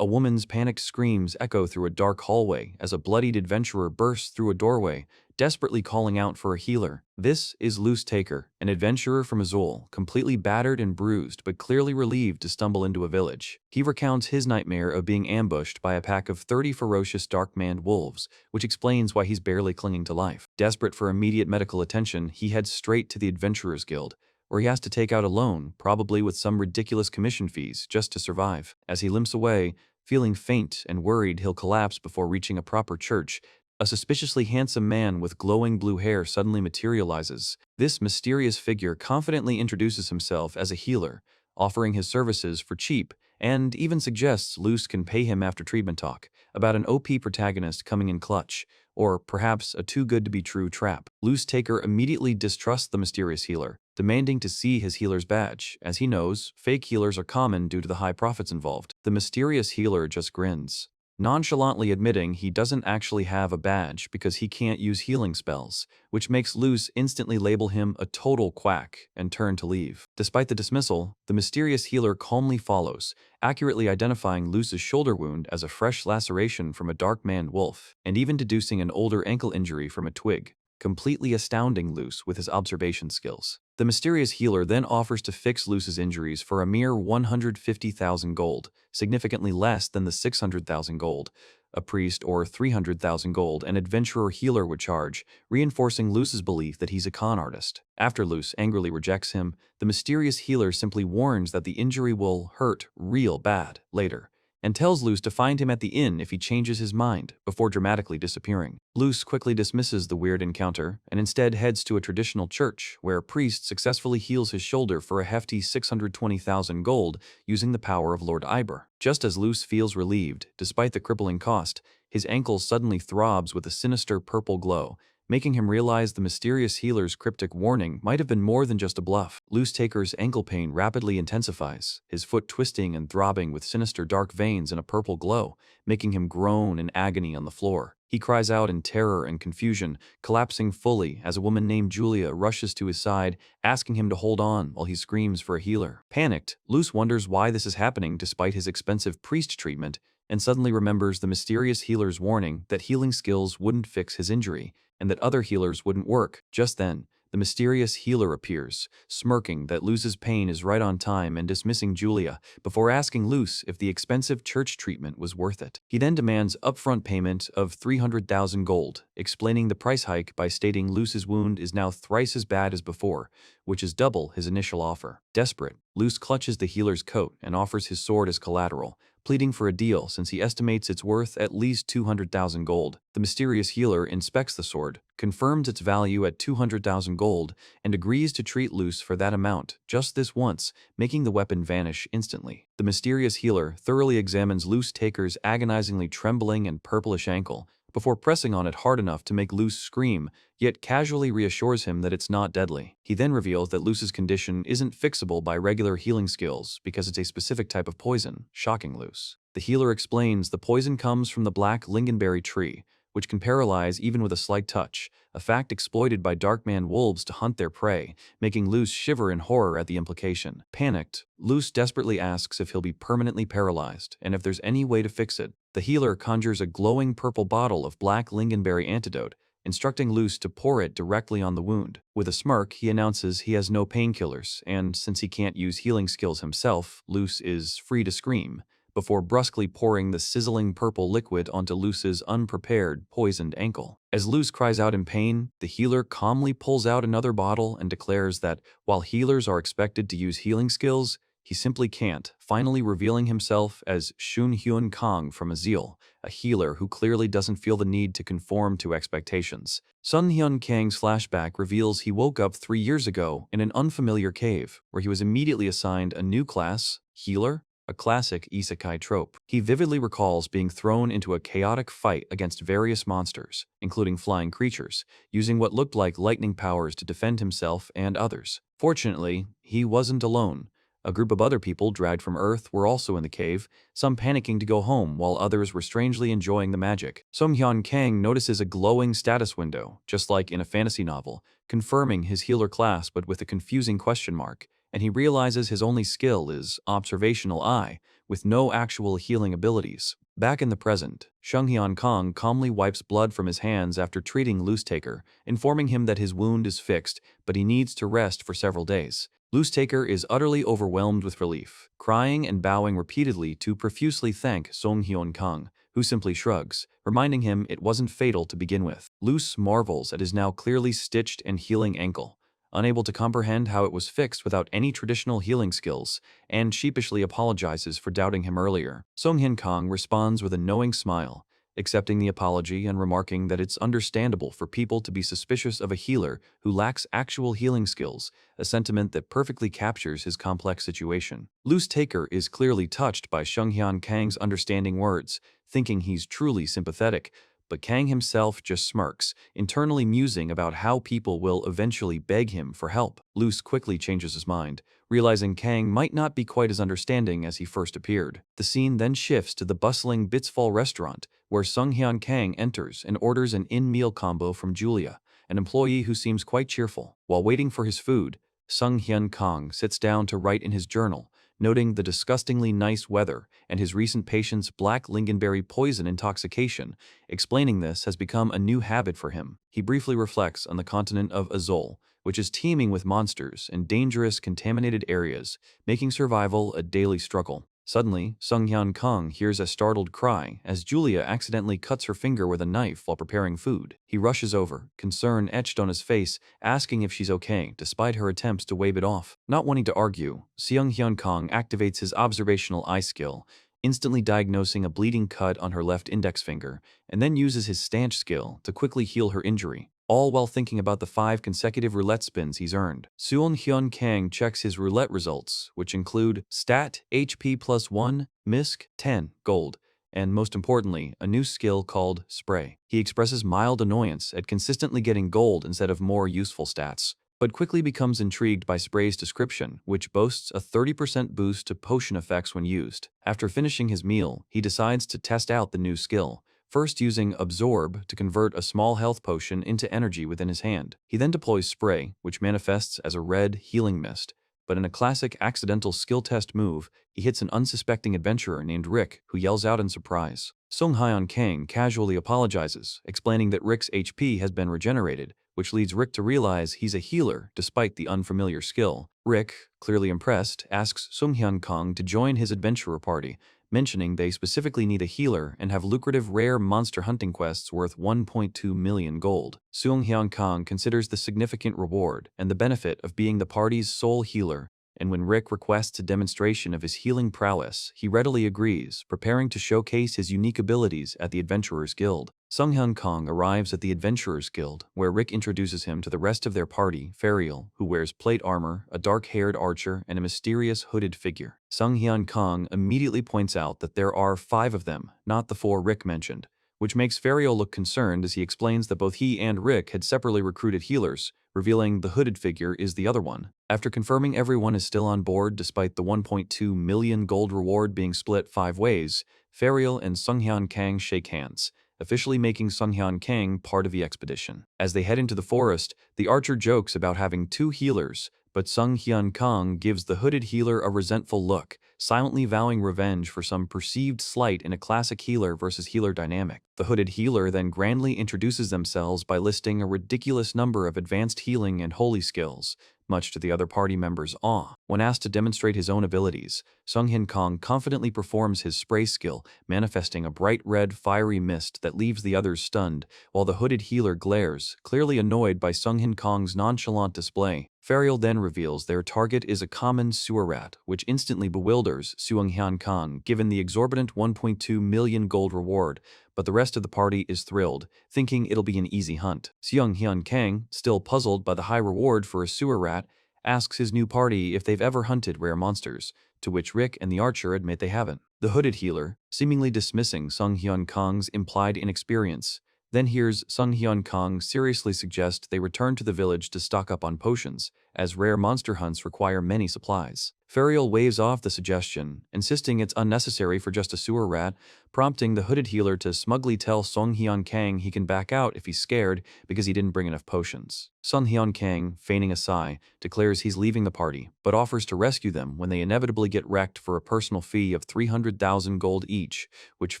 A woman's panicked screams echo through a dark hallway as a bloodied adventurer bursts through a doorway, desperately calling out for a healer. This is Loose Taker, an adventurer from Azul, completely battered and bruised but clearly relieved to stumble into a village. He recounts his nightmare of being ambushed by a pack of 30 ferocious dark-maned wolves, which explains why he's barely clinging to life. Desperate for immediate medical attention, he heads straight to the Adventurers Guild, where he has to take out a loan, probably with some ridiculous commission fees, just to survive. As he limps away, feeling faint and worried he'll collapse before reaching a proper church, a suspiciously handsome man with glowing blue hair suddenly materializes. This mysterious figure confidently introduces himself as a healer, offering his services for cheap, and even suggests Luce can pay him after treatment talk, about an OP protagonist coming in clutch, or perhaps a too-good-to-be-true trap. Loose Taker immediately distrusts the mysterious healer, demanding to see his healer's badge, as he knows fake healers are common due to the high profits involved. The mysterious healer just grins, nonchalantly admitting he doesn't actually have a badge because he can't use healing spells, which makes Luce instantly label him a total quack and turn to leave. Despite the dismissal, the mysterious healer calmly follows, accurately identifying Luce's shoulder wound as a fresh laceration from a dark-maned wolf, and even deducing an older ankle injury from a twig, completely astounding Luce with his observation skills. The mysterious healer then offers to fix Luce's injuries for a mere 150,000 gold, significantly less than the 600,000 gold a priest or 300,000 gold an adventurer healer would charge, reinforcing Luce's belief that he's a con artist. After Luce angrily rejects him, the mysterious healer simply warns that the injury will hurt real bad later, and tells Luce to find him at the inn if he changes his mind, before dramatically disappearing. Luce quickly dismisses the weird encounter and instead heads to a traditional church where a priest successfully heals his shoulder for a hefty 620,000 gold using the power of Lord Iber. Just as Luce feels relieved, despite the crippling cost, his ankle suddenly throbs with a sinister purple glow, making him realize the mysterious healer's cryptic warning might have been more than just a bluff. Loose Taker's ankle pain rapidly intensifies, his foot twisting and throbbing with sinister dark veins and a purple glow, making him groan in agony on the floor. He cries out in terror and confusion, collapsing fully as a woman named Julia rushes to his side, asking him to hold on while he screams for a healer. Panicked, Luce wonders why this is happening despite his expensive priest treatment, and suddenly remembers the mysterious healer's warning that healing skills wouldn't fix his injury, and that other healers wouldn't work. Just then, the mysterious healer appears, smirking that Luce's pain is right on time and dismissing Julia, before asking Luce if the expensive church treatment was worth it. He then demands upfront payment of 300,000 gold, explaining the price hike by stating Luce's wound is now thrice as bad as before, which is double his initial offer. Desperate, Luce clutches the healer's coat and offers his sword as collateral, pleading for a deal since he estimates it's worth at least 200,000 gold. The mysterious healer inspects the sword, confirms its value at 200,000 gold, and agrees to treat Luce for that amount just this once, making the weapon vanish instantly. The mysterious healer thoroughly examines Loose Taker's agonizingly trembling and purplish ankle, before pressing on it hard enough to make Luce scream, yet casually reassures him that it's not deadly. He then reveals that Luce's condition isn't fixable by regular healing skills because it's a specific type of poison, shocking Luce. The healer explains the poison comes from the black lingonberry tree, which can paralyze even with a slight touch, a fact exploited by dark-maned wolves to hunt their prey, making Luce shiver in horror at the implication. Panicked, Luce desperately asks if he'll be permanently paralyzed and if there's any way to fix it. The healer conjures a glowing purple bottle of black lingonberry antidote, instructing Luce to pour it directly on the wound. With a smirk, he announces he has no painkillers, and since he can't use healing skills himself, Luce is free to scream, before brusquely pouring the sizzling purple liquid onto Luce's unprepared, poisoned ankle. As Luce cries out in pain, the healer calmly pulls out another bottle and declares that while healers are expected to use healing skills, he simply can't, finally revealing himself as Shun Hyun Kang from Azil, a healer who clearly doesn't feel the need to conform to expectations. Sun Hyun Kang's flashback reveals he woke up 3 years ago in an unfamiliar cave, where he was immediately assigned a new class, Healer, a classic Isekai trope. He vividly recalls being thrown into a chaotic fight against various monsters, including flying creatures, using what looked like lightning powers to defend himself and others. Fortunately, he wasn't alone. A group of other people dragged from Earth were also in the cave, some panicking to go home while others were strangely enjoying the magic. Sung Hyun Kang notices a glowing status window, just like in a fantasy novel, confirming his healer class but with a confusing question mark, and he realizes his only skill is Observational Eye, with no actual healing abilities. Back in the present, Sheng Hyun Kong calmly wipes blood from his hands after treating Loose Taker, informing him that his wound is fixed, but he needs to rest for several days. Loose Taker is utterly overwhelmed with relief, crying and bowing repeatedly to profusely thank Song Hyun Kong, who simply shrugs, reminding him it wasn't fatal to begin with. Loose marvels at his now clearly stitched and healing ankle, unable to comprehend how it was fixed without any traditional healing skills, and sheepishly apologizes for doubting him earlier. Song Hyun Kong responds with a knowing smile, accepting the apology and remarking that it's understandable for people to be suspicious of a healer who lacks actual healing skills, a sentiment that perfectly captures his complex situation. Loose Taker is clearly touched by Sheng Hyun Kang's understanding words, thinking he's truly sympathetic, but Kang himself just smirks, internally musing about how people will eventually beg him for help. Loose quickly changes his mind, realizing Kang might not be quite as understanding as he first appeared. The scene then shifts to the bustling Bitsfall restaurant, where Sung Hyun Kang enters and orders an in-meal combo from Julia, an employee who seems quite cheerful. While waiting for his food, Sung Hyun Kang sits down to write in his journal, noting the disgustingly nice weather and his recent patient's black lingonberry poison intoxication. Explaining this has become a new habit for him. He briefly reflects on the continent of Azul, which is teeming with monsters and dangerous contaminated areas, making survival a daily struggle. Suddenly, Sung Hyun Kang hears a startled cry as Julia accidentally cuts her finger with a knife while preparing food. He rushes over, concern etched on his face, asking if she's okay despite her attempts to wave it off. Not wanting to argue, Sung Hyun Kang activates his observational eye skill, instantly diagnosing a bleeding cut on her left index finger, and then uses his stanch skill to quickly heal her injury, all while thinking about the 5 consecutive roulette spins he's earned. Suon Hyun Kang checks his roulette results, which include stat, HP +1, MISC, 10, gold, and most importantly, a new skill called Spray. He expresses mild annoyance at consistently getting gold instead of more useful stats, but quickly becomes intrigued by Spray's description, which boasts a 30% boost to potion effects when used. After finishing his meal, he decides to test out the new skill, first using Absorb to convert a small health potion into energy within his hand. He then deploys Spray, which manifests as a red healing mist, but in a classic accidental skill test move, he hits an unsuspecting adventurer named Rick, who yells out in surprise. Sung Hyun Kang casually apologizes, explaining that Rick's HP has been regenerated, which leads Rick to realize he's a healer despite the unfamiliar skill. Rick, clearly impressed, asks Sung Hyun Kang to join his adventurer party, mentioning they specifically need a healer and have lucrative rare monster hunting quests worth 1.2 million gold. Sung Hyun Kang considers the significant reward and the benefit of being the party's sole healer, and when Rick requests a demonstration of his healing prowess, he readily agrees, preparing to showcase his unique abilities at the Adventurers Guild. Sung Hyun Kang arrives at the Adventurers Guild, where Rick introduces him to the rest of their party, Fariel, who wears plate armor, a dark-haired archer, and a mysterious hooded figure. Sung Hyun Kang immediately points out that there are 5 of them, not the 4 Rick mentioned, which makes Fariel look concerned as he explains that both he and Rick had separately recruited healers, revealing the hooded figure is the other one. After confirming everyone is still on board despite the 1.2 million gold reward being split 5 ways, Fariel and Sung Hyun Kang shake hands, officially making Sung Hyun Kang part of the expedition. As they head into the forest, the archer jokes about having 2 healers, but Sung Hyun Kang gives the hooded healer a resentful look, silently vowing revenge for some perceived slight in a classic healer versus healer dynamic. The hooded healer then grandly introduces themselves by listing a ridiculous number of advanced healing and holy skills, much to the other party members' awe. When asked to demonstrate his own abilities, Sung Hyun Kang confidently performs his spray skill, manifesting a bright red fiery mist that leaves the others stunned, while the hooded healer glares, clearly annoyed by Sung Hyun Kang's nonchalant display. Fariel then reveals their target is a common sewer rat, which instantly bewilders Sung Hyun Kang given the exorbitant 1.2 million gold reward, but the rest of the party is thrilled, thinking it'll be an easy hunt. Sung Hyun Kang, still puzzled by the high reward for a sewer rat, asks his new party if they've ever hunted rare monsters, to which Rick and the archer admit they haven't. The hooded healer, seemingly dismissing Sung Hyun Kang's implied inexperience, then hears Sung Hyun Kang seriously suggest they return to the village to stock up on potions, as rare monster hunts require many supplies. Ferial waves off the suggestion, insisting it's unnecessary for just a sewer rat, prompting the hooded healer to smugly tell Song Hyun Kang he can back out if he's scared because he didn't bring enough potions. Song Hyun Kang, feigning a sigh, declares he's leaving the party, but offers to rescue them when they inevitably get wrecked for a personal fee of 300,000 gold each, which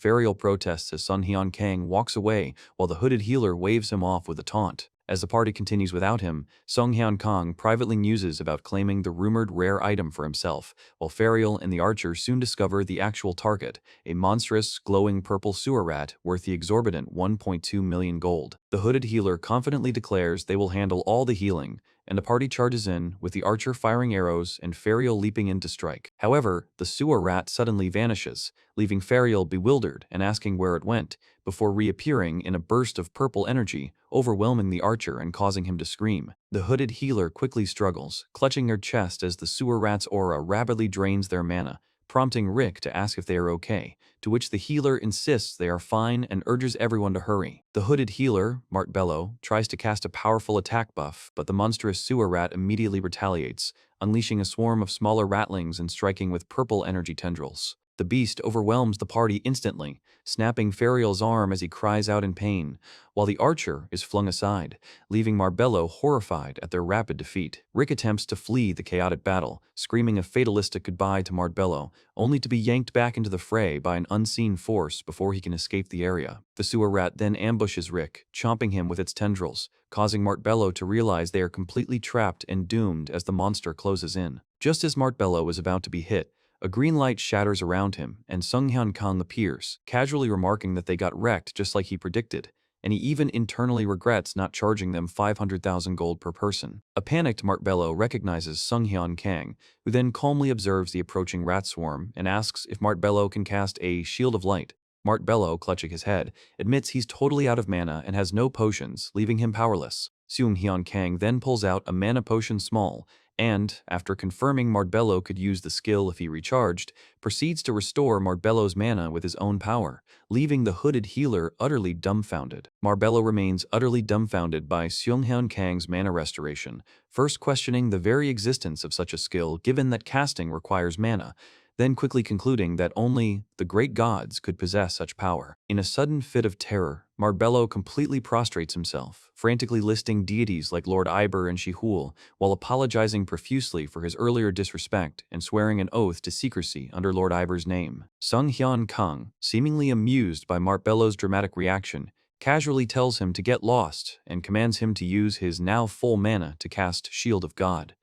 Ferial protests as Song Hyun Kang walks away while the hooded healer waves him off with a taunt. As the party continues without him, Song Hyun Kang privately muses about claiming the rumored rare item for himself, while Ferial and the archer soon discover the actual target, a monstrous, glowing purple sewer rat worth the exorbitant 1.2 million gold. The hooded healer confidently declares they will handle all the healing, and the party charges in, with the archer firing arrows and Ferial leaping in to strike. However, the sewer rat suddenly vanishes, leaving Ferial bewildered and asking where it went, before reappearing in a burst of purple energy, overwhelming the archer and causing him to scream. The hooded healer quickly struggles, clutching her chest as the sewer rat's aura rapidly drains their mana, prompting Rick to ask if they are okay, to which the healer insists they are fine and urges everyone to hurry. The hooded healer, Mart Bello, tries to cast a powerful attack buff, but the monstrous sewer rat immediately retaliates, unleashing a swarm of smaller ratlings and striking with purple energy tendrils. The beast overwhelms the party instantly, snapping Ferial's arm as he cries out in pain, while the archer is flung aside, leaving Marbello horrified at their rapid defeat. Rick attempts to flee the chaotic battle, screaming a fatalistic goodbye to Marbello, only to be yanked back into the fray by an unseen force before he can escape the area. The sewer rat then ambushes Rick, chomping him with its tendrils, causing Marbello to realize they are completely trapped and doomed as the monster closes in. Just as Marbello is about to be hit, a green light shatters around him, and Sung Hyun Kang appears, casually remarking that they got wrecked just like he predicted, and he even internally regrets not charging them 500,000 gold per person. A panicked Marbello recognizes Sung Hyun Kang, who then calmly observes the approaching rat swarm and asks if Marbello can cast a shield of light. Marbello, clutching his head, admits he's totally out of mana and has no potions, leaving him powerless. Sung Hyun Kang then pulls out a mana potion small, and, after confirming Marbello could use the skill if he recharged, proceeds to restore Marbello's mana with his own power, leaving the hooded healer utterly dumbfounded. Marbello remains utterly dumbfounded by Sung Hyun Kang's mana restoration, first questioning the very existence of such a skill given that casting requires mana, then quickly concluding that only the great gods could possess such power. In a sudden fit of terror, Marbello completely prostrates himself, frantically listing deities like Lord Iber and Shihul, while apologizing profusely for his earlier disrespect and swearing an oath to secrecy under Lord Iber's name. Sung Hyun Kang, seemingly amused by Marbello's dramatic reaction, casually tells him to get lost and commands him to use his now full mana to cast Shield of God.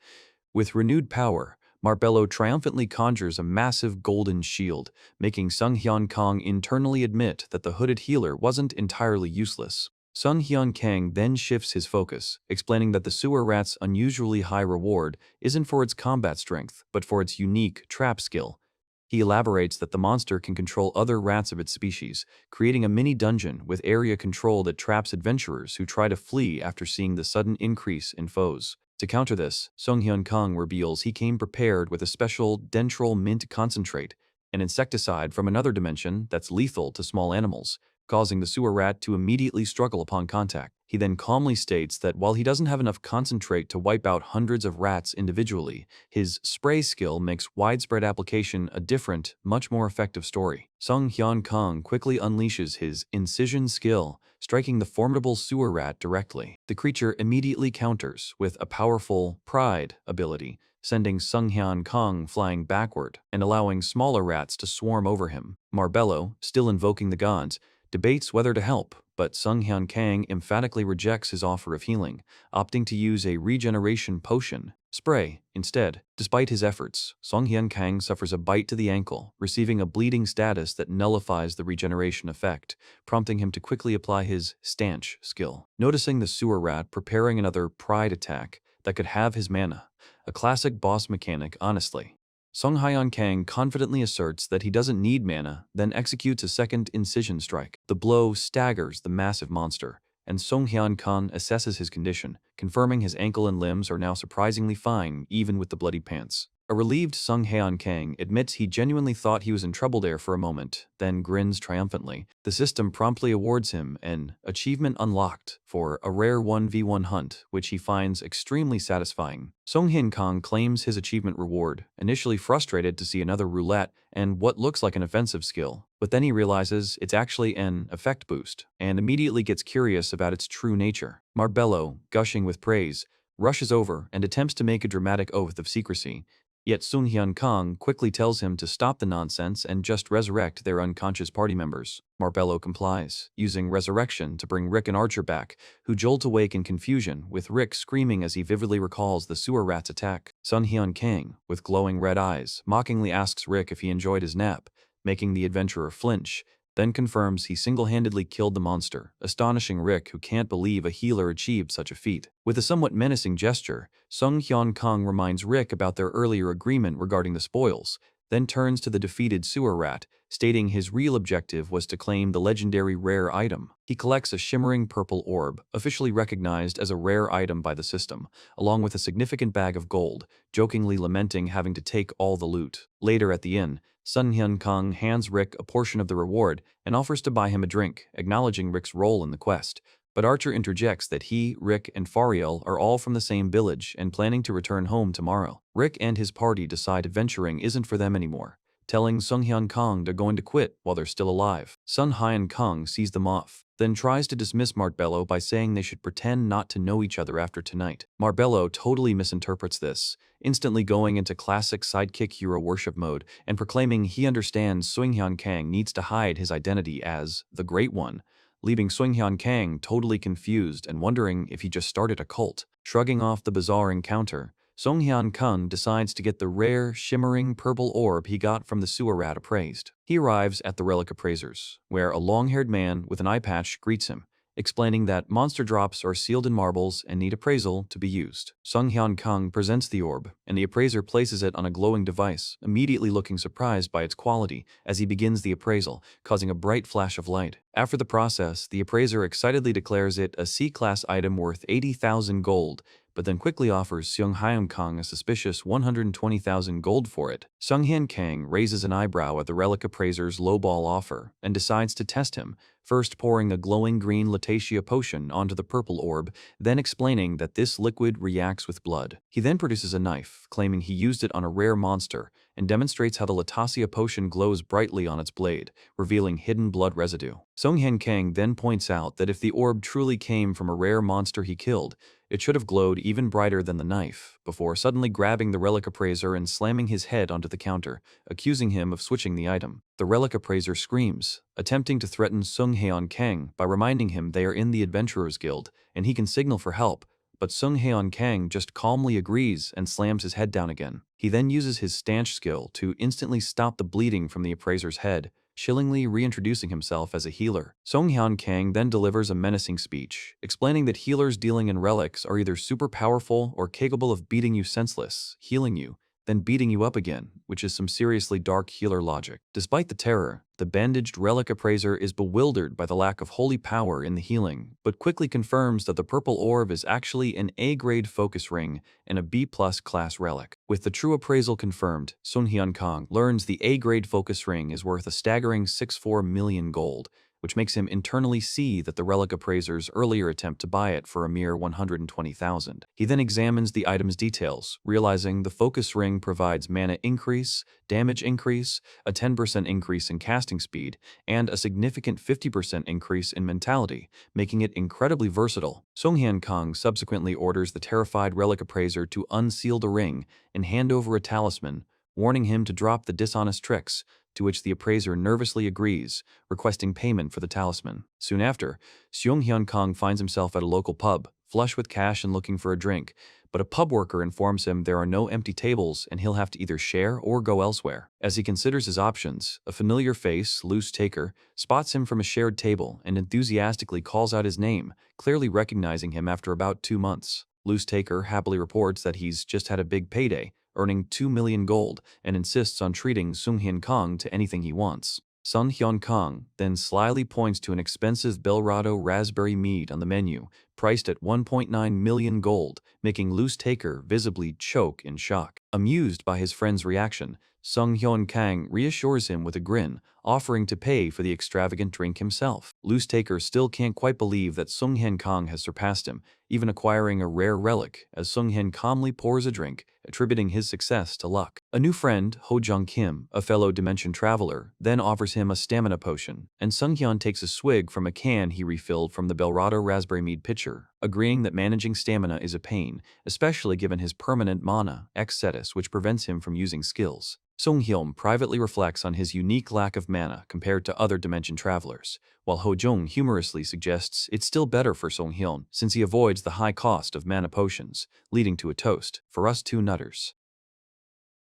With renewed power, Marbello triumphantly conjures a massive golden shield, making Sung Hyun Kang internally admit that the hooded healer wasn't entirely useless. Sung Hyun Kang then shifts his focus, explaining that the sewer rat's unusually high reward isn't for its combat strength, but for its unique trap skill. He elaborates that the monster can control other rats of its species, creating a mini dungeon with area control that traps adventurers who try to flee after seeing the sudden increase in foes. To counter this, Sung Hyun Kang reveals he came prepared with a special dendral mint concentrate, an insecticide from another dimension that's lethal to small animals, causing the sewer rat to immediately struggle upon contact. He then calmly states that while he doesn't have enough concentrate to wipe out hundreds of rats individually, his spray skill makes widespread application a different, much more effective story. Sung Hyun Kang quickly unleashes his incision skill, striking the formidable sewer rat directly. The creature immediately counters with a powerful pride ability, sending Sung Hyun Kang flying backward and allowing smaller rats to swarm over him. Marbello, still invoking the gods, debates whether to help, but Sung Hyun Kang emphatically rejects his offer of healing, opting to use a regeneration potion, spray, instead. Despite his efforts, Sung Hyun Kang suffers a bite to the ankle, receiving a bleeding status that nullifies the regeneration effect, prompting him to quickly apply his stanch skill. Noticing the sewer rat preparing another pride attack that could have his mana, a classic boss mechanic honestly, Sung Hyun Kang confidently asserts that he doesn't need mana, then executes a second incision strike. The blow staggers the massive monster, and Sung Hyun Kang assesses his condition, confirming his ankle and limbs are now surprisingly fine even with the bloody pants. A relieved Sung Haeon Kang admits he genuinely thought he was in trouble there for a moment, then grins triumphantly. The system promptly awards him an achievement unlocked for a rare 1v1 hunt, which he finds extremely satisfying. Sung Haeon Kang claims his achievement reward, initially frustrated to see another roulette and what looks like an offensive skill, but then he realizes it's actually an effect boost, and immediately gets curious about its true nature. Marbello, gushing with praise, rushes over and attempts to make a dramatic oath of secrecy. Yet Sung Hyun Kang quickly tells him to stop the nonsense and just resurrect their unconscious party members. Marbello complies, using resurrection to bring Rick and Archer back, who jolt awake in confusion, with Rick screaming as he vividly recalls the sewer rat's attack. Sun Hyun Kang, with glowing red eyes, mockingly asks Rick if he enjoyed his nap, making the adventurer flinch, then confirms he single-handedly killed the monster, astonishing Rick, who can't believe a healer achieved such a feat. With a somewhat menacing gesture, Sung Hyun Kang reminds Rick about their earlier agreement regarding the spoils, then turns to the defeated sewer rat, stating his real objective was to claim the legendary rare item. He collects a shimmering purple orb, officially recognized as a rare item by the system, along with a significant bag of gold, jokingly lamenting having to take all the loot. Later at the inn, Sun Hyun Kang hands Rick a portion of the reward and offers to buy him a drink, acknowledging Rick's role in the quest. But Archer interjects that he, Rick, and Fariel are all from the same village and planning to return home tomorrow. Rick and his party decide adventuring isn't for them anymore, telling Sung Hyun Kang they're going to quit while they're still alive. Sun Hyun Kang sees them off, then tries to dismiss Marbello by saying they should pretend not to know each other after tonight. Marbello totally misinterprets this, instantly going into classic sidekick hero worship mode and proclaiming he understands Sung Hyun Kang needs to hide his identity as the Great One, leaving Sung Hyun Kang totally confused and wondering if he just started a cult. Shrugging off the bizarre encounter, Sung Hyun Kang decides to get the rare, shimmering purple orb he got from the sewer rat appraised. He arrives at the relic appraisers, where a long-haired man with an eye patch greets him, explaining that monster drops are sealed in marbles and need appraisal to be used. Sung Hyun Kang presents the orb, and the appraiser places it on a glowing device, immediately looking surprised by its quality as he begins the appraisal, causing a bright flash of light. After the process, the appraiser excitedly declares it a C-class item worth 80,000 gold, but then quickly offers Sung Hyun Kang a suspicious 120,000 gold for it. Sung Hyun Kang raises an eyebrow at the relic appraiser's lowball offer and decides to test him, first pouring a glowing green Latacia potion onto the purple orb, then explaining that this liquid reacts with blood. He then produces a knife, claiming he used it on a rare monster, and demonstrates how the Latacia potion glows brightly on its blade, revealing hidden blood residue. Sung Hyun Kang then points out that if the orb truly came from a rare monster he killed, it should have glowed even brighter than the knife, before suddenly grabbing the relic appraiser and slamming his head onto the counter, accusing him of switching the item. The relic appraiser screams, attempting to threaten Sung Haeon Kang by reminding him they are in the Adventurers Guild and he can signal for help, but Sung Haeon Kang just calmly agrees and slams his head down again. He then uses his stanch skill to instantly stop the bleeding from the appraiser's head, chillingly reintroducing himself as a healer. Sung Hyun Kang then delivers a menacing speech, explaining that healers dealing in relics are either super powerful or capable of beating you senseless, healing you, then beating you up again, which is some seriously dark healer logic. Despite the terror, the bandaged relic appraiser is bewildered by the lack of holy power in the healing, but quickly confirms that the purple orb is actually an A-grade focus ring and a B-plus class relic. With the true appraisal confirmed, Sung Hyun Kang learns the A-grade focus ring is worth a staggering 64 million gold, which makes him internally see that the relic appraiser's earlier attempt to buy it for a mere 120,000. He then examines the item's details, realizing the focus ring provides mana increase, damage increase, a 10% increase in casting speed, and a significant 50% increase in mentality, making it incredibly versatile. Sung Hyun Kang subsequently orders the terrified relic appraiser to unseal the ring and hand over a talisman, warning him to drop the dishonest tricks, to which the appraiser nervously agrees, requesting payment for the talisman. Soon after, Sung Hyun Kang finds himself at a local pub, flush with cash and looking for a drink, but a pub worker informs him there are no empty tables and he'll have to either share or go elsewhere. As he considers his options, a familiar face, Loose Taker, spots him from a shared table and enthusiastically calls out his name, clearly recognizing him after about 2 months. Loose Taker happily reports that he's just had a big payday, earning 2 million gold, and insists on treating Sung Hyun Kang to anything he wants. Sun Hyun Kang then slyly points to an expensive Belrado raspberry mead on the menu, priced at 1.9 million gold, making Loose Taker visibly choke in shock. Amused by his friend's reaction, Sung Hyun Kang reassures him with a grin, offering to pay for the extravagant drink himself. Loose Taker still can't quite believe that Sung Hyun Kang has surpassed him, even acquiring a rare relic, as Sung Hyun calmly pours a drink, attributing his success to luck. A new friend, Ho Jung Kim, a fellow dimension traveler, then offers him a stamina potion, and Sung Hyun takes a swig from a can he refilled from the Belrado raspberry mead pitcher, agreeing that managing stamina is a pain, especially given his permanent mana X status, which prevents him from using skills. Sung Hyun privately reflects on his unique lack of mana compared to other dimension travelers, while Ho Jung humorously suggests it's still better for Sung Hyun since he avoids the high cost of mana potions, leading to a toast, "For us two nutters."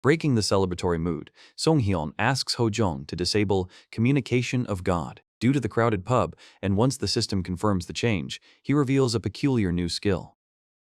Breaking the celebratory mood, Sung Hyun asks Ho Jung to disable Communication of God due to the crowded pub, and once the system confirms the change, he reveals a peculiar new skill.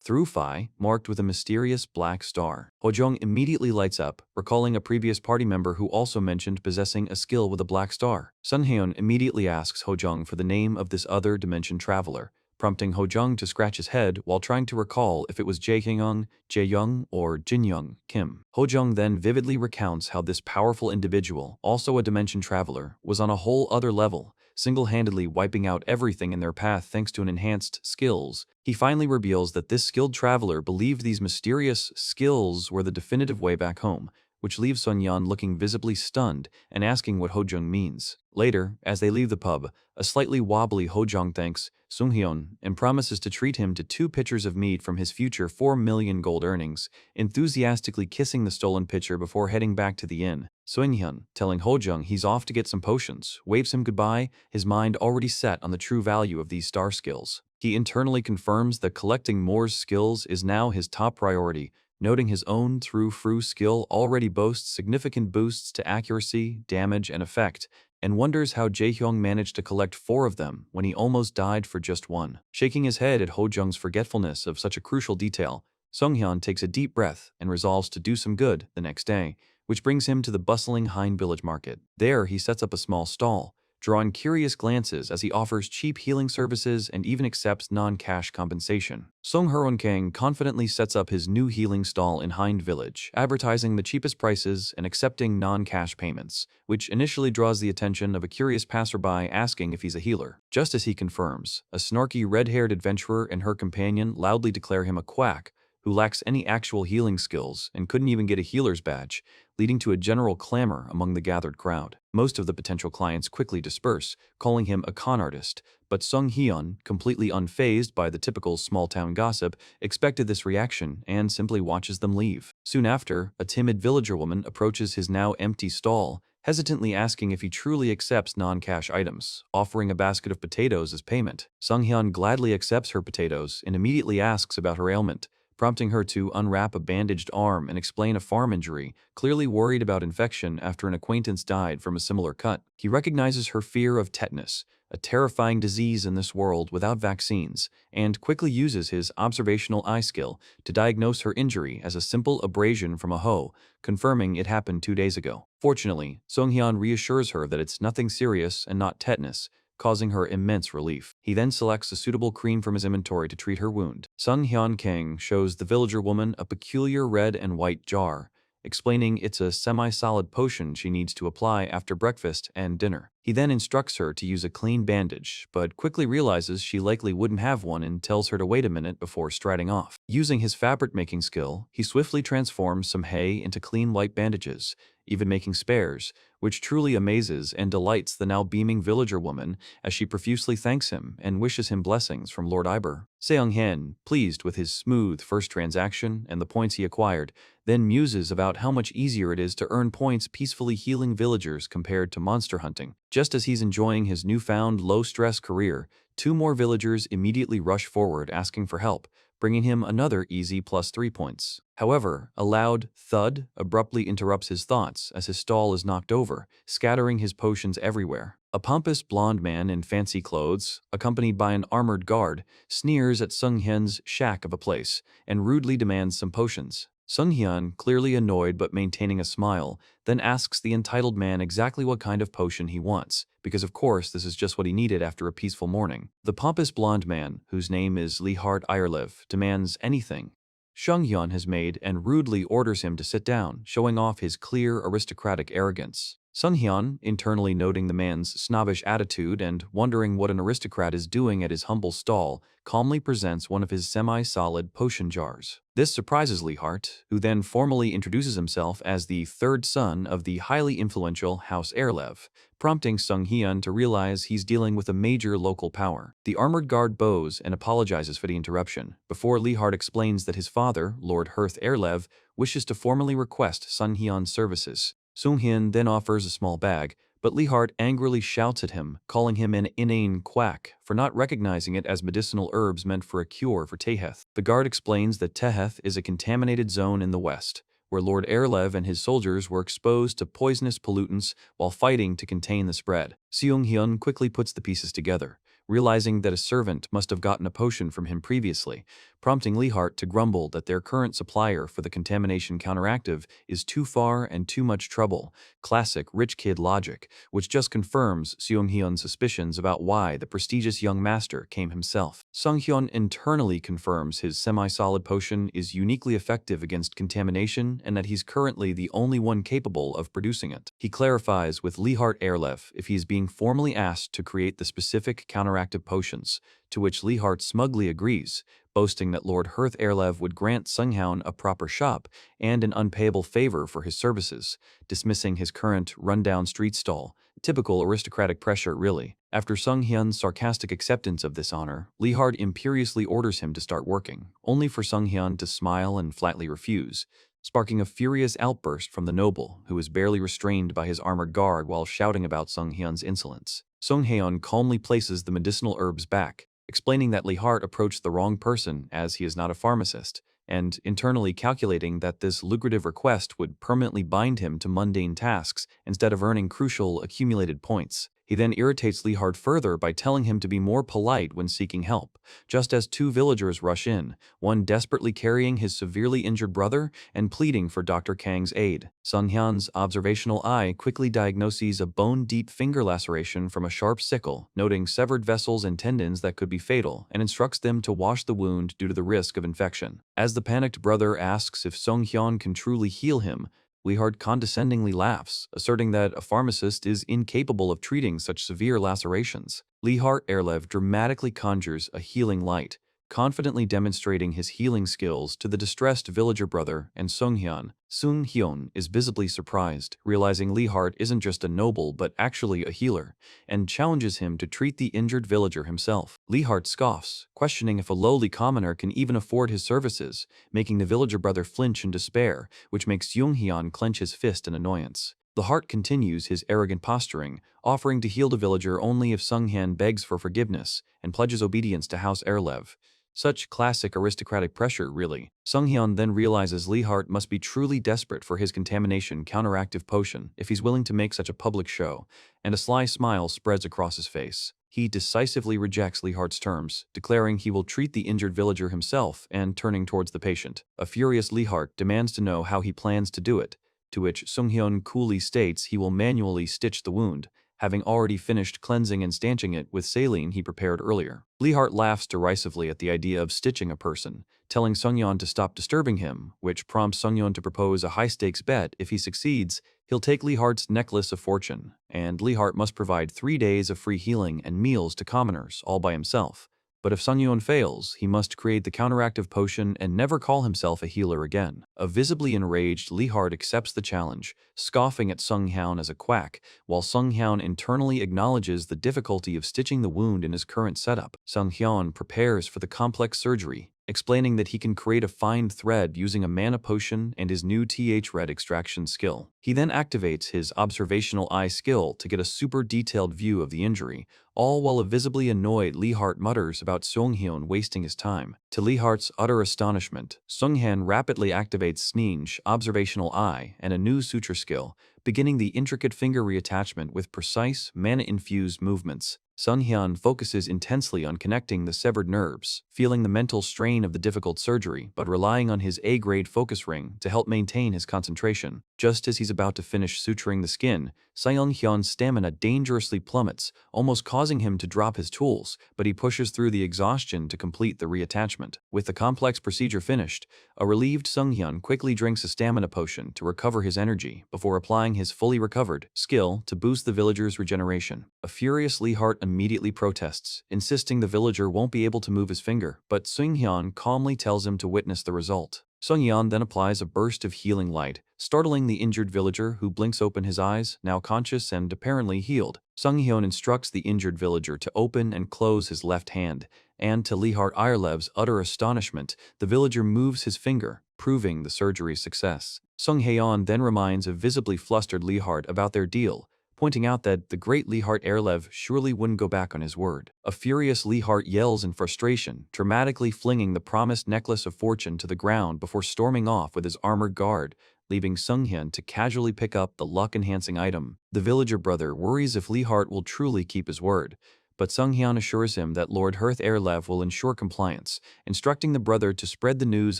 Through Phi, marked with a mysterious black star. Ho Jung immediately lights up, recalling a previous party member who also mentioned possessing a skill with a black star. Sun Hyun immediately asks Ho Jung for the name of this other dimension traveler, prompting Ho Jung to scratch his head while trying to recall if it was Jae-young, Jae-young, or Jin-young Kim. Ho Jung then vividly recounts how this powerful individual, also a dimension traveler, was on a whole other level, single-handedly wiping out everything in their path thanks to an enhanced skills. He finally reveals that this skilled traveler believed these mysterious skills were the definitive way back home, which leaves Sun Yan looking visibly stunned and asking what Ho Jung means. Later, as they leave the pub, a slightly wobbly Ho Jung thanks Sung Hyun and promises to treat him to 2 pitchers of mead from his future 4 million gold earnings, enthusiastically kissing the stolen pitcher before heading back to the inn. Sung Hyun, telling Ho Jung he's off to get some potions, waves him goodbye, his mind already set on the true value of these star skills. He internally confirms that collecting more skills is now his top priority, noting his own through-frou skill already boasts significant boosts to accuracy, damage, and effect, and wonders how Jae-hyung managed to collect 4 of them when he almost died for just 1. Shaking his head at Ho Jung's forgetfulness of such a crucial detail, Sung Hyun takes a deep breath and resolves to do some good the next day, which brings him to the bustling Hein Village market. There, he sets up a small stall, drawing curious glances as he offers cheap healing services and even accepts non-cash compensation. Sung Hyun Kang confidently sets up his new healing stall in Hind Village, advertising the cheapest prices and accepting non-cash payments, which initially draws the attention of a curious passerby asking if he's a healer. Just as he confirms, a snarky red-haired adventurer and her companion loudly declare him a quack, who lacks any actual healing skills and couldn't even get a healer's badge, leading to a general clamor among the gathered crowd. Most of the potential clients quickly disperse, calling him a con artist, but Sung Hyun, completely unfazed by the typical small-town gossip, expected this reaction and simply watches them leave. Soon after, a timid villager woman approaches his now empty stall, hesitantly asking if he truly accepts non-cash items, offering a basket of potatoes as payment. Sung Hyun gladly accepts her potatoes and immediately asks about her ailment, prompting her to unwrap a bandaged arm and explain a farm injury, clearly worried about infection after an acquaintance died from a similar cut. He recognizes her fear of tetanus, a terrifying disease in this world without vaccines, and quickly uses his observational eye skill to diagnose her injury as a simple abrasion from a hoe, confirming it happened 2 days ago. Fortunately, Sung Hyun reassures her that it's nothing serious and not tetanus, causing her immense relief. He then selects a suitable cream from his inventory to treat her wound. Sung Hyun Kang shows the villager woman a peculiar red and white jar, explaining it's a semi-solid potion she needs to apply after breakfast and dinner. He then instructs her to use a clean bandage, but quickly realizes she likely wouldn't have one and tells her to wait a minute before striding off. Using his fabric-making skill, he swiftly transforms some hay into clean white bandages, even making spares, which truly amazes and delights the now beaming villager woman as she profusely thanks him and wishes him blessings from Lord Iber. Seung-hen, pleased with his smooth first transaction and the points he acquired, then muses about how much easier it is to earn points peacefully healing villagers compared to monster hunting. Just as he's enjoying his newfound low-stress career, 2 more villagers immediately rush forward asking for help, bringing him another easy +3 points. However, a loud thud abruptly interrupts his thoughts as his stall is knocked over, scattering his potions everywhere. A pompous blonde man in fancy clothes, accompanied by an armored guard, sneers at Sung Hyun's shack of a place and rudely demands some potions. Sung Hyun, clearly annoyed but maintaining a smile, then asks the entitled man exactly what kind of potion he wants, because of course this is just what he needed after a peaceful morning. The pompous blonde man, whose name is Lehart Irelev, demands anything, Shunghyun has made and rudely orders him to sit down, showing off his clear aristocratic arrogance. Sunghyun, internally noting the man's snobbish attitude and wondering what an aristocrat is doing at his humble stall, calmly presents one of his semi-solid potion jars. This surprises Leehart, who then formally introduces himself as the third son of the highly influential House Erlev, prompting Sunghyun to realize he's dealing with a major local power. The armored guard bows and apologizes for the interruption, before Leehart explains that his father, Lord Hearth Erlev, wishes to formally request Sunghyun's services. Sunghyun then offers a small bag, but Leehart angrily shouts at him, calling him an inane quack for not recognizing it as medicinal herbs meant for a cure for Teheth. The guard explains that Teheth is a contaminated zone in the west, where Lord Erlev and his soldiers were exposed to poisonous pollutants while fighting to contain the spread. Seung-hyun quickly puts the pieces together, realizing that a servant must have gotten a potion from him previously, prompting Leehart to grumble that their current supplier for the contamination counteractive is too far and too much trouble. Classic rich kid logic, which just confirms Seung-hyun's suspicions about why the prestigious young master came himself. Sung-hyun internally confirms his semi-solid potion is uniquely effective against contamination and that he's currently the only one capable of producing it. He clarifies with Leehart Erlev if he is being formally asked to create the specific counteractive potions, to which Leehart smugly agrees, boasting that Lord Hearth Erlev would grant Sunghyun a proper shop and an unpayable favor for his services, dismissing his current rundown street stall. Typical aristocratic pressure, really. After Sunghyun's sarcastic acceptance of this honor, Leehart imperiously orders him to start working, only for Sunghyun to smile and flatly refuse, sparking a furious outburst from the noble, who is barely restrained by his armored guard while shouting about Sunghyun's insolence. Sunghyun calmly places the medicinal herbs back, explaining that Leehart approached the wrong person as he is not a pharmacist, and internally calculating that this lucrative request would permanently bind him to mundane tasks instead of earning crucial accumulated points. He then irritates Leehart further by telling him to be more polite when seeking help, just as two villagers rush in, one desperately carrying his severely injured brother and pleading for Dr. Kang's aid. Sunghyun's observational eye quickly diagnoses a bone-deep finger laceration from a sharp sickle, noting severed vessels and tendons that could be fatal, and instructs them to wash the wound due to the risk of infection. As the panicked brother asks if Sunghyun can truly heal him, Leehart condescendingly laughs, asserting that a pharmacist is incapable of treating such severe lacerations. Leehart Erlev dramatically conjures a healing light, confidently demonstrating his healing skills to the distressed villager brother and Sunghyun. Sung-hyun is visibly surprised, realizing Leehart isn't just a noble but actually a healer, and challenges him to treat the injured villager himself. Leehart scoffs, questioning if a lowly commoner can even afford his services, making the villager brother flinch in despair, which makes Sung-hyun clench his fist in annoyance. The heart continues his arrogant posturing, offering to heal the villager only if Sunghyun begs for forgiveness and pledges obedience to House Erlev. Such classic aristocratic pressure, really. Sunghyun then realizes Leehart must be truly desperate for his contamination counteractive potion if he's willing to make such a public show, and a sly smile spreads across his face. He decisively rejects Leehart's terms, declaring he will treat the injured villager himself and turning towards the patient. A furious Leehart demands to know how he plans to do it, to which Sunghyun coolly states he will manually stitch the wound, having already finished cleansing and stanching it with saline he prepared earlier. Leehart laughs derisively at the idea of stitching a person, telling Sunghyun to stop disturbing him, which prompts Sunghyun to propose a high-stakes bet. If he succeeds, he'll take Leehart's necklace of fortune, and Leehart must provide 3 days of free healing and meals to commoners all by himself. But if Sunghyun fails, he must create the counteractive potion and never call himself a healer again. A visibly enraged Leehart accepts the challenge, scoffing at Sunghyun as a quack, while Sunghyun internally acknowledges the difficulty of stitching the wound in his current setup. Sunghyun prepares for the complex surgery, explaining that he can create a fine thread using a mana potion and his new red extraction skill. He then activates his observational eye skill to get a super detailed view of the injury, all while a visibly annoyed Leehart mutters about Sunghyun wasting his time. To Leehart's utter astonishment, Sunghyun rapidly activates Sning's observational eye and a new suture skill, beginning the intricate finger reattachment with precise, mana-infused movements. Sung Hyun focuses intensely on connecting the severed nerves, feeling the mental strain of the difficult surgery but relying on his A-grade focus ring to help maintain his concentration. Just as he's about to finish suturing the skin, Sung Hyun's stamina dangerously plummets, almost causing him to drop his tools, but he pushes through the exhaustion to complete the reattachment. With the complex procedure finished, a relieved Sung Hyun quickly drinks a stamina potion to recover his energy before applying his fully recovered skill to boost the villager's regeneration. A furious Lee Hart immediately protests, insisting the villager won't be able to move his finger, but Sung Hyun calmly tells him to witness the result. Sung Hyun then applies a burst of healing light, startling the injured villager who blinks open his eyes, now conscious and apparently healed. Sung Hyun instructs the injured villager to open and close his left hand, and to Lee Hart Irlev's utter astonishment, the villager moves his finger, proving the surgery's success. Sung Hyun then reminds a visibly flustered Lee Hart about their deal, pointing out that the great Lee Hart Erlev surely wouldn't go back on his word. A furious Lee Hart yells in frustration, dramatically flinging the promised necklace of fortune to the ground before storming off with his armored guard, leaving Sung Hyun to casually pick up the luck-enhancing item. The villager brother worries if Lee Hart will truly keep his word, but Sung Hyun assures him that Lord Hearth Erlev will ensure compliance, instructing the brother to spread the news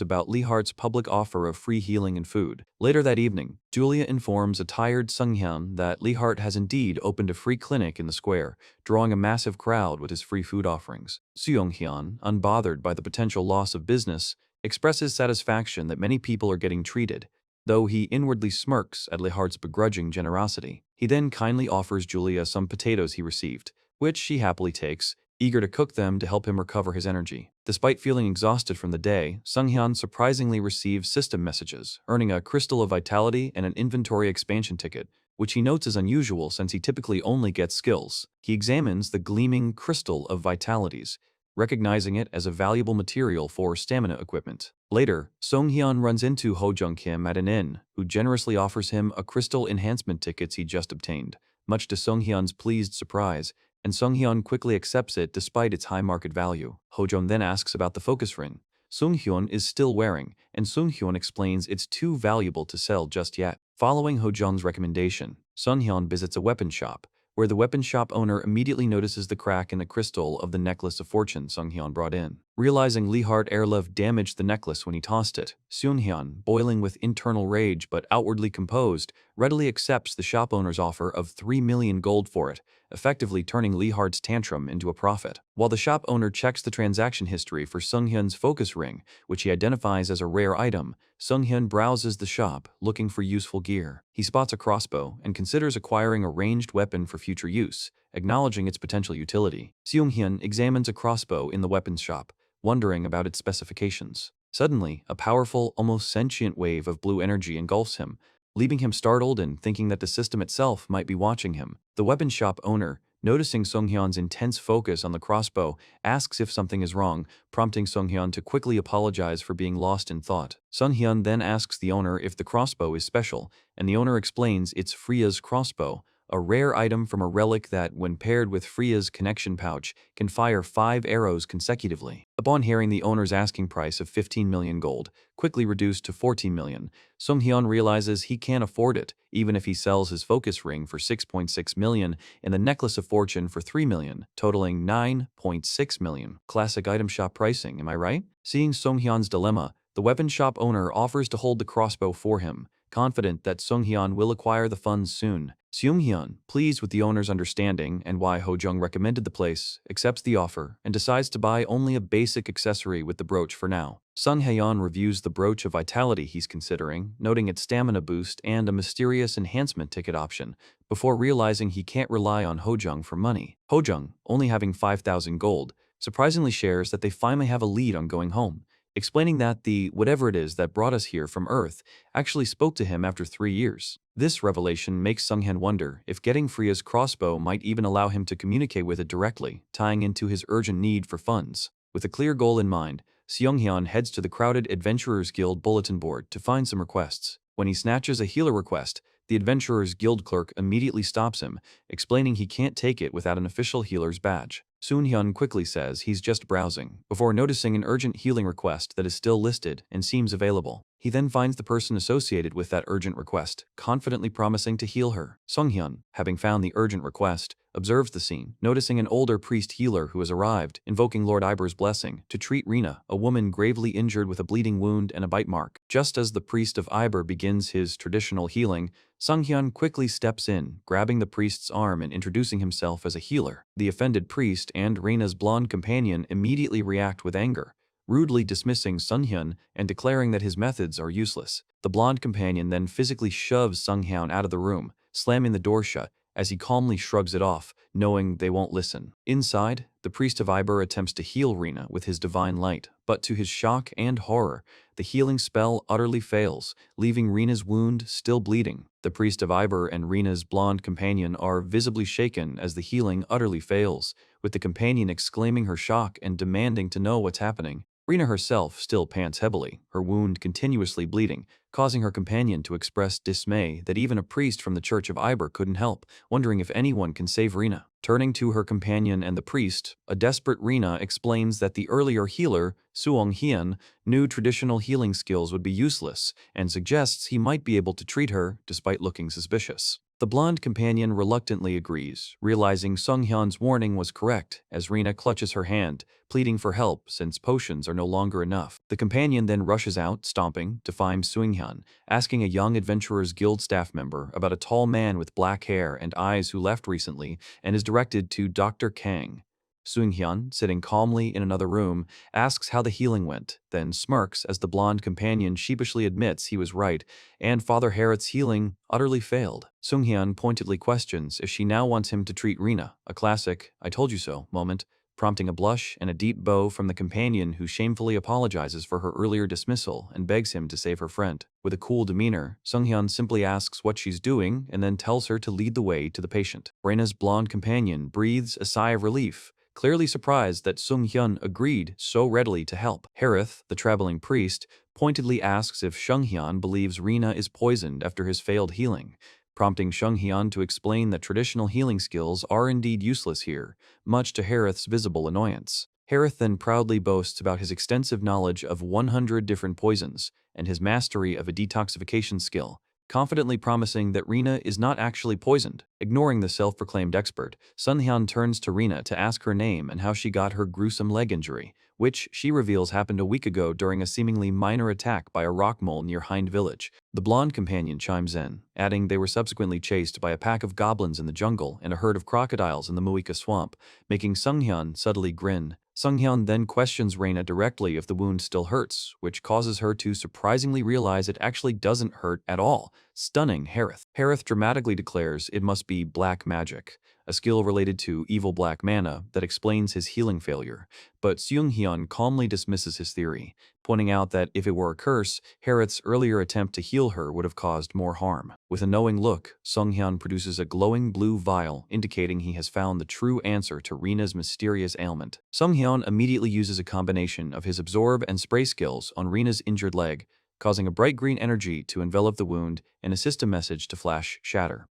about Lee Hart's public offer of free healing and food. Later that evening, Julia informs a tired Sung Hyun that Lee Hart has indeed opened a free clinic in the square, drawing a massive crowd with his free food offerings. Seong Hyun, unbothered by the potential loss of business, expresses satisfaction that many people are getting treated, though he inwardly smirks at Lee Hart's begrudging generosity. He then kindly offers Julia some potatoes he received, which she happily takes, eager to cook them to help him recover his energy. Despite feeling exhausted from the day, Sung Hyun surprisingly receives system messages, earning a Crystal of Vitality and an inventory expansion ticket, which he notes is unusual since he typically only gets skills. He examines the gleaming Crystal of Vitalities, recognizing it as a valuable material for stamina equipment. Later, Sung Hyun runs into Ho Jung Kim at an inn, who generously offers him a crystal enhancement tickets he just obtained, much to Sung Hyun's pleased surprise, and Sung Hyun quickly accepts it despite its high market value. Ho Jung then asks about the focus ring Sung Hyun is still wearing, and Sung Hyun explains it's too valuable to sell just yet. Following Ho Jung's recommendation, Sung Hyun visits a weapon shop, where the weapon shop owner immediately notices the crack in the crystal of the necklace of fortune Sung Hyun brought in. Realizing Lee Hart Erlev damaged the necklace when he tossed it, Seung Hyun, boiling with internal rage but outwardly composed, readily accepts the shop owner's offer of 3 million gold for it, effectively turning Lee Hart's tantrum into a profit. While the shop owner checks the transaction history for Sung Hyun's focus ring, which he identifies as a rare item, Sung Hyun browses the shop, looking for useful gear. He spots a crossbow and considers acquiring a ranged weapon for future use, acknowledging its potential utility. Seung Hyun examines a crossbow in the weapons shop, wondering about its specifications. Suddenly, a powerful, almost sentient wave of blue energy engulfs him, leaving him startled and thinking that the system itself might be watching him. The weapon shop owner, noticing Sung Hyun's intense focus on the crossbow, asks if something is wrong, prompting Sung Hyun to quickly apologize for being lost in thought. Sung Hyun then asks the owner if the crossbow is special, and the owner explains it's Freya's crossbow, a rare item from a relic that, when paired with Freya's connection pouch, can fire 5 arrows consecutively. Upon hearing the owner's asking price of 15 million gold, quickly reduced to 14 million, Sung Hyun realizes he can't afford it, even if he sells his focus ring for 6.6 million and the necklace of fortune for 3 million, totaling 9.6 million. Classic item shop pricing, am I right? Seeing Sung Hyun's dilemma, the weapon shop owner offers to hold the crossbow for him, confident that Sung Hyun will acquire the funds soon. Seung Hyun, pleased with the owner's understanding and why Ho Jung recommended the place, accepts the offer and decides to buy only a basic accessory with the brooch for now. Sung Hyun reviews the brooch of vitality he's considering, noting its stamina boost and a mysterious enhancement ticket option, before realizing he can't rely on Ho Jung for money. Ho Jung, only having 5,000 gold, surprisingly shares that they finally have a lead on going home, explaining that the whatever it is that brought us here from Earth actually spoke to him after 3 years. This revelation makes Sung Hyun wonder if getting Freya's crossbow might even allow him to communicate with it directly, tying into his urgent need for funds. With a clear goal in mind, Seung Hyun heads to the crowded Adventurers Guild bulletin board to find some requests. When he snatches a healer request, the Adventurers Guild clerk immediately stops him, explaining he can't take it without an official healer's badge. Seung Hyun quickly says he's just browsing, before noticing an urgent healing request that is still listed and seems available. He then finds the person associated with that urgent request, confidently promising to heal her. Sung Hyun, having found the urgent request, observes the scene, noticing an older priest healer who has arrived, invoking Lord Iber's blessing to treat Rina, a woman gravely injured with a bleeding wound and a bite mark. Just as the priest of Iber begins his traditional healing, Sunghyun quickly steps in, grabbing the priest's arm and introducing himself as a healer. The offended priest and Rina's blonde companion immediately react with anger, rudely dismissing Sunghyun and declaring that his methods are useless. The blonde companion then physically shoves Sunghyun out of the room, slamming the door shut, as he calmly shrugs it off, knowing they won't listen. Inside, the priest of Iber attempts to heal Rina with his divine light, but to his shock and horror, the healing spell utterly fails, leaving Rina's wound still bleeding. The priest of Iber and Rina's blonde companion are visibly shaken as the healing utterly fails, with the companion exclaiming her shock and demanding to know what's happening. Rina herself still pants heavily, her wound continuously bleeding, causing her companion to express dismay that even a priest from the Church of Iber couldn't help, wondering if anyone can save Rina. Turning to her companion and the priest, a desperate Rina explains that the earlier healer, Suong Hien, knew traditional healing skills would be useless and suggests he might be able to treat her despite looking suspicious. The blonde companion reluctantly agrees, realizing Sunghyun's warning was correct as Rina clutches her hand, pleading for help since potions are no longer enough. The companion then rushes out, stomping, to find Sunghyun, asking a young adventurers guild staff member about a tall man with black hair and eyes who left recently and is directed to Dr. Kang. Sunghyun, sitting calmly in another room, asks how the healing went, then smirks as the blonde companion sheepishly admits he was right and Father Harriot's healing utterly failed. Sunghyun pointedly questions if she now wants him to treat Rina, a classic "I told you so" moment, prompting a blush and a deep bow from the companion who shamefully apologizes for her earlier dismissal and begs him to save her friend. With a cool demeanor, Sunghyun simply asks what she's doing and then tells her to lead the way to the patient. Rina's blonde companion breathes a sigh of relief, clearly surprised that Sunghyun agreed so readily to help. Harith, the traveling priest, pointedly asks if Sunghyun believes Rina is poisoned after his failed healing, prompting Sunghyun to explain that traditional healing skills are indeed useless here, much to Harith's visible annoyance. Harith then proudly boasts about his extensive knowledge of 100 different poisons and his mastery of a detoxification skill, confidently promising that Rina is not actually poisoned. Ignoring the self-proclaimed expert, Sunghyun turns to Rina to ask her name and how she got her gruesome leg injury, which she reveals happened a week ago during a seemingly minor attack by a rock mole near Hind Village. The blonde companion chimes in, adding they were subsequently chased by a pack of goblins in the jungle and a herd of crocodiles in the Muika swamp, making Sunghyun subtly grin. Sunghyun then questions Rina directly if the wound still hurts, which causes her to surprisingly realize it actually doesn't hurt at all, stunning Harith. Harith dramatically declares it must be black magic, a skill related to evil black mana that explains his healing failure, but Sunghyun calmly dismisses his theory, pointing out that if it were a curse, Harith's earlier attempt to heal her would have caused more harm. With a knowing look, Sunghyun produces a glowing blue vial indicating he has found the true answer to Rina's mysterious ailment. Sunghyun immediately uses a combination of his absorb and spray skills on Rina's injured leg, causing a bright green energy to envelop the wound and a system message to flash shatter.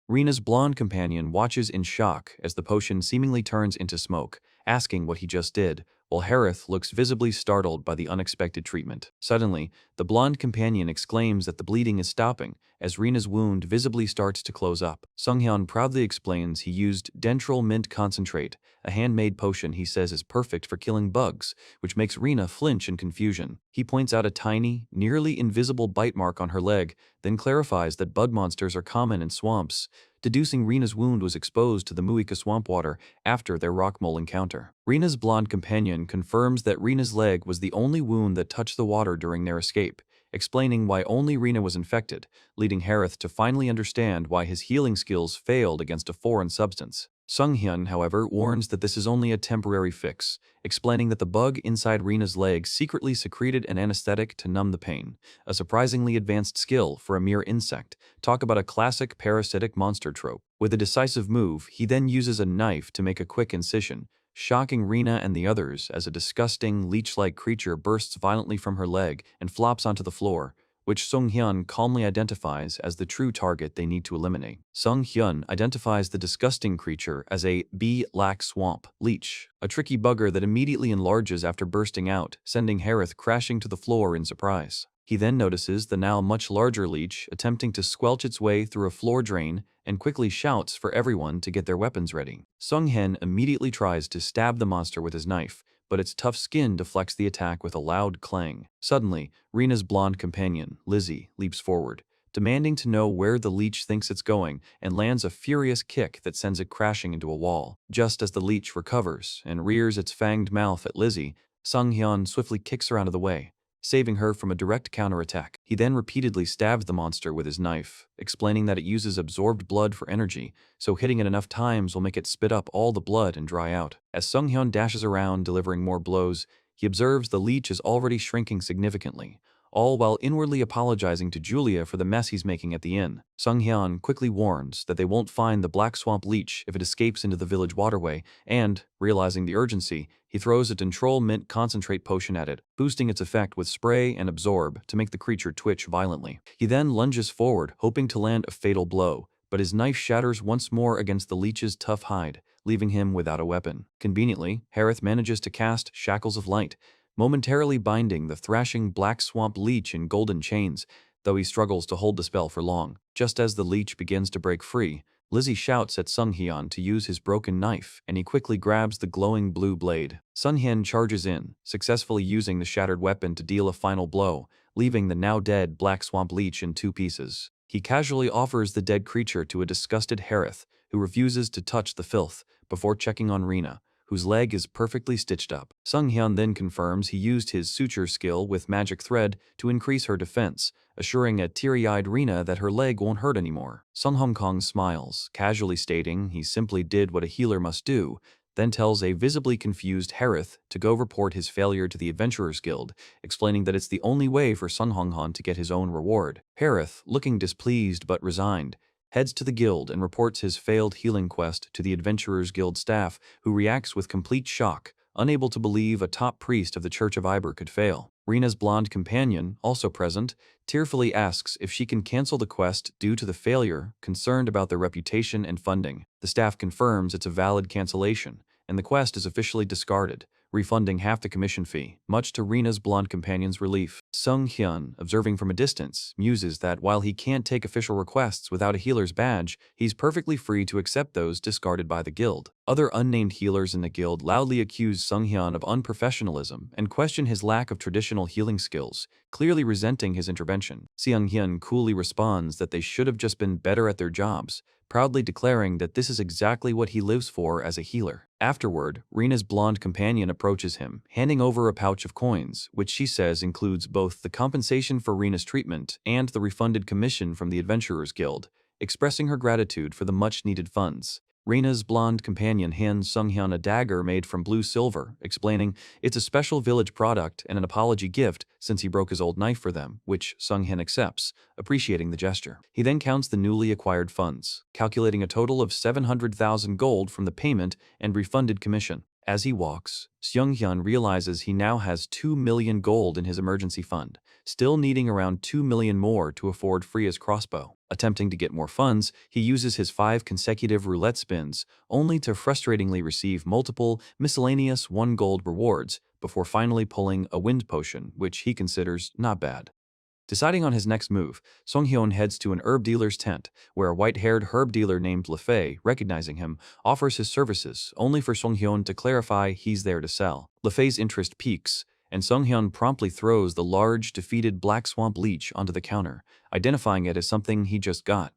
Rina's blonde companion watches in shock as the potion seemingly turns into smoke, asking what he just did, while Harith looks visibly startled by the unexpected treatment. Suddenly, the blonde companion exclaims that the bleeding is stopping as Rina's wound visibly starts to close up. Sunghyun proudly explains he used Dentral Mint Concentrate, a handmade potion he says is perfect for killing bugs, which makes Rina flinch in confusion. He points out a tiny, nearly invisible bite mark on her leg, then clarifies that bug monsters are common in swamps, deducing Rina's wound was exposed to the Muika swamp water after their rock mole encounter. Rina's blonde companion confirms that Rina's leg was the only wound that touched the water during their escape, explaining why only Rina was infected, leading Harith to finally understand why his healing skills failed against a foreign substance. Sunghyun, however, warns that this is only a temporary fix, explaining that the bug inside Rina's leg secretly secreted an anesthetic to numb the pain, a surprisingly advanced skill for a mere insect. Talk about a classic parasitic monster trope. With a decisive move, he then uses a knife to make a quick incision, shocking Rina and the others as a disgusting, leech-like creature bursts violently from her leg and flops onto the floor, which Sunghyun calmly identifies as the true target they need to eliminate. Sunghyun identifies the disgusting creature as a bee-lac swamp leech, a tricky bugger that immediately enlarges after bursting out, sending Harith crashing to the floor in surprise. He then notices the now much larger leech attempting to squelch its way through a floor drain and quickly shouts for everyone to get their weapons ready. Sung Hen immediately tries to stab the monster with his knife, but its tough skin deflects the attack with a loud clang. Suddenly, Rina's blonde companion, Lizzie, leaps forward, demanding to know where the leech thinks it's going, and lands a furious kick that sends it crashing into a wall. Just as the leech recovers and rears its fanged mouth at Lizzie, Sung Hyun swiftly kicks her out of the way, saving her from a direct counterattack. He then repeatedly stabs the monster with his knife, explaining that it uses absorbed blood for energy, so hitting it enough times will make it spit up all the blood and dry out. As Sung Hyun dashes around delivering more blows, he observes the leech is already shrinking significantly, all while inwardly apologizing to Julia for the mess he's making at the inn. Sung Hyun quickly warns that they won't find the Black Swamp leech if it escapes into the village waterway, and, realizing the urgency, he throws a Control Mint concentrate potion at it, boosting its effect with spray and absorb to make the creature twitch violently. He then lunges forward, hoping to land a fatal blow, but his knife shatters once more against the leech's tough hide, leaving him without a weapon. Conveniently, Harith manages to cast Shackles of Light, momentarily binding the thrashing Black Swamp leech in golden chains, though he struggles to hold the spell for long. Just as the leech begins to break free, Lizzie shouts at Sung Hyun to use his broken knife, and he quickly grabs the glowing blue blade. Sung Hyun charges in, successfully using the shattered weapon to deal a final blow, leaving the now dead Black Swamp leech in 2 pieces. He casually offers the dead creature to a disgusted Harith, who refuses to touch the filth, before checking on Rina, whose leg is perfectly stitched up. Sung Hyun then confirms he used his suture skill with magic thread to increase her defense, assuring a teary-eyed Rina that her leg won't hurt anymore. Sung Hong Kong smiles, casually stating he simply did what a healer must do, then tells a visibly confused Harith to go report his failure to the Adventurers Guild, explaining that it's the only way for Sung Hong Han to get his own reward. Harith, looking displeased but resigned, heads to the guild and reports his failed healing quest to the Adventurers Guild staff, who reacts with complete shock, unable to believe a top priest of the Church of Iber could fail. Rina's blonde companion, also present, tearfully asks if she can cancel the quest due to the failure, concerned about their reputation and funding. The staff confirms it's a valid cancellation, and the quest is officially discarded, refunding half the commission fee, much to Rina's blonde companion's relief. Sung Hyun, observing from a distance, muses that while he can't take official requests without a healer's badge, he's perfectly free to accept those discarded by the guild. Other unnamed healers in the guild loudly accuse Sung Hyun of unprofessionalism and question his lack of traditional healing skills, clearly resenting his intervention. Sung Hyun coolly responds that they should have just been better at their jobs, proudly declaring that this is exactly what he lives for as a healer. Afterward, Rina's blonde companion approaches him, handing over a pouch of coins, which she says includes both the compensation for Rina's treatment and the refunded commission from the Adventurers Guild, expressing her gratitude for the much-needed funds. Rina's blonde companion hands Sung Hyun a dagger made from blue silver, explaining it's a special village product and an apology gift since he broke his old knife for them, which Sung Hyun accepts, appreciating the gesture. He then counts the newly acquired funds, calculating a total of 700,000 gold from the payment and refunded commission. As he walks, Sung Hyun realizes he now has 2 million gold in his emergency fund, still needing around 2 million more to afford Freya's crossbow. Attempting to get more funds, he uses his 5 consecutive roulette spins, only to frustratingly receive multiple miscellaneous 1 gold rewards, before finally pulling a wind potion, which he considers not bad. Deciding on his next move, Sung Hyun heads to an herb dealer's tent, where a white-haired herb dealer named LeFei, recognizing him, offers his services, only for Sung Hyun to clarify he's there to sell. LeFei's interest piques, and Sung Hyun promptly throws the large, defeated Black Swamp leech onto the counter, identifying it as something he just got.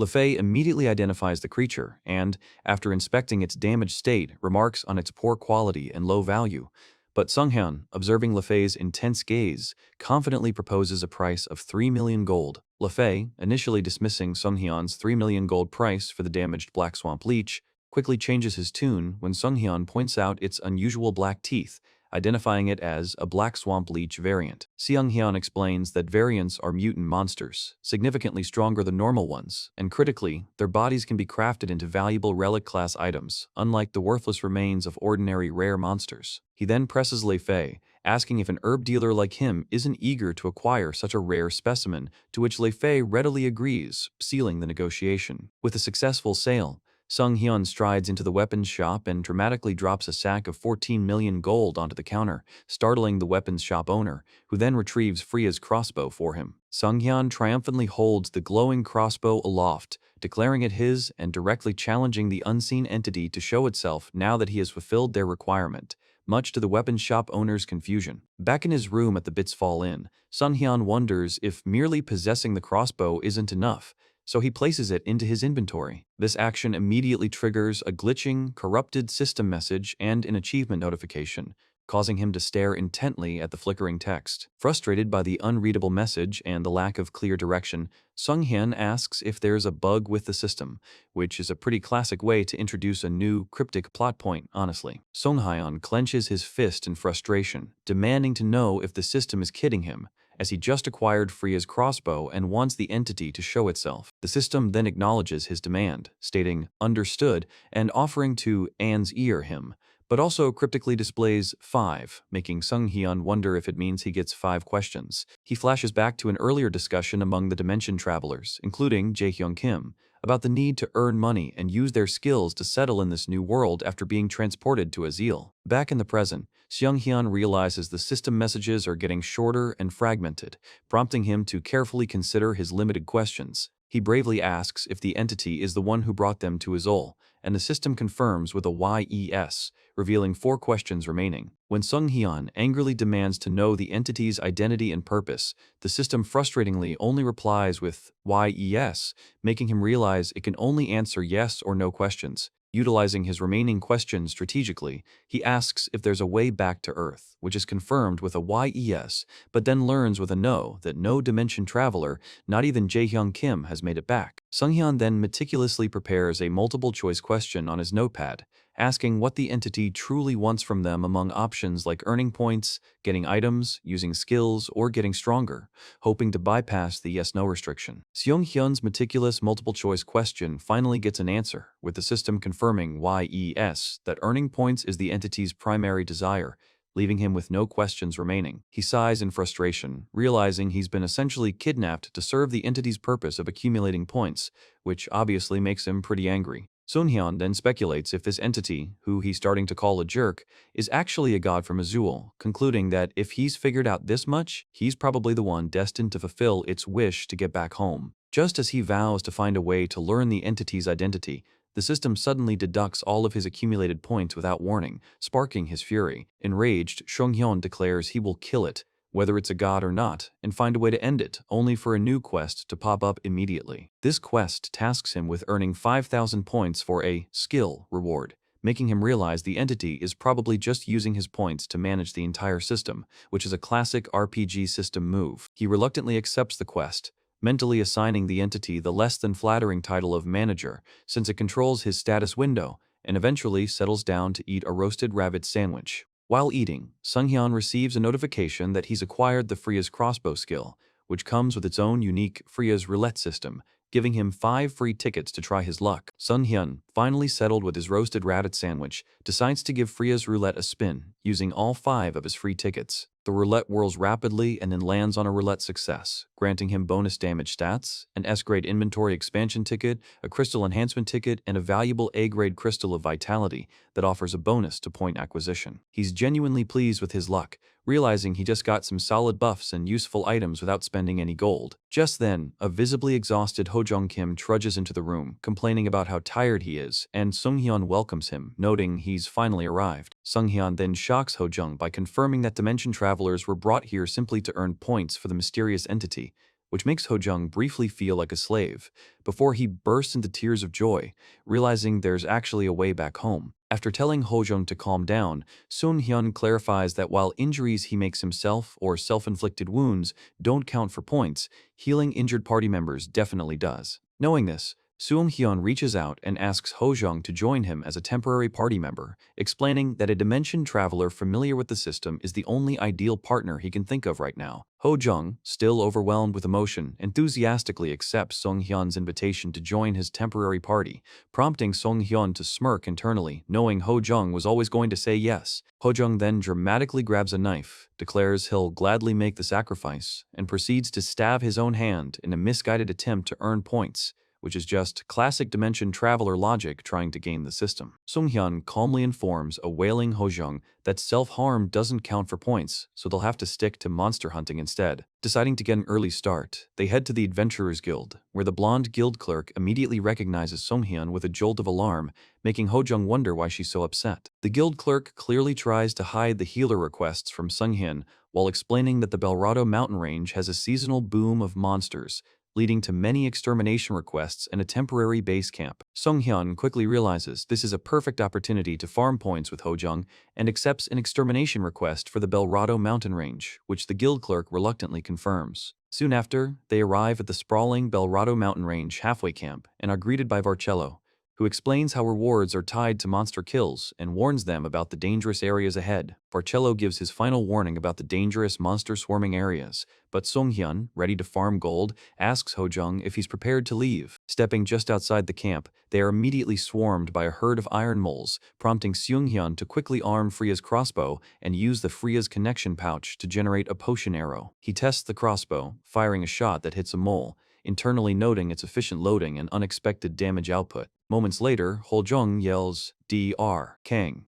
LeFei immediately identifies the creature and, after inspecting its damaged state, remarks on its poor quality and low value. But Sung Hyun, observing LeFei's intense gaze, confidently proposes a price of 3 million gold. LeFei, initially dismissing Sung Hyun's 3 million gold price for the damaged Black Swamp leech, quickly changes his tune when Sung Hyun points out its unusual black teeth, identifying it as a Black Swamp leech variant. Sung Hyun explains that variants are mutant monsters, significantly stronger than normal ones, and critically, their bodies can be crafted into valuable relic-class items, unlike the worthless remains of ordinary rare monsters. He then presses LeFei, asking if an herb dealer like him isn't eager to acquire such a rare specimen, to which LeFei readily agrees, sealing the negotiation. With a successful sale, Sung Hyun strides into the weapons shop and dramatically drops a sack of 14 million gold onto the counter, startling the weapons shop owner, who then retrieves Freya's crossbow for him. Sung Hyun triumphantly holds the glowing crossbow aloft, declaring it his and directly challenging the unseen entity to show itself now that he has fulfilled their requirement, much to the weapons shop owner's confusion. Back in his room at the Bits Fall Inn, Sun Hyun wonders if merely possessing the crossbow isn't enough, so he places it into his inventory. This action immediately triggers a glitching, corrupted system message and an achievement notification, causing him to stare intently at the flickering text. Frustrated by the unreadable message and the lack of clear direction, Sung Hyun asks if there's a bug with the system, which is a pretty classic way to introduce a new, cryptic plot point, honestly. Sung Hyun clenches his fist in frustration, demanding to know if the system is kidding him, as he just acquired Freya's crossbow and wants the entity to show itself. The system then acknowledges his demand, stating, "Understood," and offering to An's ear him, but also cryptically displays 5, making Sung Hyun wonder if it means he gets 5 questions. He flashes back to an earlier discussion among the Dimension Travelers, including Jae-hyung Kim, about the need to earn money and use their skills to settle in this new world after being transported to Azil. Back in the present, Sung Hyun realizes the system messages are getting shorter and fragmented, prompting him to carefully consider his limited questions. He bravely asks if the entity is the one who brought them to Azul, and the system confirms with a YES, revealing 4 questions remaining. When Sung Hyun angrily demands to know the entity's identity and purpose, the system frustratingly only replies with YES, making him realize it can only answer yes or no questions. Utilizing his remaining questions strategically, he asks if there's a way back to Earth, which is confirmed with a YES, but then learns with a no that no dimension traveler, not even Jae-hyung Kim, has made it back. Sung Hyun then meticulously prepares a multiple-choice question on his notepad, asking what the entity truly wants from them among options like earning points, getting items, using skills, or getting stronger, hoping to bypass the yes-no restriction. Sung Hyun's meticulous multiple-choice question finally gets an answer, with the system confirming YES that earning points is the entity's primary desire, leaving him with no questions remaining. He sighs in frustration, realizing he's been essentially kidnapped to serve the entity's purpose of accumulating points, which obviously makes him pretty angry. Sun Hyun then speculates if this entity, who he's starting to call a jerk, is actually a god from Azul, concluding that if he's figured out this much, he's probably the one destined to fulfill its wish to get back home. Just as he vows to find a way to learn the entity's identity, the system suddenly deducts all of his accumulated points without warning, sparking his fury. Enraged, Sung Hyun declares he will kill it, whether it's a god or not, and find a way to end it, only for a new quest to pop up immediately. This quest tasks him with earning 5,000 points for a skill reward, making him realize the entity is probably just using his points to manage the entire system, which is a classic RPG system move. He reluctantly accepts the quest, mentally assigning the entity the less than flattering title of manager, since it controls his status window, and eventually settles down to eat a roasted rabbit sandwich. While eating, Sung Hyun receives a notification that he's acquired the Freya's crossbow skill, which comes with its own unique Freya's roulette system, giving him 5 free tickets to try his luck. Sung Hyun, finally settled with his roasted rabbit sandwich, decides to give Freya's roulette a spin, using all 5 of his free tickets. The roulette whirls rapidly and then lands on a roulette success, granting him bonus damage stats, an S-grade inventory expansion ticket, a crystal enhancement ticket, and a valuable A-grade crystal of vitality that offers a bonus to point acquisition. He's genuinely pleased with his luck, realizing he just got some solid buffs and useful items without spending any gold. Just then, a visibly exhausted Ho-jung Kim trudges into the room, complaining about how tired he is, and Sung Hyun welcomes him, noting he's finally arrived. Sung Hyun then shocks Ho-jung by confirming that dimension travelers were brought here simply to earn points for the mysterious entity, which makes Ho-jung briefly feel like a slave, before he bursts into tears of joy, realizing there's actually a way back home. After telling Ho-jung to calm down, Sun Hyun clarifies that while injuries he makes himself or self-inflicted wounds don't count for points, healing injured party members definitely does. Knowing this, Sun Hyun reaches out and asks Ho-jung to join him as a temporary party member, explaining that a dimension traveler familiar with the system is the only ideal partner he can think of right now. Ho-jung, still overwhelmed with emotion, enthusiastically accepts Sung Hyun's invitation to join his temporary party, prompting Sung Hyun to smirk internally, knowing Ho-jung was always going to say yes. Ho-jung then dramatically grabs a knife, declares he'll gladly make the sacrifice, and proceeds to stab his own hand in a misguided attempt to earn points, which is just classic dimension traveler logic trying to game the system. Sunghyun calmly informs a wailing Hojung that self-harm doesn't count for points, so they'll have to stick to monster hunting instead. Deciding to get an early start, they head to the Adventurers Guild, where the blonde guild clerk immediately recognizes Sunghyun with a jolt of alarm, making Hojung wonder why she's so upset. The guild clerk clearly tries to hide the healer requests from Sunghyun while explaining that the Belrado mountain range has a seasonal boom of monsters, leading to many extermination requests and a temporary base camp. Sunghyun quickly realizes this is a perfect opportunity to farm points with Hojung and accepts an extermination request for the Belrado mountain range, which the guild clerk reluctantly confirms. Soon after, they arrive at the sprawling Belrado mountain range halfway camp and are greeted by Varcello, who explains how rewards are tied to monster kills and warns them about the dangerous areas ahead. Varcello gives his final warning about the dangerous monster-swarming areas, but Sunghyun, ready to farm gold, asks Hojung if he's prepared to leave. Stepping just outside the camp, they are immediately swarmed by a herd of iron moles, prompting Sunghyun to quickly arm Freya's crossbow and use the Freya's connection pouch to generate a potion arrow. He tests the crossbow, firing a shot that hits a mole, internally noting its efficient loading and unexpected damage output. Moments later, Hojung yells, "Dr. Kang,"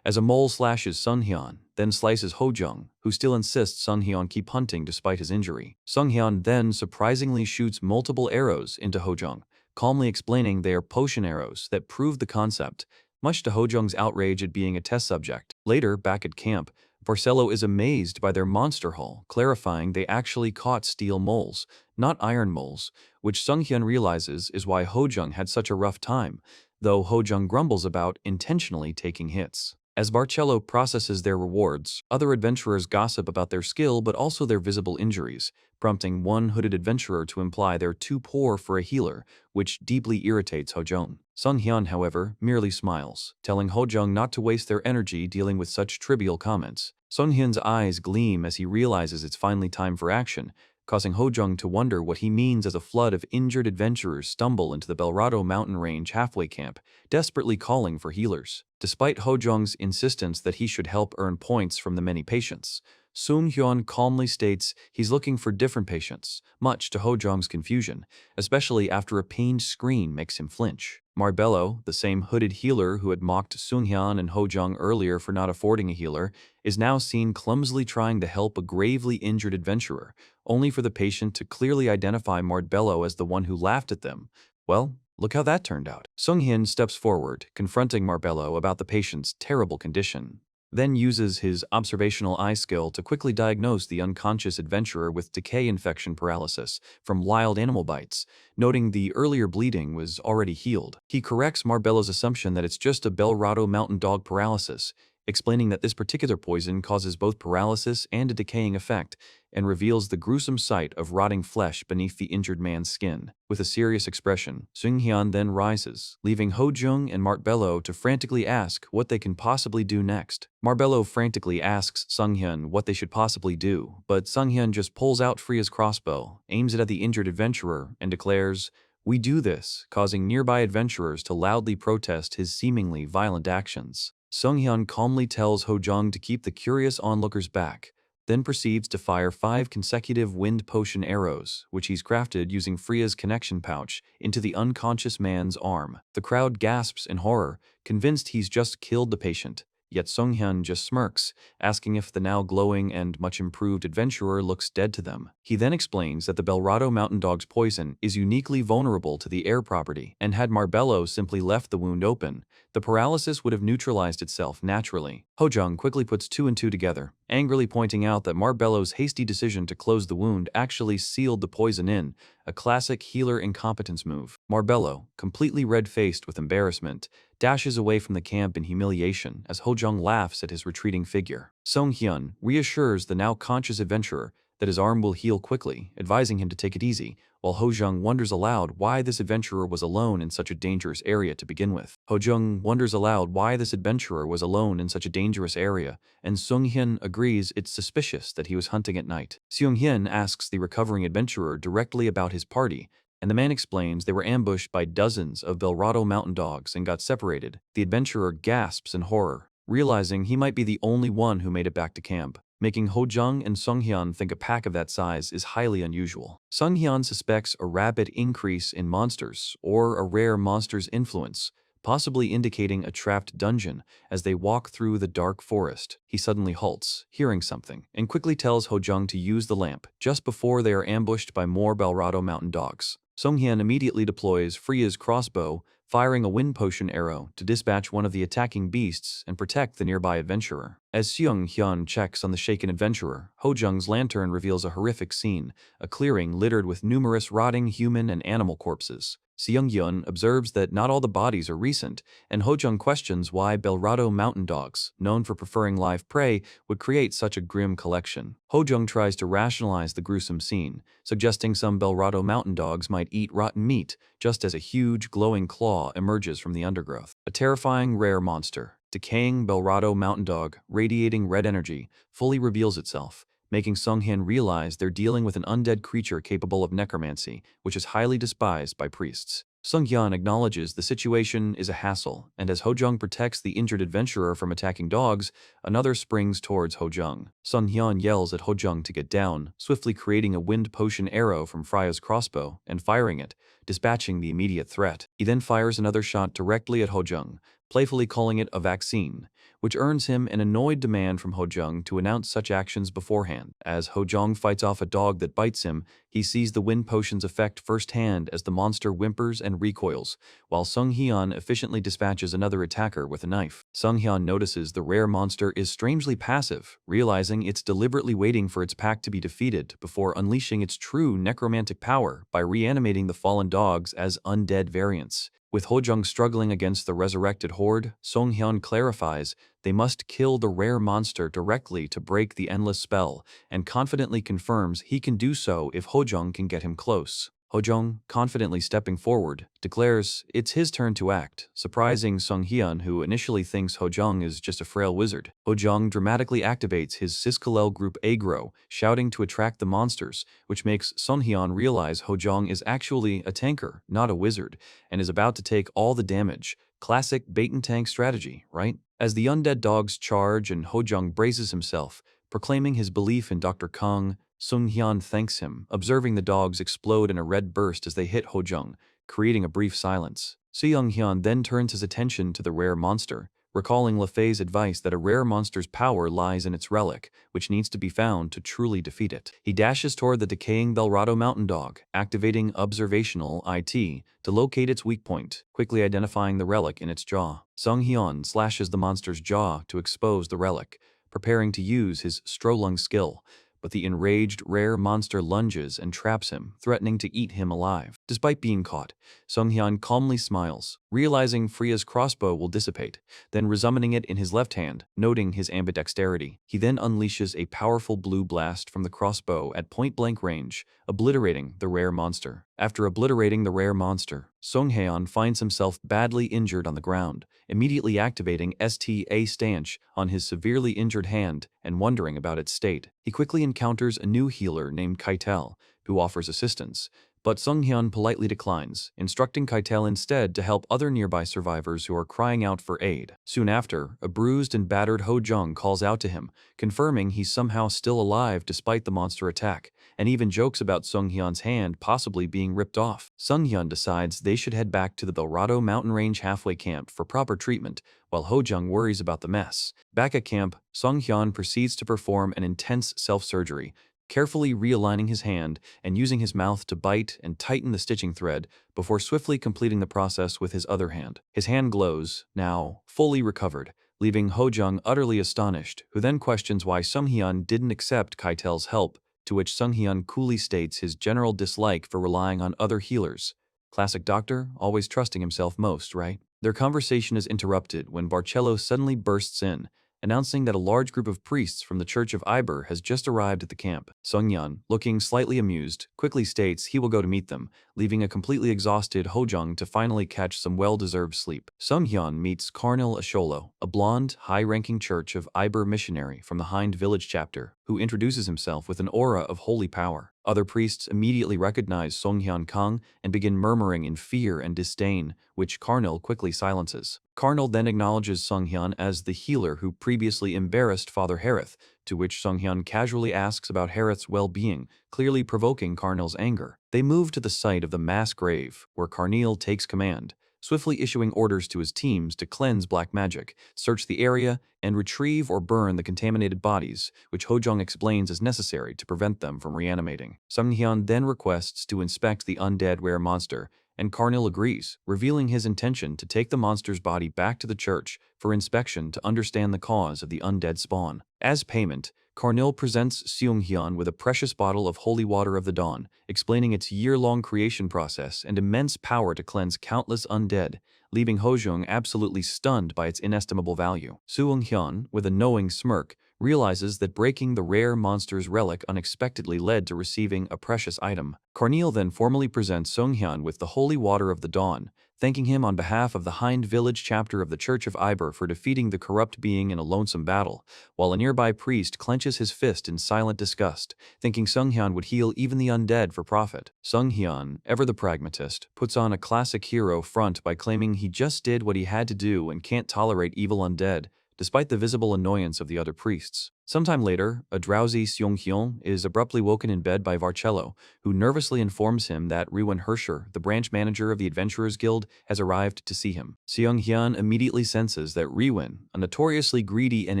as a mole slashes Sunghyun, then slices Hojung, who still insists Sunghyun keep hunting despite his injury. Sunghyun then surprisingly shoots multiple arrows into Hojung, calmly explaining they are potion arrows that prove the concept, much to Hojung's outrage at being a test subject. Later, back at camp, Varcello is amazed by their monster hull, clarifying they actually caught steel moles, not iron moles, which Sunghyun realizes is why Hojung had such a rough time, though Hojung grumbles about intentionally taking hits. As Varcello processes their rewards, other adventurers gossip about their skill but also their visible injuries, prompting one hooded adventurer to imply they're too poor for a healer, which deeply irritates Hojung. Sunghyun, however, merely smiles, telling Hojung not to waste their energy dealing with such trivial comments. Sunghyun's eyes gleam as he realizes it's finally time for action, causing Hojung to wonder what he means as a flood of injured adventurers stumble into the Belrado mountain range halfway camp, desperately calling for healers. Despite Hojung's insistence that he should help earn points from the many patients, Sunghyun calmly states he's looking for different patients, much to Hojung's confusion, especially after a pained scream makes him flinch. Marbello, the same hooded healer who had mocked Sunghyun and Hojung earlier for not affording a healer, is now seen clumsily trying to help a gravely injured adventurer, only for the patient to clearly identify Marbello as the one who laughed at them. Well, look how that turned out. Sunghyun steps forward, confronting Marbello about the patient's terrible condition, then uses his observational eye skill to quickly diagnose the unconscious adventurer with decay infection paralysis from wild animal bites, noting the earlier bleeding was already healed. He corrects Marbello's assumption that it's just a Belrado mountain dog paralysis, explaining that this particular poison causes both paralysis and a decaying effect, and reveals the gruesome sight of rotting flesh beneath the injured man's skin. With a serious expression, Sunghyun then rises, leaving Hojung and Marbello to frantically ask what they can possibly do next. Marbello frantically asks Sunghyun what they should possibly do, but Sunghyun just pulls out Freya's crossbow, aims it at the injured adventurer, and declares, "We do this," causing nearby adventurers to loudly protest his seemingly violent actions. Sunghyun calmly tells Hojung to keep the curious onlookers back, then proceeds to fire 5 consecutive wind potion arrows, which he's crafted using Freya's connection pouch, into the unconscious man's arm. The crowd gasps in horror, convinced he's just killed the patient, yet Sunghyun just smirks, asking if the now glowing and much improved adventurer looks dead to them. He then explains that the Belrado mountain dog's poison is uniquely vulnerable to the air property, and had Marbello simply left the wound open, the paralysis would have neutralized itself naturally. Hojung quickly puts 2 and 2 together, angrily pointing out that Marbello's hasty decision to close the wound actually sealed the poison in, a classic healer incompetence move. Marbello, completely red-faced with embarrassment, dashes away from the camp in humiliation as Hojung laughs at his retreating figure. Sunghyun reassures the now conscious adventurer that his arm will heal quickly, advising him to take it easy, while Hojung wonders aloud why this adventurer was alone in such a dangerous area to begin with. Hojung wonders aloud why this adventurer was alone in such a dangerous area, and Sunghyun agrees it's suspicious that he was hunting at night. Sunghyun asks the recovering adventurer directly about his party, and the man explains they were ambushed by dozens of Belrado mountain dogs and got separated. The adventurer gasps in horror, realizing he might be the only one who made it back to camp. making Ho-jung and Sung-hyun think a pack of that size is highly unusual. Sung-hyun suspects a rapid increase in monsters or a rare monster's influence, possibly indicating a trapped dungeon. As they walk through the dark forest, he suddenly halts, hearing something, and quickly tells Ho-jung to use the lamp just before they are ambushed by more Belrado mountain dogs. Sung-hyun immediately deploys Freya's crossbow, firing a wind potion arrow to dispatch one of the attacking beasts and protect the nearby adventurer. As Seung-hyun checks on the shaken adventurer, Ho-jung's lantern reveals a horrific scene, a clearing littered with numerous rotting human and animal corpses. Seung-hyun observes that not all the bodies are recent, and Ho-jung questions why Belrado mountain dogs, known for preferring live prey, would create such a grim collection. Ho-jung tries to rationalize the gruesome scene, suggesting some Belrado mountain dogs might eat rotten meat, just as a huge, glowing claw emerges from the undergrowth. A terrifying, rare monster, decaying Belrado mountain dog, radiating red energy, fully reveals itself, making Sung-hyun realize they're dealing with an undead creature capable of necromancy, which is highly despised by priests. Sung-hyun acknowledges the situation is a hassle, and as Ho-jung protects the injured adventurer from attacking dogs, another springs towards Ho-jung. Sung-hyun yells at Ho-jung to get down, swiftly creating a wind potion arrow from Freya's crossbow and firing it, dispatching the immediate threat. He then fires another shot directly at Ho-jung, playfully calling it a vaccine, which earns him an annoyed demand from Ho-jung to announce such actions beforehand. As Ho-jung fights off a dog that bites him, he sees the wind potion's effect firsthand as the monster whimpers and recoils, while Sung-hyun efficiently dispatches another attacker with a knife. Sung-hyun notices the rare monster is strangely passive, realizing it's deliberately waiting for its pack to be defeated before unleashing its true necromantic power by reanimating the fallen dogs as undead variants. With Ho-jung struggling against the resurrected horde, Sung-hyun clarifies they must kill the rare monster directly to break the endless spell, and confidently confirms he can do so if Ho-jung can get him close. Ho-jung, confidently stepping forward, declares it's his turn to act, surprising Sung-hyun, who initially thinks Ho-jung is just a frail wizard. Ho-jung dramatically activates his Siskalel group aggro, shouting to attract the monsters, which makes Sung-hyun realize Ho-jung is actually a tanker, not a wizard, and is about to take all the damage. Classic bait-and-tank strategy, right? As the undead dogs charge and Ho-jung braces himself, proclaiming his belief in Dr. Kung, Sung-hyun thanks him, observing the dogs explode in a red burst as they hit Ho-jung, creating a brief silence. Seung-hyun then turns his attention to the rare monster, recalling LaFay's advice that a rare monster's power lies in its relic, which needs to be found to truly defeat it. He dashes toward the decaying Belrado mountain dog, activating Observational IT to locate its weak point, quickly identifying the relic in its jaw. Sung-hyun slashes the monster's jaw to expose the relic, preparing to use his Strolung skill, but the enraged rare monster lunges and traps him, threatening to eat him alive. Despite being caught, Sung-hyun calmly smiles, realizing Freya's crossbow will dissipate, then resummoning it in his left hand, noting his ambidexterity. He then unleashes a powerful blue blast from the crossbow at point-blank range, obliterating the rare monster. After obliterating the rare monster, Sung-hyun finds himself badly injured on the ground, immediately activating STA stanch on his severely injured hand and wondering about its state. He quickly encounters a new healer named Keitel, who offers assistance, but Sung-hyun politely declines, instructing Keitel instead to help other nearby survivors who are crying out for aid. Soon after, a bruised and battered Ho-jung calls out to him, confirming he's somehow still alive despite the monster attack, and even jokes about Sung-hyun's hand possibly being ripped off. Sung-hyun decides they should head back to the Belrado mountain range halfway camp for proper treatment, while Ho-jung worries about the mess. Back at camp, Sung-hyun proceeds to perform an intense self-surgery, carefully realigning his hand and using his mouth to bite and tighten the stitching thread before swiftly completing the process with his other hand. His hand glows, now fully recovered, leaving Ho-jung utterly astonished, who then questions why Sung-hyun didn't accept Keitel's help, to which Sung-hyun coolly states his general dislike for relying on other healers. Classic doctor, always trusting himself most, right? Their conversation is interrupted when Barcello suddenly bursts in, announcing that a large group of priests from the Church of Iber has just arrived at the camp. Sung-hyun, looking slightly amused, quickly states he will go to meet them, leaving a completely exhausted Ho-jung to finally catch some well-deserved sleep. Sung-hyun meets Karnil Asholo, a blonde, high-ranking Church of Iber missionary from the Hind Village chapter, who introduces himself with an aura of holy power. Other priests immediately recognize Songhyun Kang and begin murmuring in fear and disdain, which Karnil quickly silences. Karnil then acknowledges Songhyun as the healer who previously embarrassed Father Harith, to which Songhyun casually asks about Harith's well-being, clearly provoking Karnil's anger. They move to the site of the mass grave, where Karnil takes command, swiftly issuing orders to his teams to cleanse black magic, search the area, and retrieve or burn the contaminated bodies, which Hojong explains is necessary to prevent them from reanimating. Sunghyun then requests to inspect the undead rare monster, and Karnil agrees, revealing his intention to take the monster's body back to the church for inspection to understand the cause of the undead spawn. As payment, Karnil presents Seunghyun with a precious bottle of holy water of the dawn, explaining its year-long creation process and immense power to cleanse countless undead, leaving Hojong absolutely stunned by its inestimable value. Seunghyun, with a knowing smirk, realizes that breaking the rare monster's relic unexpectedly led to receiving a precious item. Karnil then formally presents Seunghyun with the holy water of the dawn, thanking him on behalf of the Hind Village chapter of the Church of Iber for defeating the corrupt being in a lonesome battle, while a nearby priest clenches his fist in silent disgust, thinking Sunghyun would heal even the undead for profit. Sunghyun, ever the pragmatist, puts on a classic hero front by claiming he just did what he had to do and can't tolerate evil undead, despite the visible annoyance of the other priests. Sometime later, a drowsy Seunghyun is abruptly woken in bed by Varcello, who nervously informs him that Riwen Hersher, the branch manager of the Adventurers Guild, has arrived to see him. Seunghyun immediately senses that Riwen, a notoriously greedy and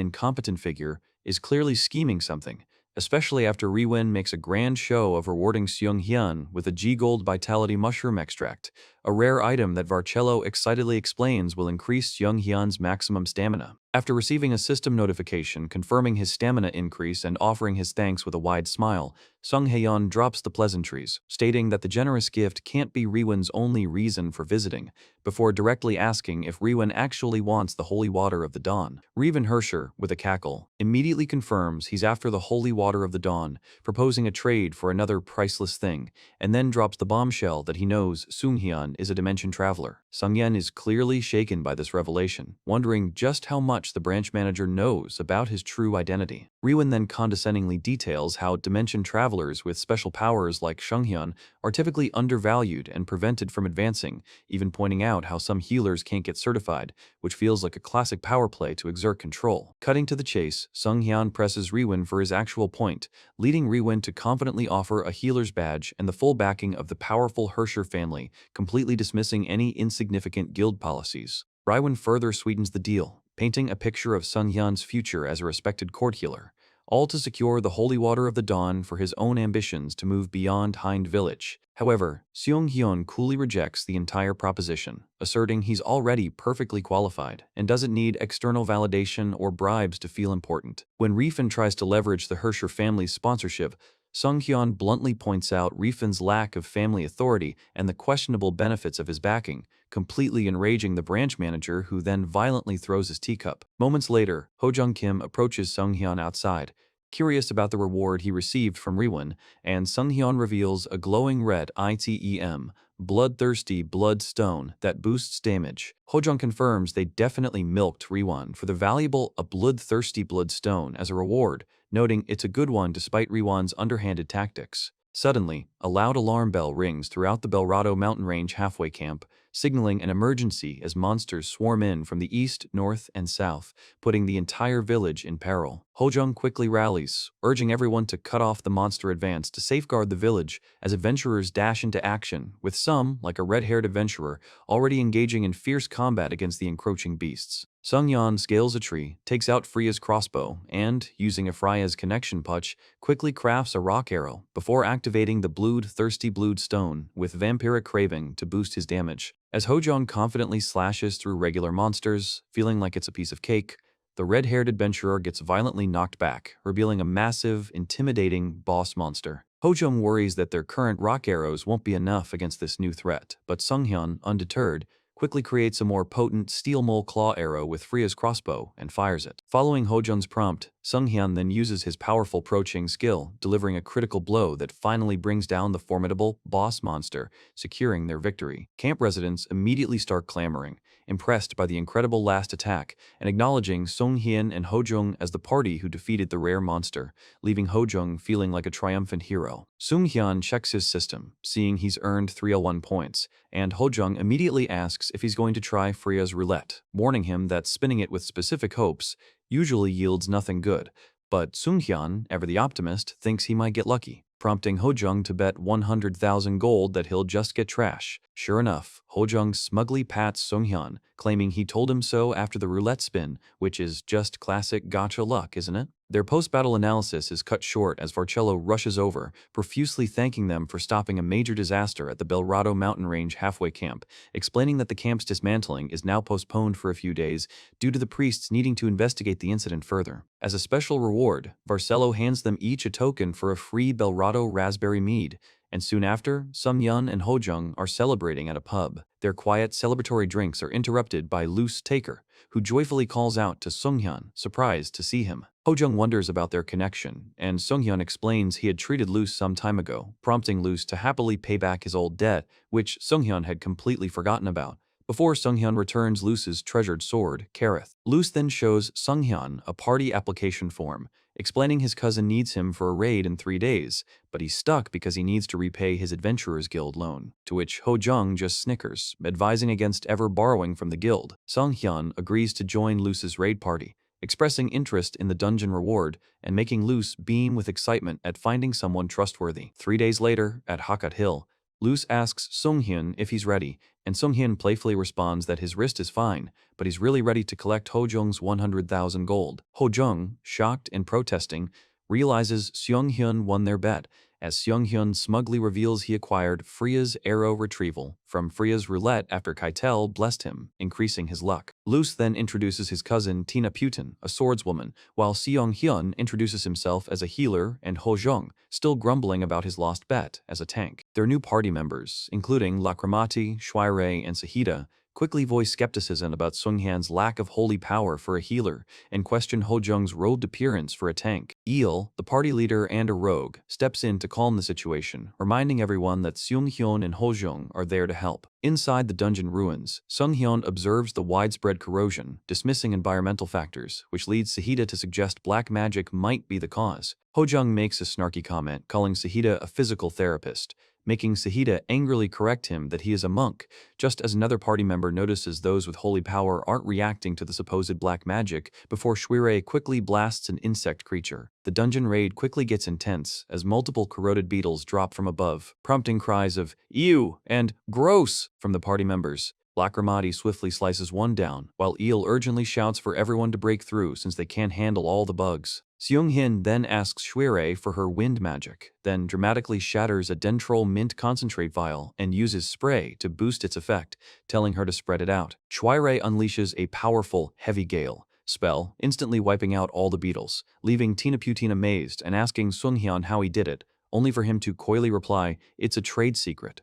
incompetent figure, is clearly scheming something, especially after Riwen makes a grand show of rewarding Seunghyun with a G-Gold Vitality Mushroom Extract, a rare item that Varcello excitedly explains will increase Seunghyun's maximum stamina. After receiving a system notification confirming his stamina increase and offering his thanks with a wide smile, Sunghyun drops the pleasantries, stating that the generous gift can't be Riwen's only reason for visiting, before directly asking if Riwen actually wants the holy water of the dawn. Riwen Hersher, with a cackle, immediately confirms he's after the holy water of the dawn, proposing a trade for another priceless thing, and then drops the bombshell that he knows Seunghyun is a dimension traveler. Sunghyun is clearly shaken by this revelation, wondering just how much the branch manager knows about his true identity. Riwen then condescendingly details how dimension travelers with special powers like Sunghyun are typically undervalued and prevented from advancing, even pointing out how some healers can't get certified, which feels like a classic power play to exert control. Cutting to the chase, Sunghyun presses Riwen for his actual point, leading Riwen to confidently offer a healer's badge and the full backing of the powerful Hersher family, completely dismissing any insignificant guild policies. Riwen further sweetens the deal, painting a picture of Sunghyun's future as a respected court healer, all to secure the holy water of the dawn for his own ambitions to move beyond Hind Village. However, Seunghyun coolly rejects the entire proposition, asserting he's already perfectly qualified and doesn't need external validation or bribes to feel important. When Rifen tries to leverage the Hersher family's sponsorship, Sunghyun bluntly points out Rifen's lack of family authority and the questionable benefits of his backing, completely enraging the branch manager, who then violently throws his teacup. Moments later, Hojong Kim approaches Sunghyun outside, curious about the reward he received from Riwen, and Sunghyun reveals a glowing red item, bloodthirsty bloodstone, that boosts damage. Hojong confirms they definitely milked Riwen for the valuable a bloodthirsty bloodstone as a reward, noting it's a good one despite Riwen's underhanded tactics. Suddenly, a loud alarm bell rings throughout the Belrado mountain range halfway camp, signaling an emergency as monsters swarm in from the east, north, and south, putting the entire village in peril. Hojong quickly rallies, urging everyone to cut off the monster advance to safeguard the village as adventurers dash into action, with some, like a red-haired adventurer, already engaging in fierce combat against the encroaching beasts. Sunghyun scales a tree, takes out Freya's crossbow, and, using a Freya's connection punch, quickly crafts a rock arrow before activating the thirsty blued stone with vampiric craving to boost his damage. As Hojong confidently slashes through regular monsters, feeling like it's a piece of cake, the red-haired adventurer gets violently knocked back, revealing a massive, intimidating boss monster. Hojong worries that their current rock arrows won't be enough against this new threat, but Sunghyun, undeterred, quickly creates a more potent steel mole claw arrow with Freya's crossbow and fires it. Following Hojong's prompt, Sunghyun then uses his powerful Proching skill, delivering a critical blow that finally brings down the formidable boss monster, securing their victory. Camp residents immediately start clamoring, impressed by the incredible last attack, and acknowledging Sung-hyun and Ho-jung as the party who defeated the rare monster, leaving Ho-jung feeling like a triumphant hero. Sung-hyun checks his system, seeing he's earned 301 points, and Ho-jung immediately asks if he's going to try Freya's roulette, warning him that spinning it with specific hopes usually yields nothing good. But Sung-hyun, ever the optimist, thinks he might get lucky, prompting Ho-jung to bet 100,000 gold that he'll just get trash. Sure enough, Ho-jung smugly pats Sung-hyun, claiming he told him so after the roulette spin, which is just classic gotcha luck, isn't it? Their post-battle analysis is cut short as Varcello rushes over, profusely thanking them for stopping a major disaster at the Belrado mountain range halfway camp, explaining that the camp's dismantling is now postponed for a few days due to the priests needing to investigate the incident further. As a special reward, Varcello hands them each a token for a free Belrado raspberry mead, and soon after, Sung-hyun and Ho-jung are celebrating at a pub. Their quiet, celebratory drinks are interrupted by Loose Taker, who joyfully calls out to Sung-hyun, surprised to see him. Ho-jung wonders about their connection, and Sung-hyun explains he had treated Loose some time ago, prompting Loose to happily pay back his old debt, which Sung-hyun had completely forgotten about, before Sung-hyun returns Loose's treasured sword, Kareth. Loose then shows Sung-hyun a party application form, explaining his cousin needs him for a raid in 3 days, but he's stuck because he needs to repay his Adventurers Guild loan, to which Ho-jung just snickers, advising against ever borrowing from the guild. Sung-hyun agrees to join Loose's raid party, expressing interest in the dungeon reward and making Loose beam with excitement at finding someone trustworthy. 3 days later, at Hakat Hill, Loose asks Sung-hyun if he's ready, and Sung-hyun playfully responds that his wrist is fine, but he's really ready to collect Ho-jung's 100,000 gold. Ho-jung, shocked and protesting, realizes Sung-hyun won their bet, as Sung-hyun smugly reveals he acquired Freya's arrow retrieval from Freya's roulette after Keitel blessed him, increasing his luck. Loose then introduces his cousin Tina Putin, a swordswoman, while Sung-hyun introduces himself as a healer and Ho-jung, still grumbling about his lost bet, as a tank. Their new party members, including Lakramati, Shuirei, and Sahida, quickly voice skepticism about Sung-hyun's lack of holy power for a healer and question Ho-jung's robed appearance for a tank. Il, the party leader and a rogue, steps in to calm the situation, reminding everyone that Sung-hyun and Ho-jung are there to help. Inside the dungeon ruins, Sung-hyun observes the widespread corrosion, dismissing environmental factors, which leads Sahida to suggest black magic might be the cause. Ho-jung makes a snarky comment, calling Sahida a physical therapist, making Sahida angrily correct him that he is a monk, just as another party member notices those with holy power aren't reacting to the supposed black magic before Shuirei quickly blasts an insect creature. The dungeon raid quickly gets intense as multiple corroded beetles drop from above, prompting cries of "Ew" and "Gross" from the party members. Lakramati swiftly slices one down, while Il urgently shouts for everyone to break through since they can't handle all the bugs. Seung-hin then asks Shuirei for her wind magic, then dramatically shatters a Dentrol mint concentrate vial and uses spray to boost its effect, telling her to spread it out. Shuirei unleashes a powerful heavy gale spell, instantly wiping out all the beetles, leaving Tina Putin amazed and asking Sung-hyun how he did it, only for him to coyly reply, "It's a trade secret."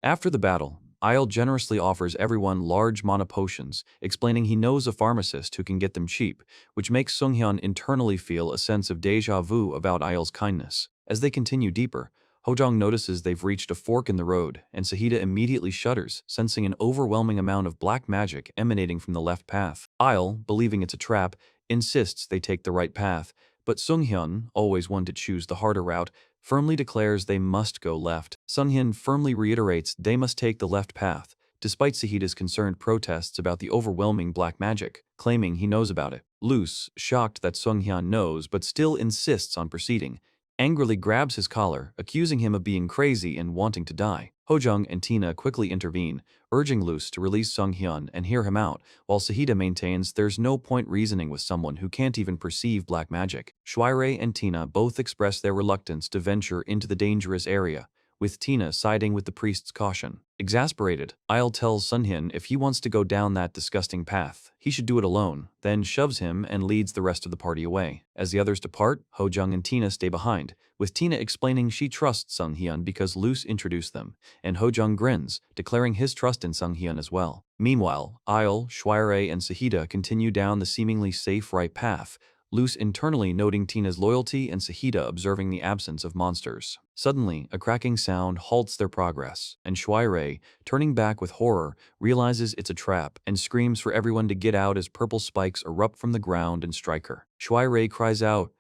After the battle, Isle generously offers everyone large mana potions, explaining he knows a pharmacist who can get them cheap, which makes Sung-hyun internally feel a sense of déjà vu about Isle's kindness. As they continue deeper, Ho-jung notices they've reached a fork in the road, and Sahida immediately shudders, sensing an overwhelming amount of black magic emanating from the left path. Isle, believing it's a trap, insists they take the right path, but Sung-hyun, always one to choose the harder route, firmly declares they must go left. Sung-hyun firmly reiterates they must take the left path, despite Sahida's concerned protests about the overwhelming black magic, claiming he knows about it. Loose, shocked that Sung-hyun knows but still insists on proceeding, angrily grabs his collar, accusing him of being crazy and wanting to die. Ho-jung and Tina quickly intervene, urging Loose to release Sung-hyun and hear him out, while Sahida maintains there's no point reasoning with someone who can't even perceive black magic. Shuirei and Tina both express their reluctance to venture into the dangerous area, with Tina siding with the priest's caution. Exasperated, Isle tells Sung-hyun if he wants to go down that disgusting path, he should do it alone, then shoves him and leads the rest of the party away. As the others depart, Ho-jung and Tina stay behind, with Tina explaining she trusts Sung-hyun because Loose introduced them, and Ho-jung grins, declaring his trust in Sung-hyun as well. Meanwhile, Isle, Shuirei, and Sahida continue down the seemingly safe right path, Luz internally noting Tina's loyalty and Sahida observing the absence of monsters. Suddenly, a cracking sound halts their progress, and Shuirei, turning back with horror, realizes it's a trap and screams for everyone to get out as purple spikes erupt from the ground and strike her. Shuirei cries out,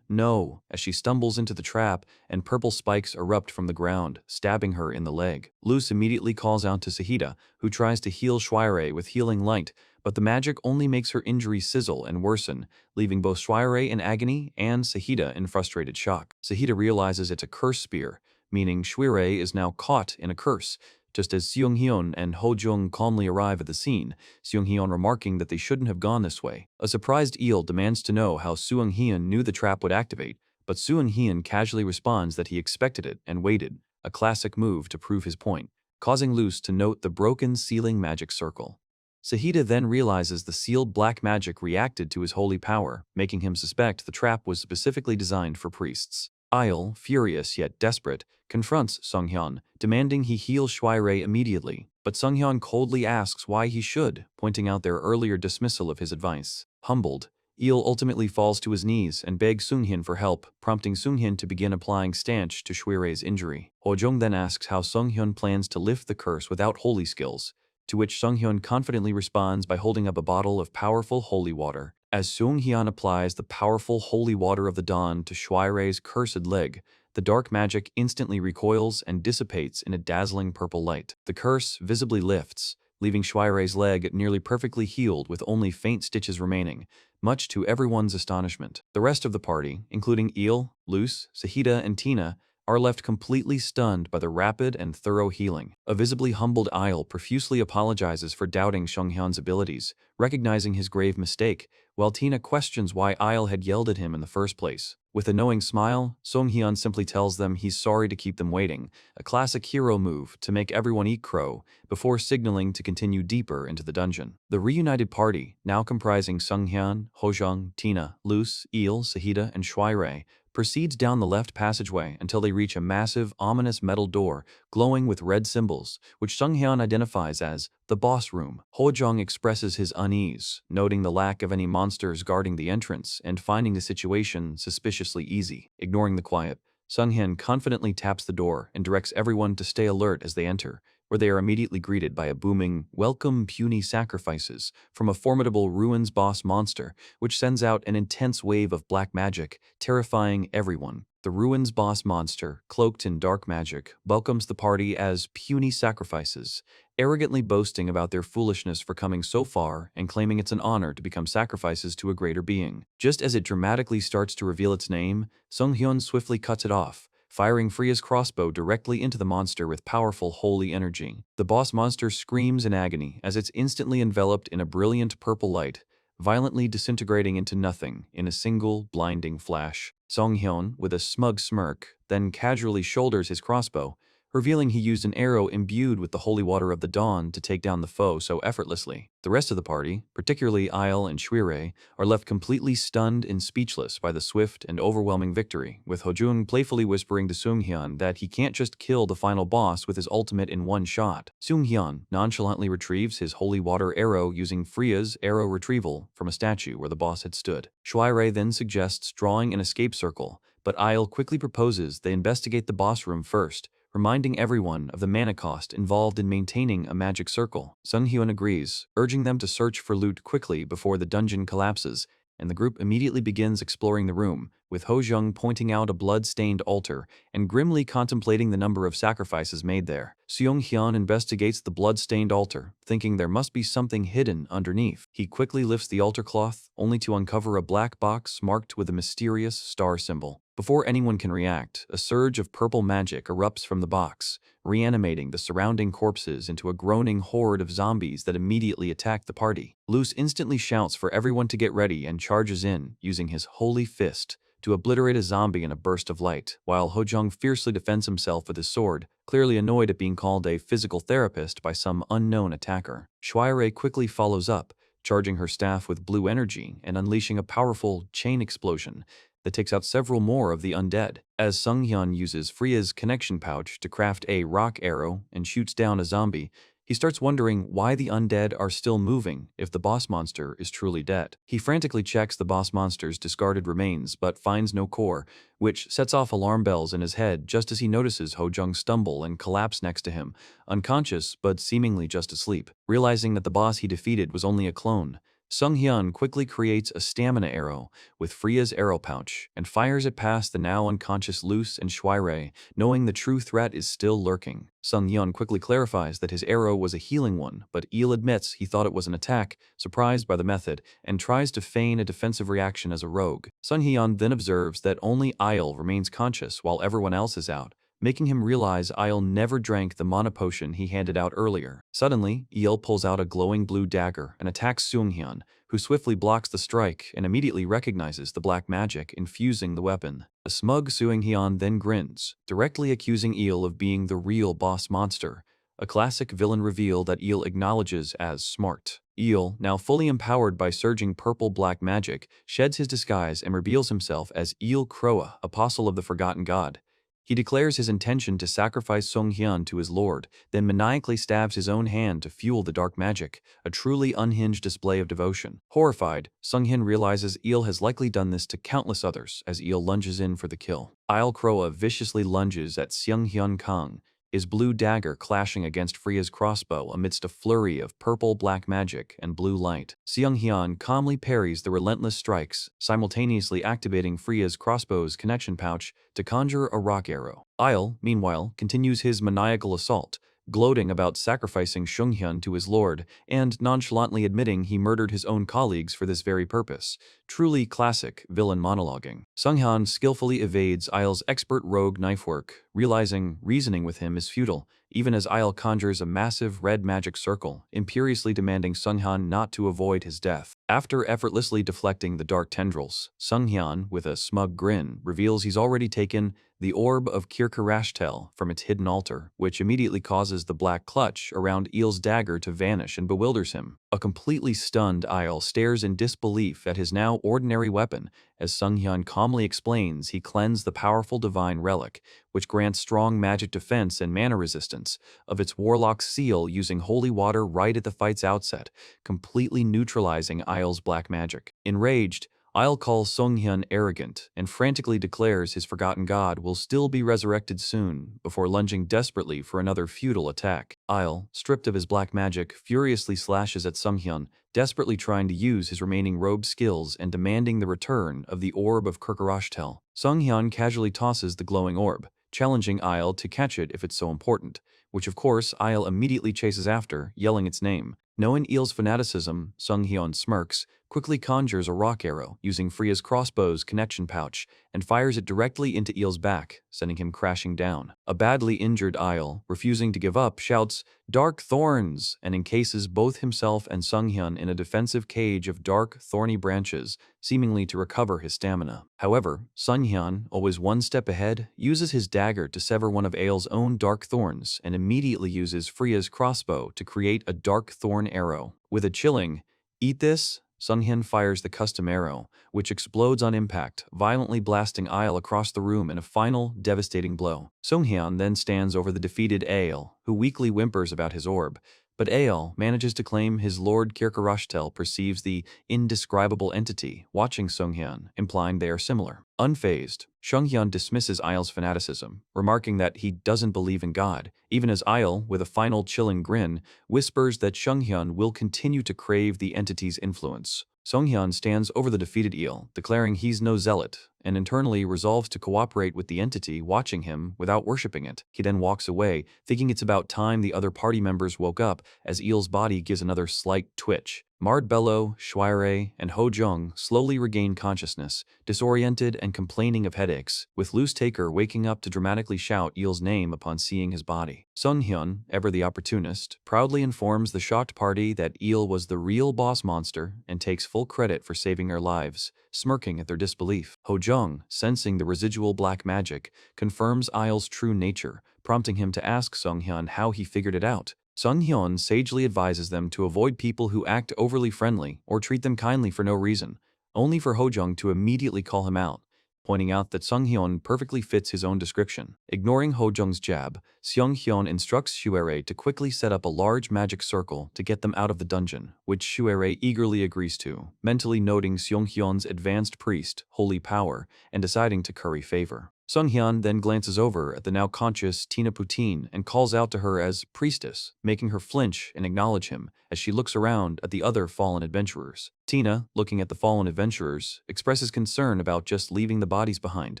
no, as she stumbles into the trap and purple spikes erupt from the ground, stabbing her in the leg. Luz immediately calls out to Sahida, who tries to heal Shuirei with healing light, but the magic only makes her injury sizzle and worsen, leaving both Shuirei in agony and Sahida in frustrated shock. Sahida realizes it's a curse spear, meaning Shuirei is now caught in a curse. Just as Seung-hyun and Ho-jung calmly arrive at the scene, Seung-hyun remarking that they shouldn't have gone this way. A surprised Eel demands to know how Seung-hyun knew the trap would activate, but Seung-hyun casually responds that he expected it and waited, a classic move to prove his point, causing Luz to note the broken sealing magic circle. Sahida then realizes the sealed black magic reacted to his holy power, making him suspect the trap was specifically designed for priests. Isle, furious yet desperate, confronts Seung-hyun, demanding he heal Shuirei immediately, but Seung-hyun coldly asks why he should, pointing out their earlier dismissal of his advice. Humbled, Eel ultimately falls to his knees and begs Seung-hyun for help, prompting Seung-hyun to begin applying stanch to Shuirei's injury. Ho-jung then asks how Seung-hyun plans to lift the curse without holy skills, to which Seung-hyun confidently responds by holding up a bottle of powerful holy water. As Seung-hyun applies the powerful holy water of the dawn to Shuirei's cursed leg, the dark magic instantly recoils and dissipates in a dazzling purple light. The curse visibly lifts, leaving Shuirei's leg nearly perfectly healed with only faint stitches remaining, much to everyone's astonishment. The rest of the party, including Eel, Luz, Sahida, and Tina, are left completely stunned by the rapid and thorough healing. A visibly humbled Isle profusely apologizes for doubting Seung-hyun's abilities, recognizing his grave mistake, while Tina questions why Isle had yelled at him in the first place. With a knowing smile, Seung-hyun simply tells them he's sorry to keep them waiting, a classic hero move to make everyone eat crow, before signaling to continue deeper into the dungeon. The reunited party, now comprising Seung-hyun, Ho-jung, Tina, Luz, Eel, Sahida, and Shuirei, proceeds down the left passageway until they reach a massive, ominous metal door glowing with red symbols, which Seung-hyun identifies as the boss room. Ho-jung expresses his unease, noting the lack of any monsters guarding the entrance and finding the situation suspiciously easy. Ignoring the quiet, Seung-hyun confidently taps the door and directs everyone to stay alert as they enter, where they are immediately greeted by a booming, "Welcome puny sacrifices," from a formidable ruins boss monster, which sends out an intense wave of black magic, terrifying everyone. The ruins boss monster, cloaked in dark magic, welcomes the party as puny sacrifices, arrogantly boasting about their foolishness for coming so far and claiming it's an honor to become sacrifices to a greater being. Just as it dramatically starts to reveal its name, Seung-hyun swiftly cuts it off, firing Freya's crossbow directly into the monster with powerful holy energy. The boss monster screams in agony as it's instantly enveloped in a brilliant purple light, violently disintegrating into nothing in a single blinding flash. Seung-hyun, with a smug smirk, then casually shoulders his crossbow, revealing he used an arrow imbued with the holy water of the dawn to take down the foe so effortlessly. The rest of the party, particularly Isle and Shuirei, are left completely stunned and speechless by the swift and overwhelming victory, with Ho-jung playfully whispering to Seung-hyun that he can't just kill the final boss with his ultimate in one shot. Seung-hyun nonchalantly retrieves his holy water arrow using Freya's arrow retrieval from a statue where the boss had stood. Shuirei then suggests drawing an escape circle, but Isle quickly proposes they investigate the boss room first, reminding everyone of the mana cost involved in maintaining a magic circle. Seung-hyun agrees, urging them to search for loot quickly before the dungeon collapses, and the group immediately begins exploring the room, with Ho-jung pointing out a blood-stained altar and grimly contemplating the number of sacrifices made there. Seung-hyun investigates the blood-stained altar, thinking there must be something hidden underneath. He quickly lifts the altar cloth, only to uncover a black box marked with a mysterious star symbol. Before anyone can react, a surge of purple magic erupts from the box, reanimating the surrounding corpses into a groaning horde of zombies that immediately attack the party. Luz instantly shouts for everyone to get ready and charges in, using his holy fist to obliterate a zombie in a burst of light, while Ho-jung fiercely defends himself with his sword, clearly annoyed at being called a physical therapist by some unknown attacker. Shuirei quickly follows up, charging her staff with blue energy and unleashing a powerful chain explosion that takes out several more of the undead. As Seung-hyun uses Freya's connection pouch to craft a rock arrow and shoots down a zombie, He starts wondering why the undead are still moving if the boss monster is truly dead. He frantically checks the boss monster's discarded remains but finds no core, which sets off alarm bells in his head just as he notices Ho-jung stumble and collapse next to him, unconscious but seemingly just asleep. Realizing that the boss he defeated was only a clone, Sung-hyun quickly creates a stamina arrow with Freya's arrow pouch and fires it past the now unconscious Luce and Shuirei, knowing the true threat is still lurking. Sung-hyun quickly clarifies that his arrow was a healing one, but Il admits he thought it was an attack, surprised by the method, and tries to feign a defensive reaction as a rogue. Sung-hyun then observes that only Il remains conscious while everyone else is out, making him realize Il never drank the mana potion he handed out earlier. Suddenly, Il pulls out a glowing blue dagger and attacks Sung-hyun, who swiftly blocks the strike and immediately recognizes the black magic infusing the weapon. A smug Sung-hyun then grins, directly accusing Il of being the real boss monster, a classic villain reveal that Il acknowledges as smart. Il, now fully empowered by surging purple-black magic, sheds his disguise and reveals himself as Il Kroa, apostle of the forgotten god. He declares his intention to sacrifice Sung-hyun to his lord, then maniacally stabs his own hand to fuel the dark magic, a truly unhinged display of devotion. Horrified, Sung-hyun realizes Il has likely done this to countless others as Il lunges in for the kill. Il Kroa viciously lunges at Sung-hyun Kang, his blue dagger clashing against Freya's crossbow amidst a flurry of purple-black magic and blue light. Sung-hyun calmly parries the relentless strikes, simultaneously activating Freya's crossbow's connection pouch to conjure a rock arrow. Il, meanwhile, continues his maniacal assault, gloating about sacrificing Sung-hyun to his lord and nonchalantly admitting he murdered his own colleagues for this very purpose. Truly classic villain monologuing. Sung-hyun skillfully evades Il's expert rogue knife work, realizing reasoning with him is futile, even as Il conjures a massive red magic circle, imperiously demanding Sung-hyun not to avoid his death. After effortlessly deflecting the dark tendrils, Sung-hyun, with a smug grin, reveals he's already taken the orb of Kirkarashtel from its hidden altar, which immediately causes the black clutch around Il's dagger to vanish and bewilders him. A completely stunned Il stares in disbelief at his now ordinary weapon as Sung-hyun calmly explains he cleansed the powerful divine relic, which grants strong magic defense and mana resistance, of its warlock's seal using holy water right at the fight's outset, completely neutralizing Il's black magic. Enraged, Il calls Sung-hyun arrogant and frantically declares his forgotten god will still be resurrected soon before lunging desperately for another futile attack. Il, stripped of his black magic, furiously slashes at Sung-hyun, desperately trying to use his remaining robe skills and demanding the return of the orb of Kirkarashtel. Sung-hyun casually tosses the glowing orb, challenging Il to catch it if it's so important, which of course Il immediately chases after, yelling its name. Knowing Il's fanaticism, Sung-hyun smirks, quickly conjures a rock arrow using Freya's crossbow's connection pouch and fires it directly into Il's back, sending him crashing down. A badly injured Il, refusing to give up, shouts, "Dark thorns!" and encases both himself and Sung-hyun in a defensive cage of dark, thorny branches, seemingly to recover his stamina. However, Sung-hyun, always one step ahead, uses his dagger to sever one of Il's own dark thorns and immediately uses Freya's crossbow to create a dark thorn arrow. With a chilling, "Eat this," Sung-hyun fires the custom arrow, which explodes on impact, violently blasting Il across the room in a final, devastating blow. Sung-hyun then stands over the defeated Il, who weakly whimpers about his orb, but Il manages to claim his lord Kirkarashtel perceives the indescribable entity watching Sung-hyun, implying they are similar. Unfazed, Sung-hyun dismisses Il's fanaticism, remarking that he doesn't believe in God, even as Il, with a final chilling grin, whispers that Sung-hyun will continue to crave the entity's influence. Sung-hyun stands over the defeated Il, declaring he's no zealot, and internally resolves to cooperate with the entity watching him without worshipping it. He then walks away, thinking it's about time the other party members woke up as Il's body gives another slight twitch. Mardbello, Shuirei, and Ho-jung slowly regain consciousness, disoriented and complaining of headaches, with Luce Taker waking up to dramatically shout Il's name upon seeing his body. Sung-hyun, ever the opportunist, proudly informs the shocked party that Il was the real boss monster and takes full credit for saving their lives, smirking at their disbelief. Ho-jung, sensing the residual black magic, confirms Il's true nature, prompting him to ask Sung-hyun how he figured it out. Sung-hyun sagely advises them to avoid people who act overly friendly or treat them kindly for no reason, only for Ho-jung to immediately call him out, pointing out that Sung-hyun perfectly fits his own description. Ignoring Ho-jung's jab, Seung-hyun instructs Shuere to quickly set up a large magic circle to get them out of the dungeon, which Shuere eagerly agrees to, mentally noting Seung-hyun's advanced priest, holy power, and deciding to curry favor. Sung-hyun then glances over at the now conscious Tina Poutine and calls out to her as priestess, making her flinch and acknowledge him as she looks around at the other fallen adventurers. Tina, looking at the fallen adventurers, expresses concern about just leaving the bodies behind,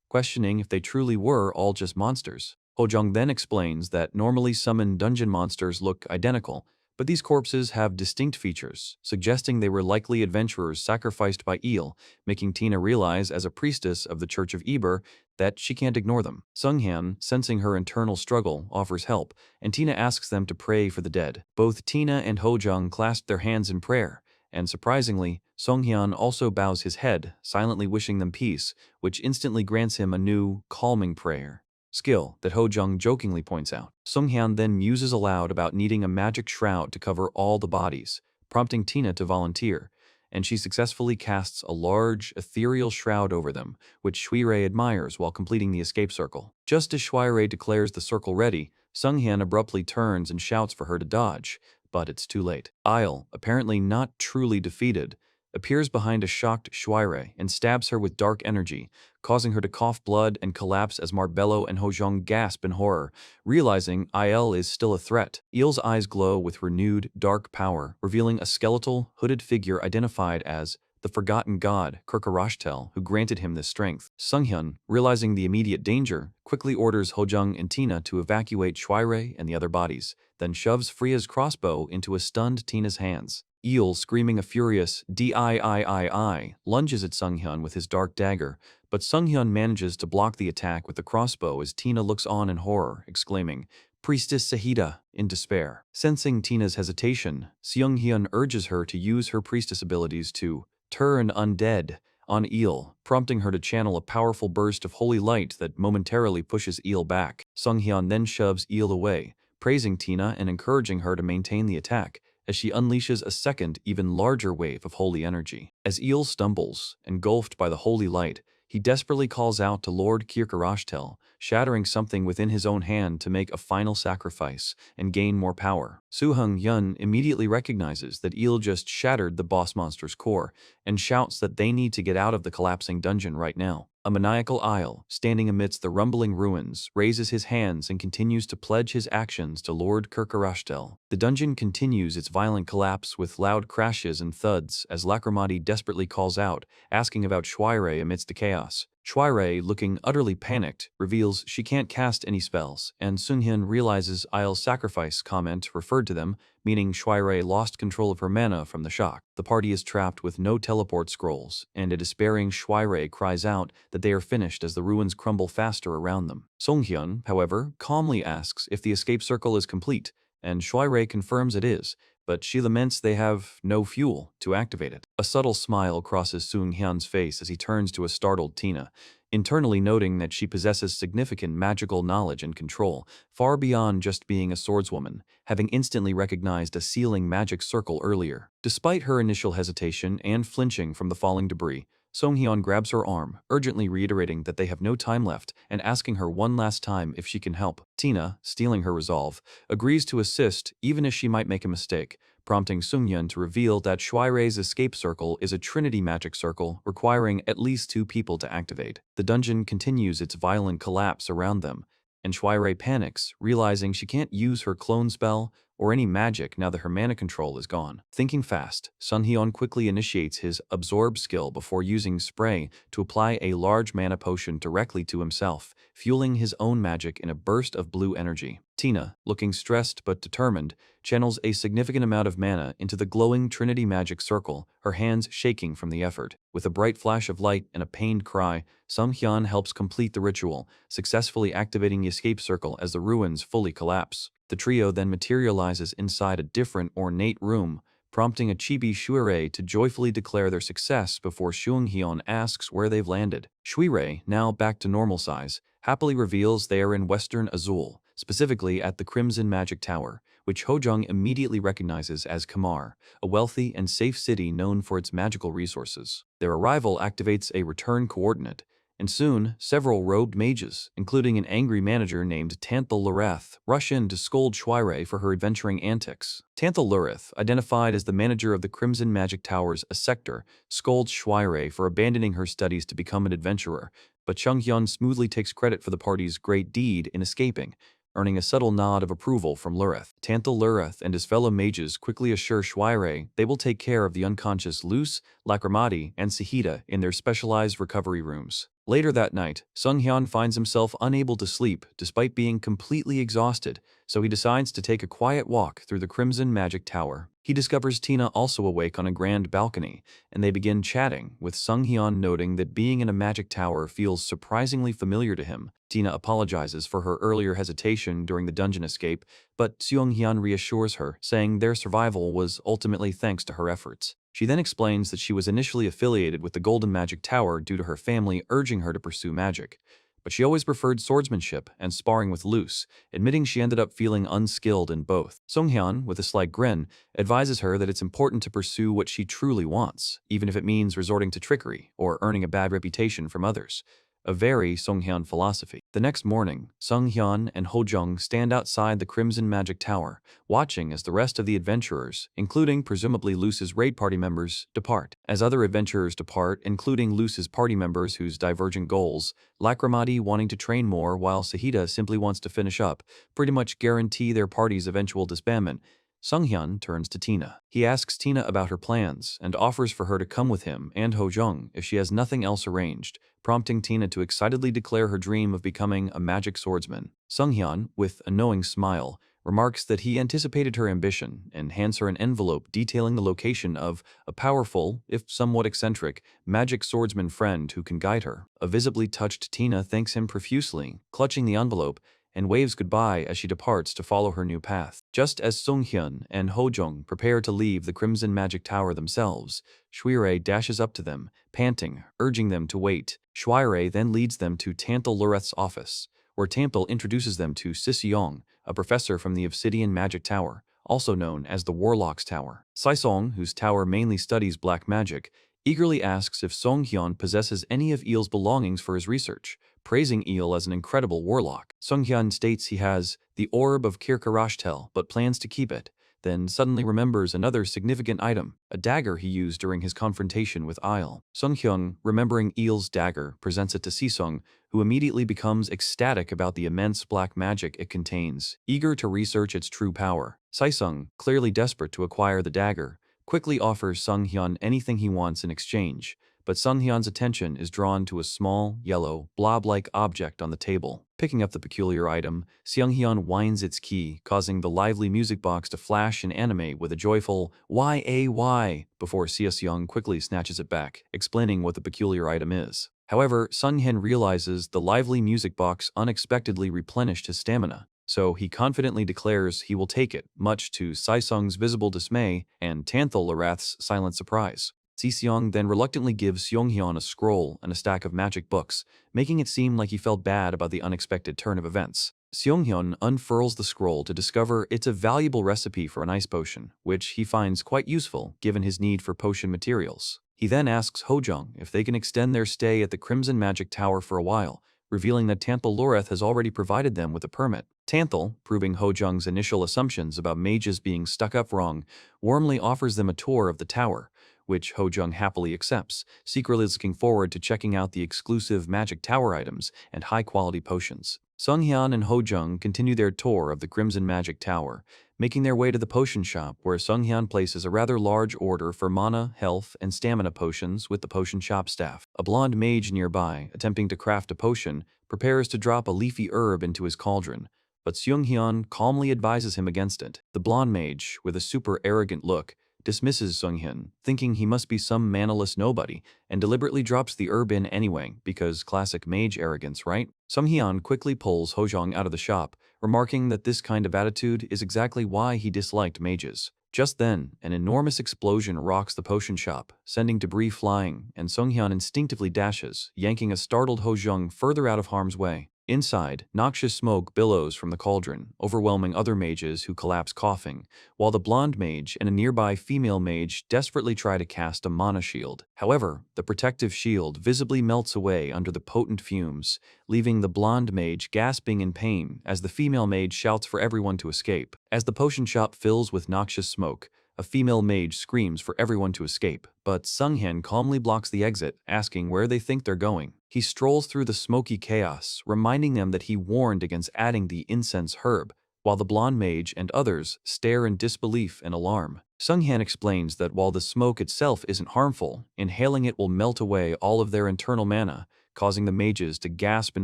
questioning if they truly were all just monsters. Ho-jung then explains that normally summoned dungeon monsters look identical, but these corpses have distinct features, suggesting they were likely adventurers sacrificed by Eel, making Tina realize as a priestess of the Church of Eber that she can't ignore them. Sung-hyun, sensing her internal struggle, offers help, and Tina asks them to pray for the dead. Both Tina and Ho-jung clasp their hands in prayer, and surprisingly, Sung-hyun also bows his head, silently wishing them peace, which instantly grants him a new, calming prayer skill that Ho-jung jokingly points out. Sung-hyun then muses aloud about needing a magic shroud to cover all the bodies, prompting Tina to volunteer, and she successfully casts a large, ethereal shroud over them, which Shuire admires while completing the escape circle. Just as Shuire declares the circle ready, Sung-hyun abruptly turns and shouts for her to dodge, but it's too late. Isle, apparently not truly defeated, appears behind a shocked Shuire and stabs her with dark energy, causing her to cough blood and collapse as Marbello and Ho-jung gasp in horror, realizing Il is still a threat. Eel's eyes glow with renewed, dark power, revealing a skeletal, hooded figure identified as the forgotten god, Kirkarashtel, who granted him this strength. Sung-hyun, realizing the immediate danger, quickly orders Ho-jung and Tina to evacuate Shuire and the other bodies, then shoves Freya's crossbow into a stunned Tina's hands. Eel, screaming a furious "D-I-I-I-I," lunges at Sung-hyun with his dark dagger, but Sung-hyun manages to block the attack with the crossbow as Tina looks on in horror, exclaiming, "Priestess Sahida," in despair. Sensing Tina's hesitation, Seung-hyun urges her to use her priestess abilities to turn undead on Eel, prompting her to channel a powerful burst of holy light that momentarily pushes Eel back. Sung-hyun then shoves Eel away, praising Tina and encouraging her to maintain the attack, as she unleashes a second, even larger wave of holy energy. As Eel stumbles, engulfed by the holy light, he desperately calls out to Lord Kirkarashtel, shattering something within his own hand to make a final sacrifice and gain more power. Soo-hyun immediately recognizes that Eel just shattered the boss monster's core and shouts that they need to get out of the collapsing dungeon right now. A maniacal Isle, standing amidst the rumbling ruins, raises his hands and continues to pledge his actions to Lord Kirkarashtel. The dungeon continues its violent collapse with loud crashes and thuds as Lacrimati desperately calls out, asking about Shuire amidst the chaos. Shuire, looking utterly panicked, reveals she can't cast any spells, and Sung-hyun realizes Isle's sacrifice comment referred to them, meaning Shuire lost control of her mana from the shock. The party is trapped with no teleport scrolls, and a despairing Shuire cries out that they are finished as the ruins crumble faster around them. Sung-hyun, however, calmly asks if the escape circle is complete, and Shuire confirms it is, but she laments they have no fuel to activate it. A subtle smile crosses Sung-hyun's face as he turns to a startled Tina, internally noting that she possesses significant magical knowledge and control, far beyond just being a swordswoman, having instantly recognized a sealing magic circle earlier. Despite her initial hesitation and flinching from the falling debris, Sung-hyun grabs her arm, urgently reiterating that they have no time left and asking her one last time if she can help. Tina, stealing her resolve, agrees to assist even as she might make a mistake, prompting Sung-hyun to reveal that Shuire's escape circle is a trinity magic circle requiring at least 2 people to activate. The dungeon continues its violent collapse around them, and Shuire panics, realizing she can't use her clone spell or any magic now that her mana control is gone. Thinking fast, Sung-hyun quickly initiates his absorb skill before using spray to apply a large mana potion directly to himself, fueling his own magic in a burst of blue energy. Tina, looking stressed but determined, channels a significant amount of mana into the glowing Trinity magic circle, her hands shaking from the effort. With a bright flash of light and a pained cry, Sung-hyun helps complete the ritual, successfully activating the escape circle as the ruins fully collapse. The trio then materializes inside a different, ornate room, prompting a chibi Shuire to joyfully declare their success before Sung-hyun asks where they've landed. Shuire, now back to normal size, happily reveals they are in Western Azul, specifically at the Crimson Magic Tower, which Ho-jung immediately recognizes as Kamar, a wealthy and safe city known for its magical resources. Their arrival activates a return coordinate, And soon, several robed mages, including an angry manager named Tanthal Lureth, rush in to scold Shuire for her adventuring antics. Tanthal Lureth, identified as the manager of the Crimson Magic Tower's a sector, scolds Shuire for abandoning her studies to become an adventurer, but Chung-hyun smoothly takes credit for the party's great deed in escaping, earning a subtle nod of approval from Lureth. Tanthal Lureth and his fellow mages quickly assure Shuire they will take care of the unconscious Luce, Lacrimati, and Sahita in their specialized recovery rooms. Later that night, Sung-hyun finds himself unable to sleep despite being completely exhausted, so he decides to take a quiet walk through the Crimson Magic Tower. He discovers Tina also awake on a grand balcony, and they begin chatting, with Sung-hyun noting that being in a magic tower feels surprisingly familiar to him. Tina apologizes for her earlier hesitation during the dungeon escape, but Seung-hyun reassures her, saying their survival was ultimately thanks to her efforts. She then explains that she was initially affiliated with the Golden Magic Tower due to her family urging her to pursue magic, but she always preferred swordsmanship and sparring with Luce, admitting she ended up feeling unskilled in both. Sung-hyun, with a slight grin, advises her that it's important to pursue what she truly wants, even if it means resorting to trickery or earning a bad reputation from others. A very Sung-hyun philosophy. The next morning, Sung-hyun and Ho-jung stand outside the Crimson Magic Tower, watching as the rest of the adventurers, including presumably Luce's raid party members, depart. As other adventurers depart, including Luce's party members whose divergent goals, Lacrimati wanting to train more while Sahita simply wants to finish up, pretty much guarantee their party's eventual disbandment, Sung-hyun turns to Tina. He asks Tina about her plans and offers for her to come with him and Ho-jung if she has nothing else arranged, prompting Tina to excitedly declare her dream of becoming a magic swordsman. Sung-hyun, with a knowing smile, remarks that he anticipated her ambition and hands her an envelope detailing the location of a powerful, if somewhat eccentric, magic swordsman friend who can guide her. A visibly touched Tina thanks him profusely, clutching the envelope, and waves goodbye as she departs to follow her new path. Just as Sung-hyun and Ho-jung prepare to leave the Crimson Magic Tower themselves, Shuire dashes up to them, panting, urging them to wait. Shuire then leads them to Tanthal Lureth's office, where Tanthal introduces them to Siseong, a professor from the Obsidian Magic Tower, also known as the Warlock's Tower. Saisong, whose tower mainly studies black magic, eagerly asks if Sung-hyun possesses any of Eel's belongings for his research, praising Eel as an incredible warlock. Sung-hyun states he has the Orb of Kirkarashtel but plans to keep it, then suddenly remembers another significant item, a dagger he used during his confrontation with Eel. Sung-hyun, remembering Eel's dagger, presents it to Sisung, who immediately becomes ecstatic about the immense black magic it contains, eager to research its true power. Saisung, clearly desperate to acquire the dagger, quickly offers Sung-hyun anything he wants in exchange, but Sung-hyun's attention is drawn to a small, yellow, blob-like object on the table. Picking up the peculiar item, Sung-hyun winds its key, causing the lively music box to flash and animate with a joyful "Y-A-Y" before Sung quickly snatches it back, explaining what the peculiar item is. However, Sung-hyun realizes the lively music box unexpectedly replenished his stamina, so he confidently declares he will take it, much to Saisung's visible dismay and Tanthal Lureth's silent surprise. Siseong then reluctantly gives Seung-hyun a scroll and a stack of magic books, making it seem like he felt bad about the unexpected turn of events. Seung-hyun unfurls the scroll to discover it's a valuable recipe for an ice potion, which he finds quite useful given his need for potion materials. He then asks Ho-jung if they can extend their stay at the Crimson Magic Tower for a while, revealing that Tanthal Lureth has already provided them with a permit. Tanthal, proving Ho-jung's initial assumptions about mages being stuck up wrong, warmly offers them a tour of the tower, which Ho-jung happily accepts, secretly looking forward to checking out the exclusive magic tower items and high-quality potions. Sung-hyun and Ho-jung continue their tour of the Crimson Magic Tower, making their way to the potion shop where Sung-hyun places a rather large order for mana, health, and stamina potions with the potion shop staff. A blonde mage nearby, attempting to craft a potion, prepares to drop a leafy herb into his cauldron, but Sung-hyun calmly advises him against it. The blonde mage, with a super arrogant look, dismisses Sung-hyun, thinking he must be some manaless nobody, and deliberately drops the herb in anyway, because classic mage arrogance, right? Sung-hyun quickly pulls Ho-jung out of the shop, remarking that this kind of attitude is exactly why he disliked mages. Just then, an enormous explosion rocks the potion shop, sending debris flying, and Sung-hyun instinctively dashes, yanking a startled Ho-jung further out of harm's way. Inside, noxious smoke billows from the cauldron, overwhelming other mages who collapse coughing, while the blonde mage and a nearby female mage desperately try to cast a mana shield. However, the protective shield visibly melts away under the potent fumes, leaving the blonde mage gasping in pain as the female mage shouts for everyone to escape. As the potion shop fills with noxious smoke, a female mage screams for everyone to escape, but Sunghyun calmly blocks the exit, asking where they think they're going. He strolls through the smoky chaos, reminding them that he warned against adding the incense herb, while the blonde mage and others stare in disbelief and alarm. Sunghyun explains that while the smoke itself isn't harmful, inhaling it will melt away all of their internal mana, causing the mages to gasp in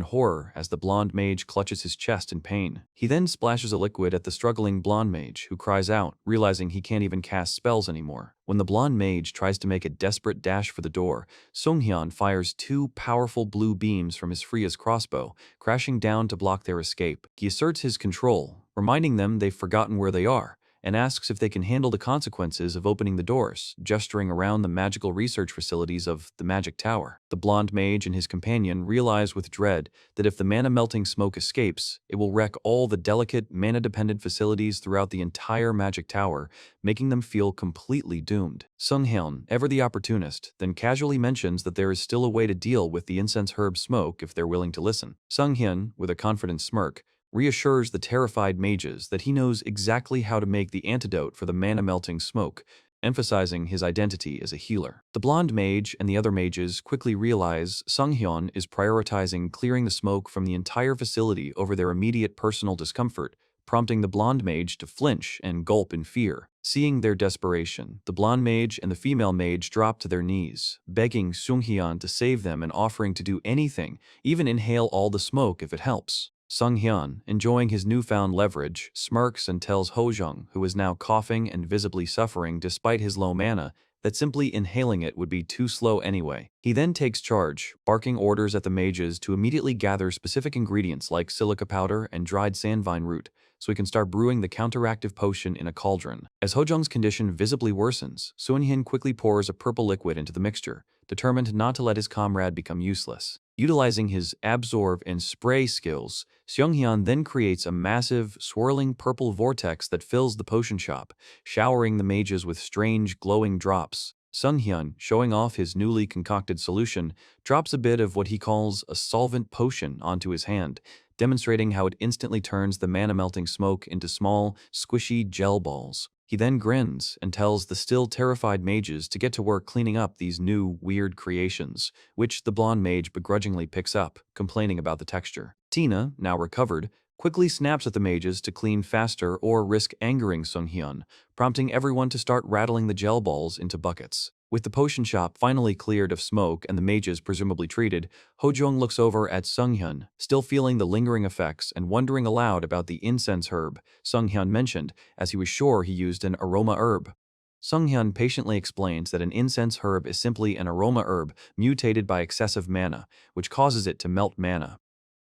horror as the blonde mage clutches his chest in pain. He then splashes a liquid at the struggling blonde mage, who cries out, realizing he can't even cast spells anymore. When the blonde mage tries to make a desperate dash for the door, Sunghyun fires two powerful blue beams from his Freya's crossbow, crashing down to block their escape. He asserts his control, reminding them they've forgotten where they are, and asks if they can handle the consequences of opening the doors, gesturing around the magical research facilities of the Magic Tower. The blonde mage and his companion realize with dread that if the mana-melting smoke escapes, it will wreck all the delicate, mana-dependent facilities throughout the entire Magic Tower, making them feel completely doomed. Sunghyun, ever the opportunist, then casually mentions that there is still a way to deal with the incense herb smoke if they're willing to listen. Sunghyun, with a confident smirk, reassures the terrified mages that he knows exactly how to make the antidote for the mana-melting smoke, emphasizing his identity as a healer. The blonde mage and the other mages quickly realize Sunghyun is prioritizing clearing the smoke from the entire facility over their immediate personal discomfort, prompting the blonde mage to flinch and gulp in fear. Seeing their desperation, the blonde mage and the female mage drop to their knees, begging Sunghyun to save them and offering to do anything, even inhale all the smoke if it helps. Sunghyun, enjoying his newfound leverage, smirks and tells Hojung, who is now coughing and visibly suffering despite his low mana, that simply inhaling it would be too slow anyway. He then takes charge, barking orders at the mages to immediately gather specific ingredients like silica powder and dried sandvine root, so he can start brewing the counteractive potion in a cauldron. As Hojung's condition visibly worsens, Sunhyun quickly pours a purple liquid into the mixture, determined not to let his comrade become useless. Utilizing his absorb and spray skills, Seunghyun then creates a massive, swirling purple vortex that fills the potion shop, showering the mages with strange, glowing drops. Sunghyun, showing off his newly concocted solution, drops a bit of what he calls a solvent potion onto his hand, demonstrating how it instantly turns the mana-melting smoke into small, squishy gel balls. He then grins and tells the still terrified mages to get to work cleaning up these new, weird creations, which the blonde mage begrudgingly picks up, complaining about the texture. Tina, now recovered, quickly snaps at the mages to clean faster or risk angering Sunghyun, prompting everyone to start rattling the gel balls into buckets. With the potion shop finally cleared of smoke and the mages presumably treated, Hojung looks over at Sunghyun, still feeling the lingering effects and wondering aloud about the incense herb Sunghyun mentioned, as he was sure he used an aroma herb. Sunghyun patiently explains that an incense herb is simply an aroma herb mutated by excessive mana, which causes it to melt mana,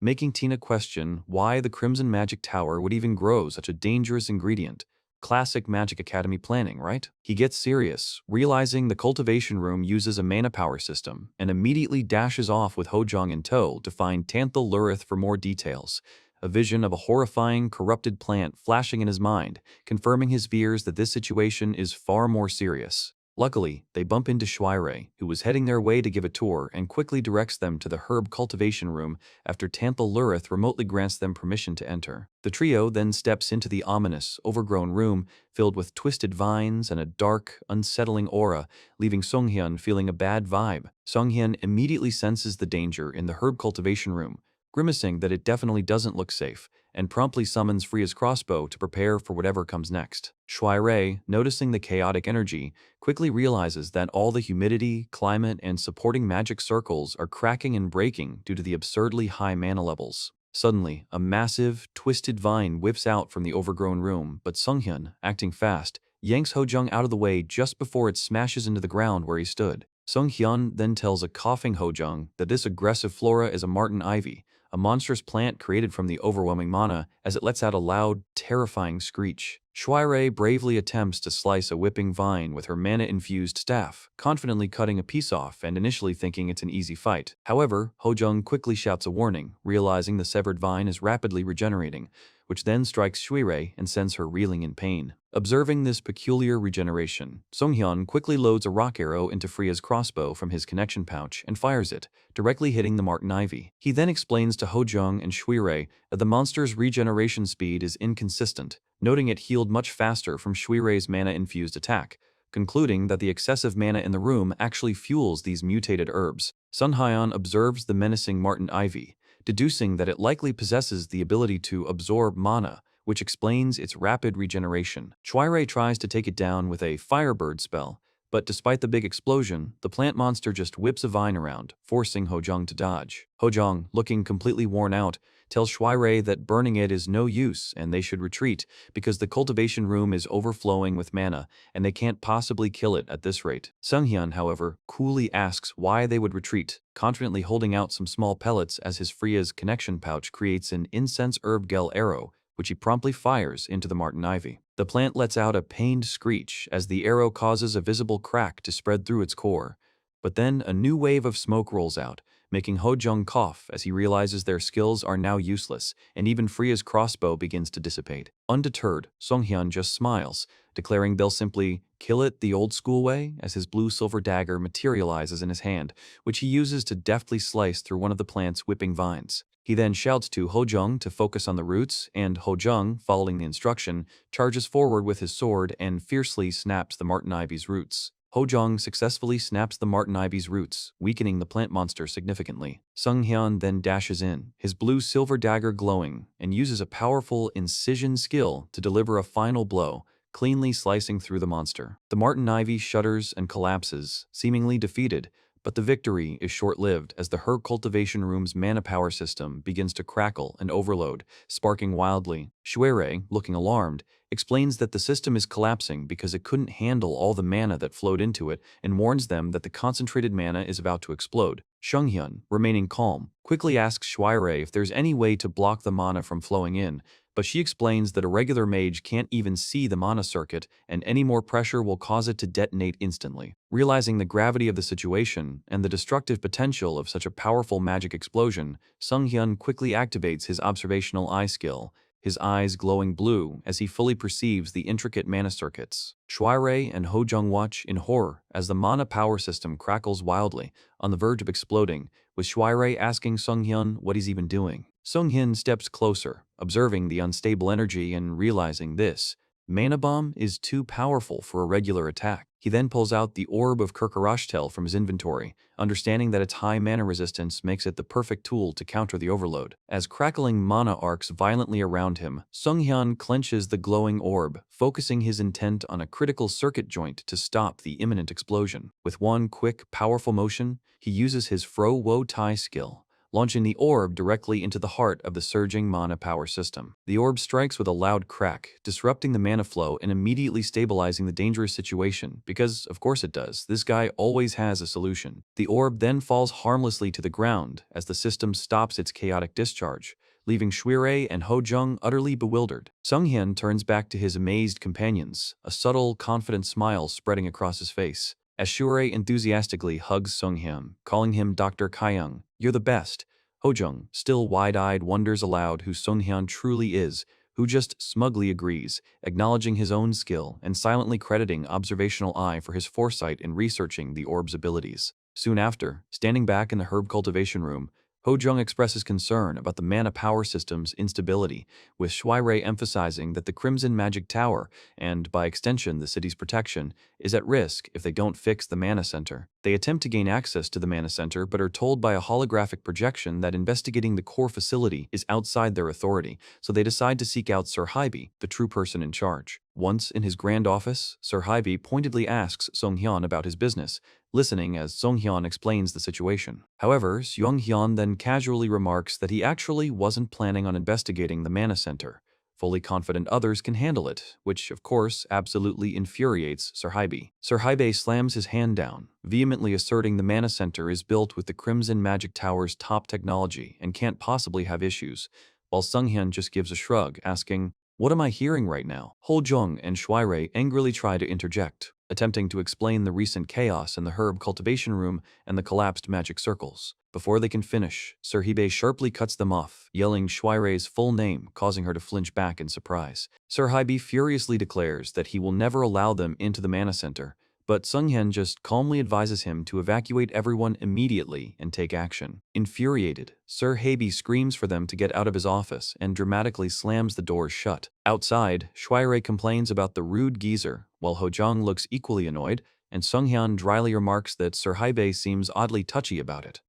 making Tina question why the Crimson Magic Tower would even grow such a dangerous ingredient. Classic Magic Academy planning, right? He gets serious, realizing the cultivation room uses a mana power system, and immediately dashes off with Hojung in tow to find Tanthal Lurith for more details. A vision of a horrifying, corrupted plant flashing in his mind, confirming his fears that this situation is far more serious. Luckily, they bump into Shuire, who was heading their way to give a tour and quickly directs them to the herb cultivation room after Tanthal Lurith remotely grants them permission to enter. The trio then steps into the ominous, overgrown room filled with twisted vines and a dark, unsettling aura, leaving Sunghyun feeling a bad vibe. Sunghyun immediately senses the danger in the herb cultivation room, grimacing that it definitely doesn't look safe, and promptly summons Freya's crossbow to prepare for whatever comes next. Shuire, noticing the chaotic energy, quickly realizes that all the humidity, climate, and supporting magic circles are cracking and breaking due to the absurdly high mana levels. Suddenly, a massive, twisted vine whips out from the overgrown room, but Sunghyun, acting fast, yanks Hojung out of the way just before it smashes into the ground where he stood. Sunghyun then tells a coughing Hojung that this aggressive flora is a marten ivy, a monstrous plant created from the overwhelming mana as it lets out a loud, terrifying screech. Shuirei bravely attempts to slice a whipping vine with her mana-infused staff, confidently cutting a piece off and initially thinking it's an easy fight. However, Hojung quickly shouts a warning, realizing the severed vine is rapidly regenerating, which then strikes Shuirei and sends her reeling in pain. Observing this peculiar regeneration, Songhyun quickly loads a rock arrow into Freya's crossbow from his connection pouch and fires it, directly hitting the Marten Ivy. He then explains to Hojung and Shuirei that the monster's regeneration speed is inconsistent, noting it healed much faster from Shuirei's mana-infused attack, concluding that the excessive mana in the room actually fuels these mutated herbs. Sun Hyun observes the menacing Marten Ivy, deducing that it likely possesses the ability to absorb mana, which explains its rapid regeneration. Shuirei tries to take it down with a Firebird spell, but despite the big explosion, the plant monster just whips a vine around, forcing Hojung to dodge. Hojung, looking completely worn out, tells Shuirei that burning it is no use and they should retreat because the cultivation room is overflowing with mana and they can't possibly kill it at this rate. Sunghyun, however, coolly asks why they would retreat, confidently holding out some small pellets as his Freya's connection pouch creates an incense herb gel arrow, which he promptly fires into the Marten Ivy. The plant lets out a pained screech as the arrow causes a visible crack to spread through its core. But then a new wave of smoke rolls out, making Hojung cough as he realizes their skills are now useless, and even Freya's crossbow begins to dissipate. Undeterred, Songhyun just smiles, declaring they'll simply kill it the old-school way as his blue-silver dagger materializes in his hand, which he uses to deftly slice through one of the plant's whipping vines. He then shouts to Hojung to focus on the roots, and Hojung, following the instruction, charges forward with his sword and fiercely snaps the Marten Ivy's roots. Hojung successfully snaps the Marten Ivy's roots, weakening the plant monster significantly. Sunghyun then dashes in, his blue-silver dagger glowing, and uses a powerful incision skill to deliver a final blow, cleanly slicing through the monster. The Marten Ivy shudders and collapses, seemingly defeated, but the victory is short-lived as the herb cultivation room's mana power system begins to crackle and overload, sparking wildly. Shuirei, looking alarmed, explains that the system is collapsing because it couldn't handle all the mana that flowed into it and warns them that the concentrated mana is about to explode. Sunghyun, remaining calm, quickly asks Shuirei if there's any way to block the mana from flowing in, but she explains that a regular mage can't even see the mana circuit and any more pressure will cause it to detonate instantly. Realizing the gravity of the situation and the destructive potential of such a powerful magic explosion, Sunghyun quickly activates his observational eye skill, his eyes glowing blue as he fully perceives the intricate mana circuits. Shuirei and Hojung watch in horror as the mana power system crackles wildly, on the verge of exploding, with Shuirei asking Sunghyun what he's even doing. Sunghyun steps closer, observing the unstable energy and realizing this mana bomb is too powerful for a regular attack. He then pulls out the Orb of Kurkarashtel from his inventory, understanding that its high mana resistance makes it the perfect tool to counter the overload. As crackling mana arcs violently around him, Sunghyun clenches the glowing orb, focusing his intent on a critical circuit joint to stop the imminent explosion. With one quick, powerful motion, he uses his Fro Wo Tai skill, launching the orb directly into the heart of the surging mana power system. The orb strikes with a loud crack, disrupting the mana flow and immediately stabilizing the dangerous situation, because, of course it does, this guy always has a solution. The orb then falls harmlessly to the ground as the system stops its chaotic discharge, leaving Shuirei and Hojung utterly bewildered. Sunghyun turns back to his amazed companions, a subtle, confident smile spreading across his face, as Shuirei enthusiastically hugs Sunghyun, calling him Dr. Kyung, "You're the best." Hojung, still wide-eyed, wonders aloud who Sunghyun truly is, who just smugly agrees, acknowledging his own skill and silently crediting Observational Eye for his foresight in researching the orb's abilities. Soon after, standing back in the herb cultivation room, Hojung expresses concern about the mana power system's instability, with Shuirei emphasizing that the Crimson Magic Tower, and by extension the city's protection, is at risk if they don't fix the mana center. They attempt to gain access to the mana center but are told by a holographic projection that investigating the core facility is outside their authority, so they decide to seek out Sir Hybe, the true person in charge. Once in his grand office, Sir Hybe pointedly asks Sunghyun about his business, listening as Sunghyun explains the situation. However, Sunghyun then casually remarks that he actually wasn't planning on investigating the mana center. fully confident others can handle it, which of course absolutely infuriates Sirhibe. Sirhibe slams his hand down, vehemently asserting the Mana Center is built with the Crimson Magic Tower's top technology and can't possibly have issues, while Sunghyun just gives a shrug, asking, "What am I hearing right now?" Ho-jung and Shuai angrily try to interject, attempting to explain the recent chaos in the herb cultivation room and the collapsed magic circles. Before they can finish, Sirhibe sharply cuts them off, yelling Shuai's full name, causing her to flinch back in surprise. Sirhibe furiously declares that he will never allow them into the Mana Center, but Sunghyun just calmly advises him to evacuate everyone immediately and take action. Infuriated, Sirhibe screams for them to get out of his office and dramatically slams the doors shut. Outside, Shuai complains about the rude geezer, while Hojong looks equally annoyed, and Sunghyun dryly remarks that Sirhibe seems oddly touchy about it.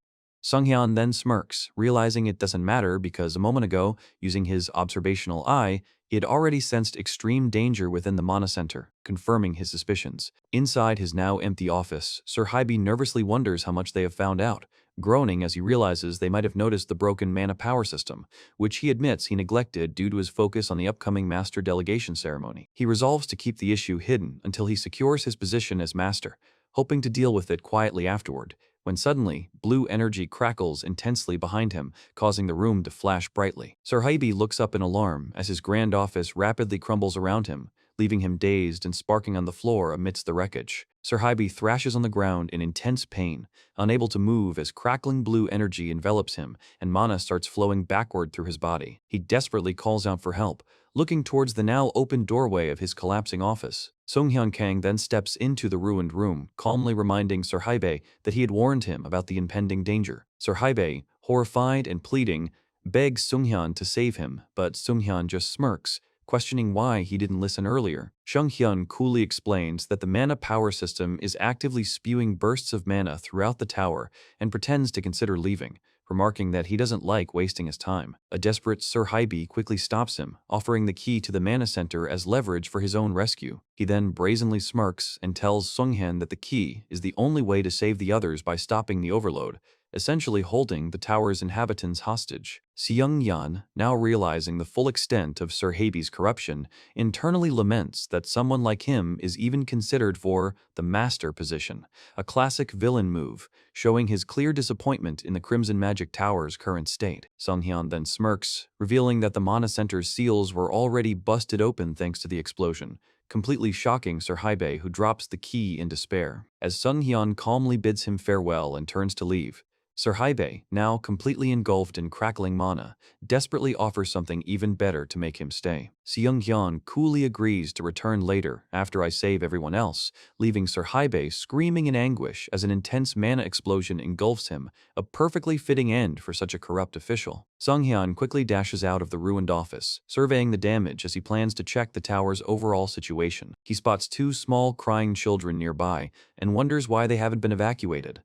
Sunghyun then smirks, realizing it doesn't matter because a moment ago, using his observational eye, he had already sensed extreme danger within the Mana Center, confirming his suspicions. Inside his now empty office, Sirhibe nervously wonders how much they have found out, groaning as he realizes they might have noticed the broken mana power system, which he admits he neglected due to his focus on the upcoming master delegation ceremony. He resolves to keep the issue hidden until he secures his position as master, hoping to deal with it quietly afterward, when suddenly, blue energy crackles intensely behind him, causing the room to flash brightly. Sirhibe looks up in alarm as his grand office rapidly crumbles around him, leaving him dazed and sparking on the floor amidst the wreckage. Sirhibe thrashes on the ground in intense pain, unable to move as crackling blue energy envelops him and mana starts flowing backward through his body. He desperately calls out for help, looking towards the now open doorway of his collapsing office. Sunghyun Kang then steps into the ruined room, calmly reminding Sirhibe that he had warned him about the impending danger. Sirhibe, horrified and pleading, begs Sunghyun to save him, but Sunghyun just smirks, questioning why he didn't listen earlier. Sunghyun coolly explains that the mana power system is actively spewing bursts of mana throughout the tower and pretends to consider leaving, remarking that he doesn't like wasting his time. A desperate Sirhibe quickly stops him, offering the key to the Mana Center as leverage for his own rescue. He then brazenly smirks and tells Sunghyun that the key is the only way to save the others by stopping the overload, essentially holding the tower's inhabitants hostage. Seung-yeon, now realizing the full extent of Sirhibe's corruption, internally laments that someone like him is even considered for the master position, a classic villain move, showing his clear disappointment in the Crimson Magic Tower's current state. Sunghyun then smirks, revealing that the Mana Center's seals were already busted open thanks to the explosion, completely shocking Sirhibe, who drops the key in despair. As Sunghyun calmly bids him farewell and turns to leave, Sirhibe, now completely engulfed in crackling mana, desperately offers something even better to make him stay. Seung-yeon coolly agrees to return later after I save everyone else, leaving Sirhibe screaming in anguish as an intense mana explosion engulfs him, a perfectly fitting end for such a corrupt official. Sunghyun quickly dashes out of the ruined office, surveying the damage as he plans to check the tower's overall situation. He spots two small crying children nearby and wonders why they haven't been evacuated.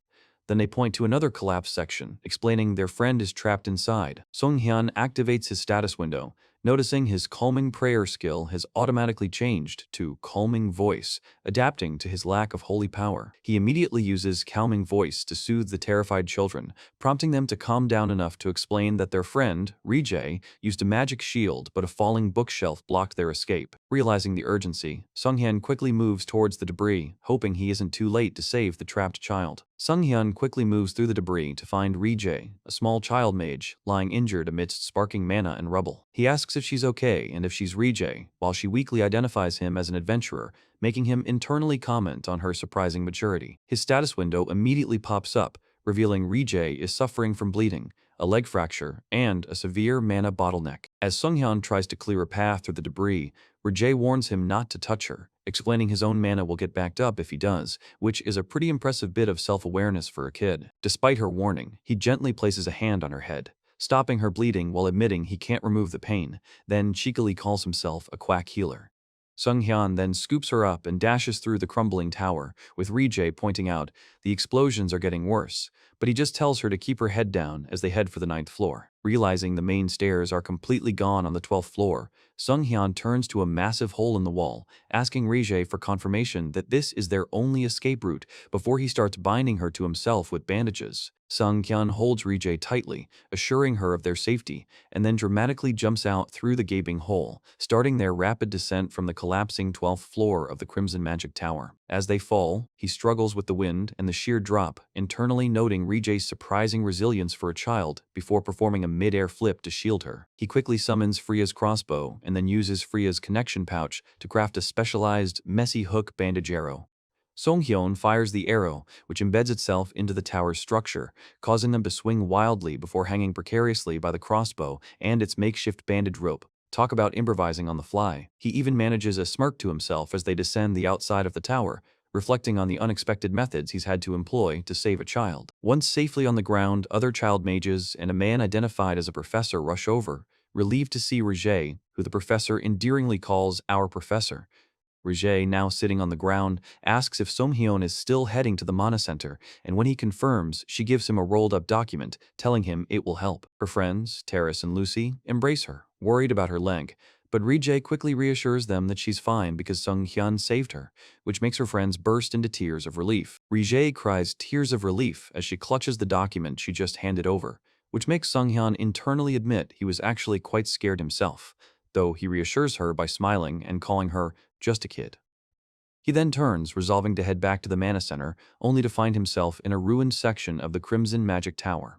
Then they point to another collapsed section, explaining their friend is trapped inside. Sunghyun activates his status window, noticing his calming prayer skill has automatically changed to calming voice, adapting to his lack of holy power. He immediately uses calming voice to soothe the terrified children, prompting them to calm down enough to explain that their friend, Rijay, used a magic shield but a falling bookshelf blocked their escape. Realizing the urgency, Sunghyun quickly moves towards the debris, hoping he isn't too late to save the trapped child. Sunghyun quickly moves through the debris to find Rijay, a small child mage, lying injured amidst sparking mana and rubble. He asks if she's okay and if she's Rijay, while she weakly identifies him as an adventurer, making him internally comment on her surprising maturity. His status window immediately pops up, revealing Rijay is suffering from bleeding, a leg fracture, and a severe mana bottleneck. As Sunghyun tries to clear a path through the debris, Rijay warns him not to touch her, explaining his own mana will get backed up if he does, which is a pretty impressive bit of self-awareness for a kid. Despite her warning, he gently places a hand on her head, stopping her bleeding while admitting he can't remove the pain, then cheekily calls himself a quack healer. Sunghyun then scoops her up and dashes through the crumbling tower, with Rijay pointing out the explosions are getting worse, but he just tells her to keep her head down as they head for the 9th floor. Realizing the main stairs are completely gone on the 12th floor, Sung-hyun turns to a massive hole in the wall, asking Ri-jae for confirmation that this is their only escape route before he starts binding her to himself with bandages. Sung-hyun holds Ri-jae tightly, assuring her of their safety, and then dramatically jumps out through the gaping hole, starting their rapid descent from the collapsing 12th floor of the Crimson Magic Tower. As they fall, he struggles with the wind and the sheer drop, internally noting Ri-jae's surprising resilience for a child before performing a mid-air flip to shield her. He quickly summons Freya's crossbow and then uses Freya's connection pouch to craft a specialized, messy hook bandage arrow. Sung-hyun fires the arrow, which embeds itself into the tower's structure, causing them to swing wildly before hanging precariously by the crossbow and its makeshift bandage rope. Talk about improvising on the fly. He even manages a smirk to himself as they descend the outside of the tower, reflecting on the unexpected methods he's had to employ to save a child. Once safely on the ground, other child mages and a man identified as a professor rush over, relieved to see Ri-jae, who the professor endearingly calls our professor. Ri-jae, now sitting on the ground, asks if Sung-hyun is still heading to the Mana Center, and when he confirms, she gives him a rolled-up document, telling him it will help. Her friends, Terrace and Lucy, embrace her, worried about her leg, but Ri-jae quickly reassures them that she's fine because Sung-hyun saved her, which makes her friends burst into tears of relief. Ri-jae cries tears of relief as she clutches the document she just handed over, which makes Sung-hyun internally admit he was actually quite scared himself, though he reassures her by smiling and calling her just a kid. He then turns, resolving to head back to the Mana Center, only to find himself in a ruined section of the Crimson Magic Tower.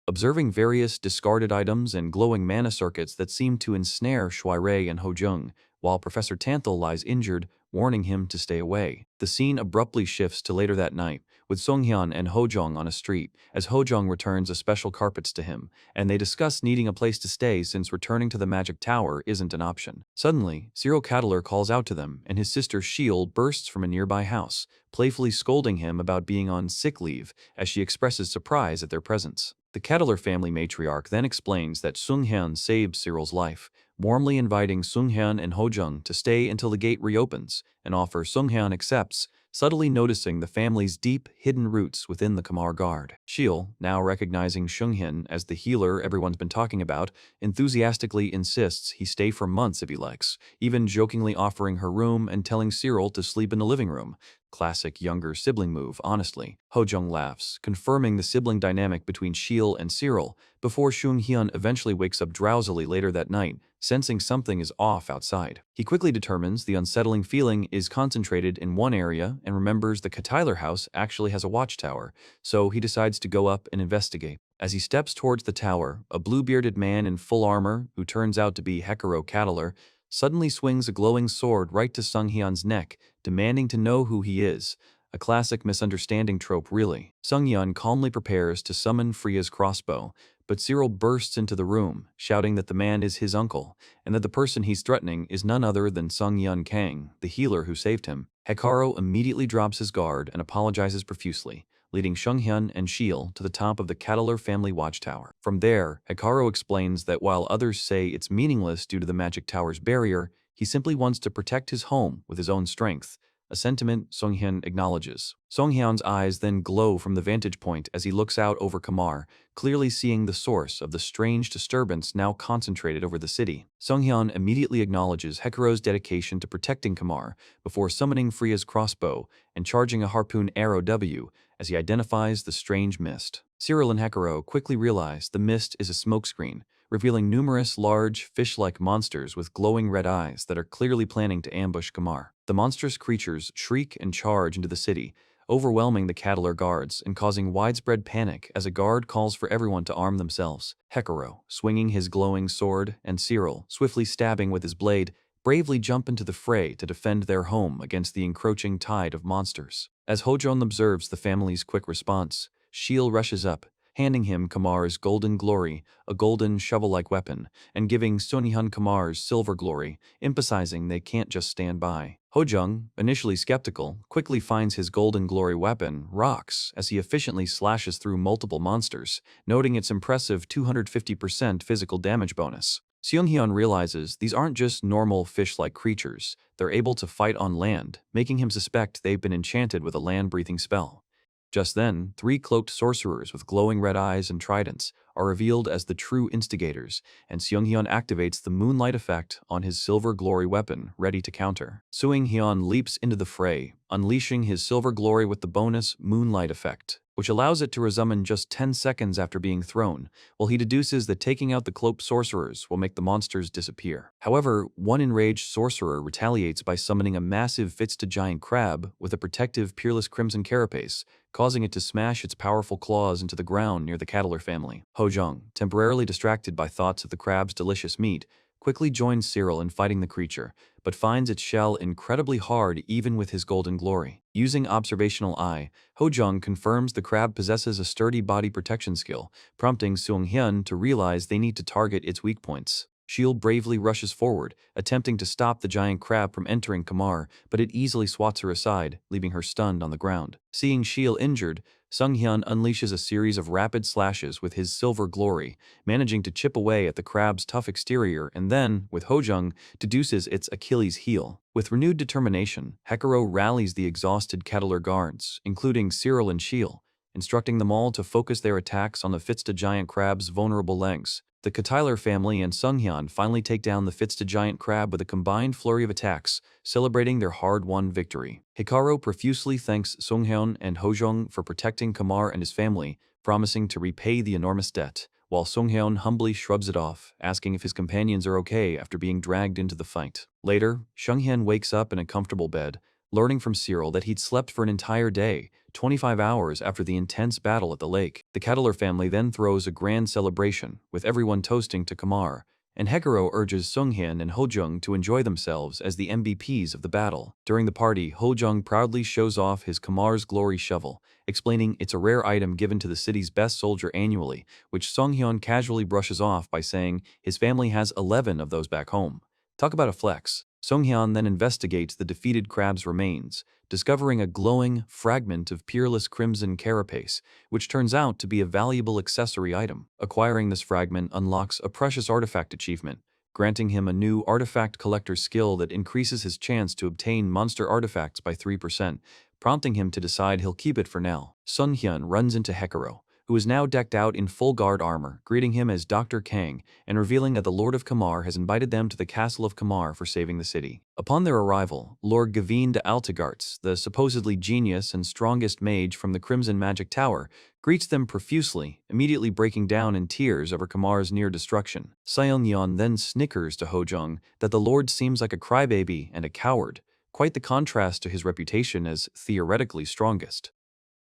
Observing various discarded items and glowing mana circuits that seem to ensnare Shuai-rei and Ho-jung, while Professor Tanthal lies injured, warning him to stay away. The scene abruptly shifts to later that night, with Sung-hyun and Ho-jung on a street, as Ho-jung returns a special carpets to him, and they discuss needing a place to stay since returning to the Magic Tower isn't an option. Suddenly, Cyril Cadillac calls out to them, and his sister Shield bursts from a nearby house, playfully scolding him about being on sick leave as she expresses surprise at their presence. The Cadillac family matriarch then explains that Sung-hyun saved Cyril's life, warmly inviting Sung-hyun and Ho-jung to stay until the gate reopens, an offer Sung-hyun accepts, subtly noticing the family's deep, hidden roots within the Kamar Guard. Shiel, now recognizing Sung-hyun as the healer everyone's been talking about, enthusiastically insists he stay for months if he likes, even jokingly offering her room and telling Cyril to sleep in the living room. Classic younger sibling move, honestly. Ho-jung laughs, confirming the sibling dynamic between Shiel and Cyril, before Sung-hyun eventually wakes up drowsily later that night, sensing something is off outside. He quickly determines the unsettling feeling is concentrated in one area and remembers the Tyler house actually has a watchtower, so he decides to go up and investigate. As he steps towards the tower, a blue-bearded man in full armor, who turns out to be Hekaro Cadillac, suddenly swings a glowing sword right to Sung-hyun's neck, demanding to know who he is. A classic misunderstanding trope, really. Sung-hyun calmly prepares to summon Freya's crossbow, but Cyril bursts into the room, shouting that the man is his uncle, and that the person he's threatening is none other than Sung-hyun Kang, the healer who saved him. Hekaro immediately drops his guard and apologizes profusely, leading Sung-hyun and Shiel to the top of the Cadillac family watchtower. From there, Hekaro explains that while others say it's meaningless due to the Magic Tower's barrier, he simply wants to protect his home with his own strength, a sentiment Sung-hyun acknowledges. Sung-hyun's eyes then glow from the vantage point as he looks out over Kamar, clearly seeing the source of the strange disturbance now concentrated over the city. Sung-hyun immediately acknowledges Hekaro's dedication to protecting Kamar before summoning Freya's crossbow and charging a harpoon arrow W as he identifies the strange mist. Cyril and Hekaro quickly realize the mist is a smokescreen, revealing numerous large, fish-like monsters with glowing red eyes that are clearly planning to ambush Kamar. The monstrous creatures shriek and charge into the city, overwhelming the Cadillac guards and causing widespread panic as a guard calls for everyone to arm themselves. Hekaro, swinging his glowing sword, and Cyril, swiftly stabbing with his blade, bravely jump into the fray to defend their home against the encroaching tide of monsters. As Ho-jung observes the family's quick response, Shiel rushes up, handing him Kamar's golden glory, a golden shovel-like weapon, and giving Sung-hyun Kamar's silver glory, emphasizing they can't just stand by. Ho-jung, initially skeptical, quickly finds his golden glory weapon rocks as he efficiently slashes through multiple monsters, noting its impressive 250% physical damage bonus. Sung-hyun realizes these aren't just normal fish-like creatures, they're able to fight on land, making him suspect they've been enchanted with a land-breathing spell. Just then, 3 cloaked sorcerers with glowing red eyes and tridents, are revealed as the true instigators, and Seung-hyun activates the moonlight effect on his silver glory weapon, ready to counter. Seung-hyun leaps into the fray, unleashing his silver glory with the bonus moonlight effect, which allows it to resummon just 10 seconds after being thrown, while he deduces that taking out the cloaked sorcerers will make the monsters disappear. However, one enraged sorcerer retaliates by summoning a massive Fitz-to-giant crab with a protective peerless crimson carapace, causing it to smash its powerful claws into the ground near the Cattler family. Hojung, temporarily distracted by thoughts of the crab's delicious meat, quickly joins Cyril in fighting the creature, but finds its shell incredibly hard even with his golden glory. Using observational eye, Hojung confirms the crab possesses a sturdy body protection skill, prompting Seung-hyun to realize they need to target its weak points. Shield bravely rushes forward, attempting to stop the giant crab from entering Kamar, but it easily swats her aside, leaving her stunned on the ground. Seeing Shield injured, Seung-hyun unleashes a series of rapid slashes with his silver glory, managing to chip away at the crab's tough exterior and then, with Hojung, deduces its Achilles heel. With renewed determination, Hekaro rallies the exhausted Kettler guards, including Cyril and Shield, instructing them all to focus their attacks on the Fitz-to-giant crab's vulnerable legs. The Kettler family and Seung-hyun finally take down the Fitz-to-giant crab with a combined flurry of attacks, celebrating their hard-won victory. Hikaru profusely thanks Seung-hyun and Hojung for protecting Kamar and his family, promising to repay the enormous debt, while Seung-hyun humbly shrugs it off, asking if his companions are okay after being dragged into the fight. Later, Seung-hyun wakes up in a comfortable bed, learning from Cyril that he'd slept for an entire day, 25 hours after the intense battle at the lake. The Kettler family then throws a grand celebration, with everyone toasting to Kamar, and Hekaro urges Seung-hyun and Hojung to enjoy themselves as the MVPs of the battle. During the party, Hojung proudly shows off his Kamar's Glory shovel, explaining it's a rare item given to the city's best soldier annually, which Seung-hyun casually brushes off by saying his family has 11 of those back home. Talk about a flex. Seung-hyun then investigates the defeated crab's remains, discovering a glowing fragment of peerless crimson carapace, which turns out to be a valuable accessory item. Acquiring this fragment unlocks a precious artifact achievement, granting him a new artifact collector skill that increases his chance to obtain monster artifacts by 3%, prompting him to decide he'll keep it for now. Seung-hyun runs into Hekaro, who is now decked out in full guard armor, greeting him as Dr. Kang and revealing that the Lord of Kamar has invited them to the castle of Kamar for saving the city. Upon their arrival, Lord Gavin de Altegarts, the supposedly genius and strongest mage from the Crimson Magic Tower, greets them profusely, immediately breaking down in tears over Kamar's near destruction. Seung-hyun then snickers to Hojung that the Lord seems like a crybaby and a coward, quite the contrast to his reputation as theoretically strongest.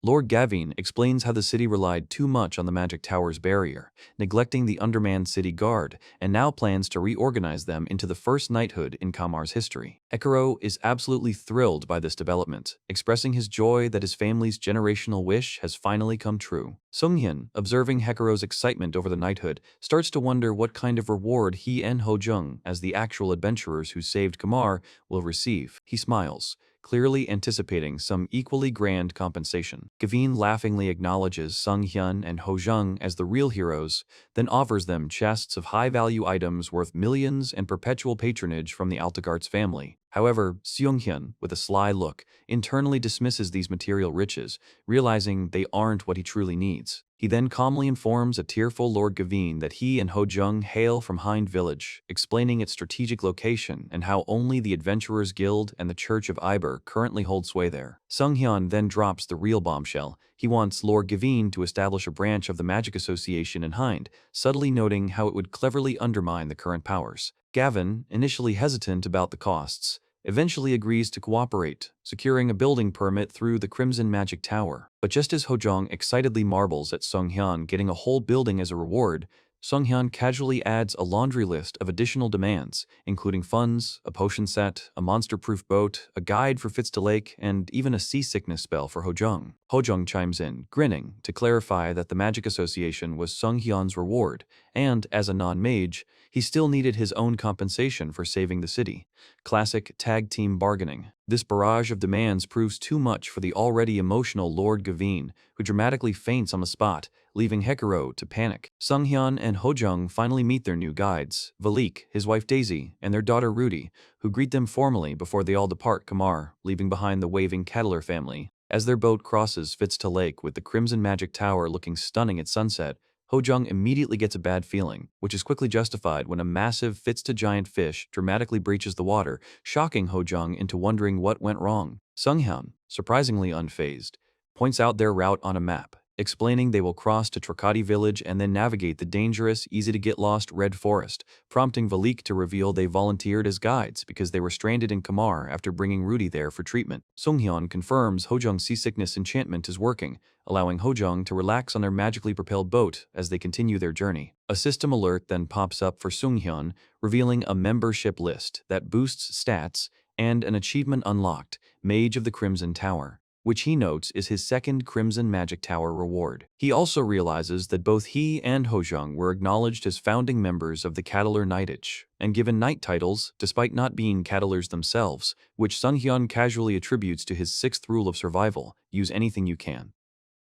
Lord Gavin explains how the city relied too much on the Magic Tower's barrier, neglecting the undermanned city guard, and now plans to reorganize them into the first knighthood in Kamar's history. Hekaro is absolutely thrilled by this development, expressing his joy that his family's generational wish has finally come true. Seung-hyun, observing Hekaro's excitement over the knighthood, starts to wonder what kind of reward he and Hojung, as the actual adventurers who saved Kamar, will receive. He smiles, clearly anticipating some equally grand compensation. Gavin laughingly acknowledges Seung-hyun and Hojung as the real heroes, then offers them chests of high-value items worth millions and perpetual patronage from the Altegarts family. However, Seung-hyun, with a sly look, internally dismisses these material riches, realizing they aren't what he truly needs. He then calmly informs a tearful Lord Gavin that he and Hojung hail from Hind Village, explaining its strategic location and how only the Adventurers Guild and the Church of Iber currently hold sway there. Seung-hyun then drops the real bombshell. He wants Lord Gavin to establish a branch of the Magic Association in Hind, subtly noting how it would cleverly undermine the current powers. Gavin, initially hesitant about the costs, eventually agrees to cooperate, securing a building permit through the Crimson Magic Tower. But just as Hojung excitedly marvels at Seung-hyun getting a whole building as a reward, Seung-hyun casually adds a laundry list of additional demands, including funds, a potion set, a monster-proof boat, a guide for Fitz to Lake, and even a seasickness spell for Hojung. Hojung chimes in, grinning, to clarify that the Magic Association was Seung-hyun's reward, and, as a non-mage, he still needed his own compensation for saving the city. Classic tag-team bargaining. This barrage of demands proves too much for the already emotional Lord Gavin, who dramatically faints on the spot, leaving Hekaro to panic. Seung-hyun and Hojung finally meet their new guides, Valik, his wife Daisy, and their daughter Rudy, who greet them formally before they all depart Kamar, leaving behind the waving Kettler family. As their boat crosses Fitz to Lake with the Crimson Magic Tower looking stunning at sunset, Ho-jung immediately gets a bad feeling, which is quickly justified when a massive fits-to-giant fish dramatically breaches the water, shocking Ho-jung into wondering what went wrong. Sung-hyun, surprisingly unfazed, points out their route on a map, explaining they will cross to Trakati village and then navigate the dangerous, easy-to-get-lost Red Forest, prompting Valik to reveal they volunteered as guides because they were stranded in Kamar after bringing Rudy there for treatment. Sung-hyun confirms Ho-jung's seasickness enchantment is working, allowing Ho-jung to relax on their magically propelled boat as they continue their journey. A system alert then pops up for Sung-hyun, revealing a membership list that boosts stats and an achievement unlocked, Mage of the Crimson Tower, which he notes is his second Crimson Magic Tower reward. He also realizes that both he and Ho-jung were acknowledged as founding members of the Cataler Knightage, and given knight titles despite not being Catalers themselves, which Sung-hyun casually attributes to his sixth rule of survival, use anything you can.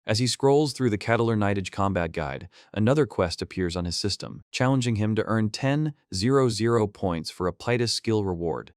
As he scrolls through the Cataler Knightage combat guide, another quest appears on his system, challenging him to earn 10,000 points for a Pitus skill reward,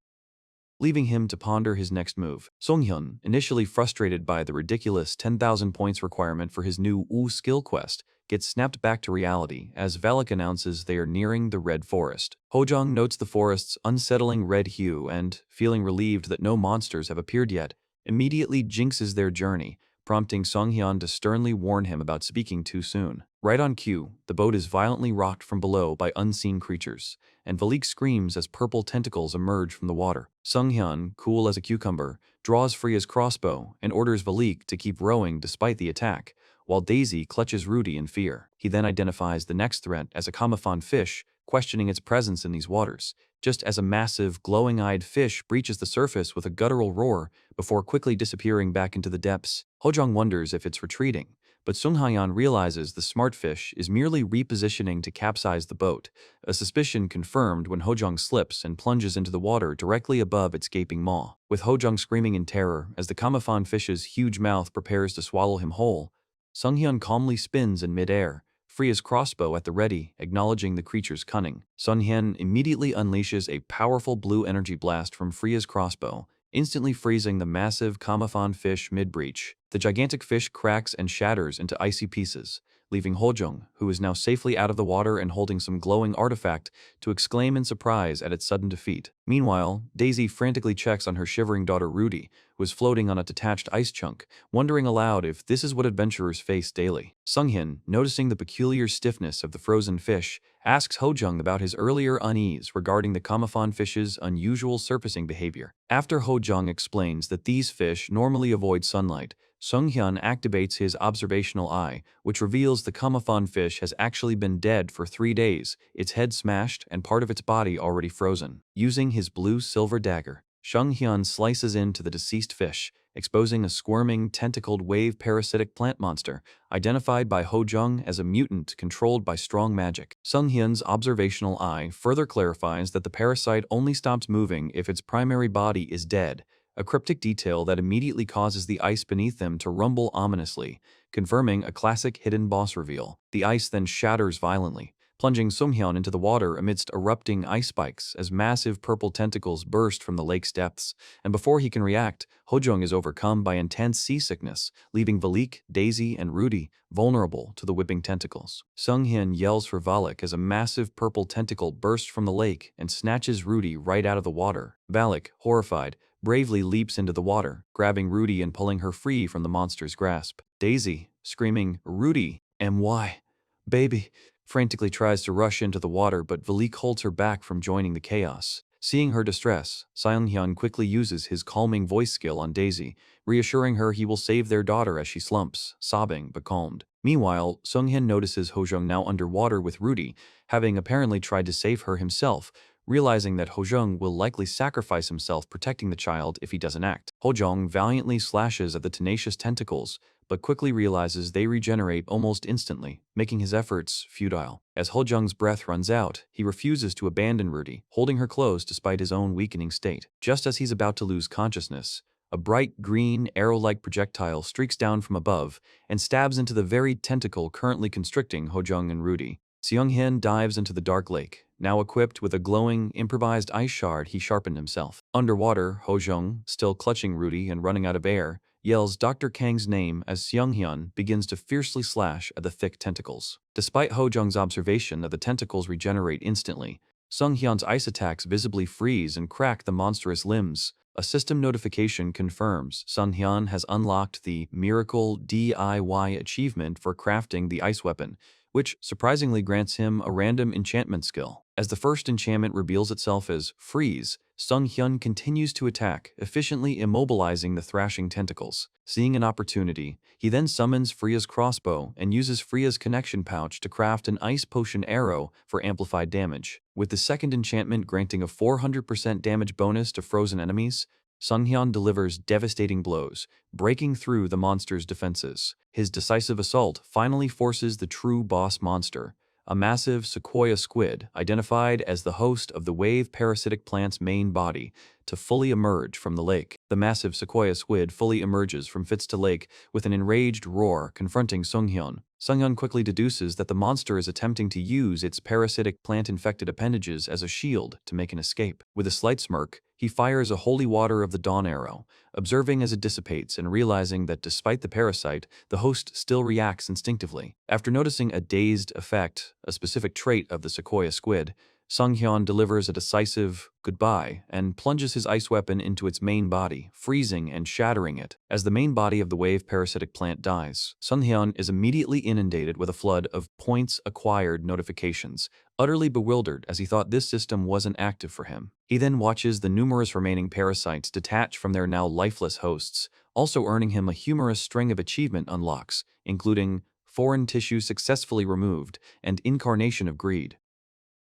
leaving him to ponder his next move. Sung-hyun, initially frustrated by the ridiculous 10,000 points requirement for his new Wu skill quest, gets snapped back to reality as Valak announces they are nearing the Red Forest. Ho-jung notes the forest's unsettling red hue and, feeling relieved that no monsters have appeared yet, immediately jinxes their journey, prompting Sung-hyun to sternly warn him about speaking too soon. Right on cue, the boat is violently rocked from below by unseen creatures, and Valik screams as purple tentacles emerge from the water. Sung-hyun, cool as a cucumber, draws Freya's crossbow and orders Valik to keep rowing despite the attack, while Daisy clutches Rudy in fear. He then identifies the next threat as a Kamafan fish, questioning its presence in these waters, just as a massive, glowing-eyed fish breaches the surface with a guttural roar before quickly disappearing back into the depths. Ho-jung wonders if it's retreating, but Sung-hyun realizes the smart fish is merely repositioning to capsize the boat, a suspicion confirmed when Ho-jung slips and plunges into the water directly above its gaping maw. With Ho-jung screaming in terror as the Kamafan fish's huge mouth prepares to swallow him whole, Sung-hyun calmly spins in midair, Freya's crossbow at the ready, acknowledging the creature's cunning. Sung-hyun immediately unleashes a powerful blue energy blast from Freya's crossbow, instantly freezing the massive Kamafan fish mid-breach. The gigantic fish cracks and shatters into icy pieces, leaving Ho-jung, who is now safely out of the water and holding some glowing artifact, to exclaim in surprise at its sudden defeat. Meanwhile, Daisy frantically checks on her shivering daughter Rudy, who is floating on a detached ice chunk, wondering aloud if this is what adventurers face daily. Sung-hyun, noticing the peculiar stiffness of the frozen fish, asks Ho-jung about his earlier unease regarding the Kamafan fish's unusual surfacing behavior. After Ho-jung explains that these fish normally avoid sunlight, Sung-hyun activates his observational eye, which reveals the Kamafan fish has actually been dead for 3 days, its head smashed and part of its body already frozen. Using his blue-silver dagger, Sung-hyun slices into the deceased fish, exposing a squirming, tentacled wave parasitic plant monster, identified by Ho-jung as a mutant controlled by strong magic. Sung-hyun's observational eye further clarifies that the parasite only stops moving if its primary body is dead, a cryptic detail that immediately causes the ice beneath them to rumble ominously, confirming a classic hidden boss reveal. The ice then shatters violently, plunging Sung-hyun into the water amidst erupting ice spikes as massive purple tentacles burst from the lake's depths, and before he can react, Ho-jung is overcome by intense seasickness, leaving Valik, Daisy, and Rudy vulnerable to the whipping tentacles. Sung-hyun yells for Valak as a massive purple tentacle bursts from the lake and snatches Rudy right out of the water. Valak, horrified, bravely leaps into the water, grabbing Rudy and pulling her free from the monster's grasp. Daisy, screaming, "Rudy, MY, baby," frantically tries to rush into the water, but Valik holds her back from joining the chaos. Seeing her distress, Sung-hyun quickly uses his calming voice skill on Daisy, reassuring her he will save their daughter as she slumps, sobbing but calmed. Meanwhile, Sung-hyun notices Ho-jung now underwater with Rudy, having apparently tried to save her himself, realizing that Ho-jung will likely sacrifice himself protecting the child if he doesn't act. Ho-jung valiantly slashes at the tenacious tentacles, but quickly realizes they regenerate almost instantly, making his efforts futile. As Ho-jung's breath runs out, he refuses to abandon Rudy, holding her close despite his own weakening state. Just as he's about to lose consciousness, a bright green, arrow-like projectile streaks down from above and stabs into the very tentacle currently constricting Ho-jung and Rudy. Sung-hyun dives into the dark lake, now equipped with a glowing, improvised ice shard he sharpened himself. Underwater, Ho-jung, still clutching Rudy and running out of air, yells Dr. Kang's name as Seunghyun begins to fiercely slash at the thick tentacles. Despite Ho-jung's observation that the tentacles regenerate instantly, Seunghyun's ice attacks visibly freeze and crack the monstrous limbs. A system notification confirms Seunghyun has unlocked the Miracle DIY achievement for crafting the ice weapon, which surprisingly grants him a random enchantment skill. As the first enchantment reveals itself as Freeze, Seunghyun continues to attack, efficiently immobilizing the thrashing tentacles. Seeing an opportunity, he then summons Freya's crossbow and uses Freya's connection pouch to craft an ice potion arrow for amplified damage. With the second enchantment granting a 400% damage bonus to frozen enemies, Seunghyun delivers devastating blows, breaking through the monster's defenses. His decisive assault finally forces the true boss monster, a massive sequoia squid identified as the host of the wave parasitic plant's main body, to fully emerge from the lake. The massive sequoia squid fully emerges from Fitzta Lake with an enraged roar confronting Seunghyun. Seunghyun quickly deduces that the monster is attempting to use its parasitic plant-infected appendages as a shield to make an escape. With a slight smirk, he fires a holy water of the dawn arrow, observing as it dissipates and realizing that despite the parasite, the host still reacts instinctively. After noticing a dazed effect, a specific trait of the sequoia squid, Seunghyun delivers a decisive goodbye and plunges his ice weapon into its main body, freezing and shattering it. As the main body of the wave parasitic plant dies, Seunghyun is immediately inundated with a flood of points acquired notifications, utterly bewildered as he thought this system wasn't active for him. He then watches the numerous remaining parasites detach from their now lifeless hosts, also earning him a humorous string of achievement unlocks, including foreign tissue successfully removed and Incarnation of Greed.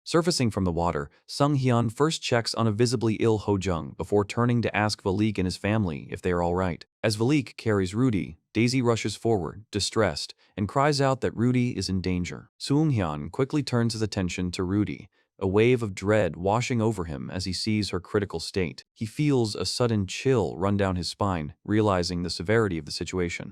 Surfacing from the water, Seunghyun first checks on a visibly ill Ho-jung before turning to ask Valik and his family if they are all right. As Valik carries Rudy, Daisy rushes forward, distressed, and cries out that Rudy is in danger. Seunghyun quickly turns his attention to Rudy, a wave of dread washing over him as he sees her critical state. He feels a sudden chill run down his spine, realizing the severity of the situation.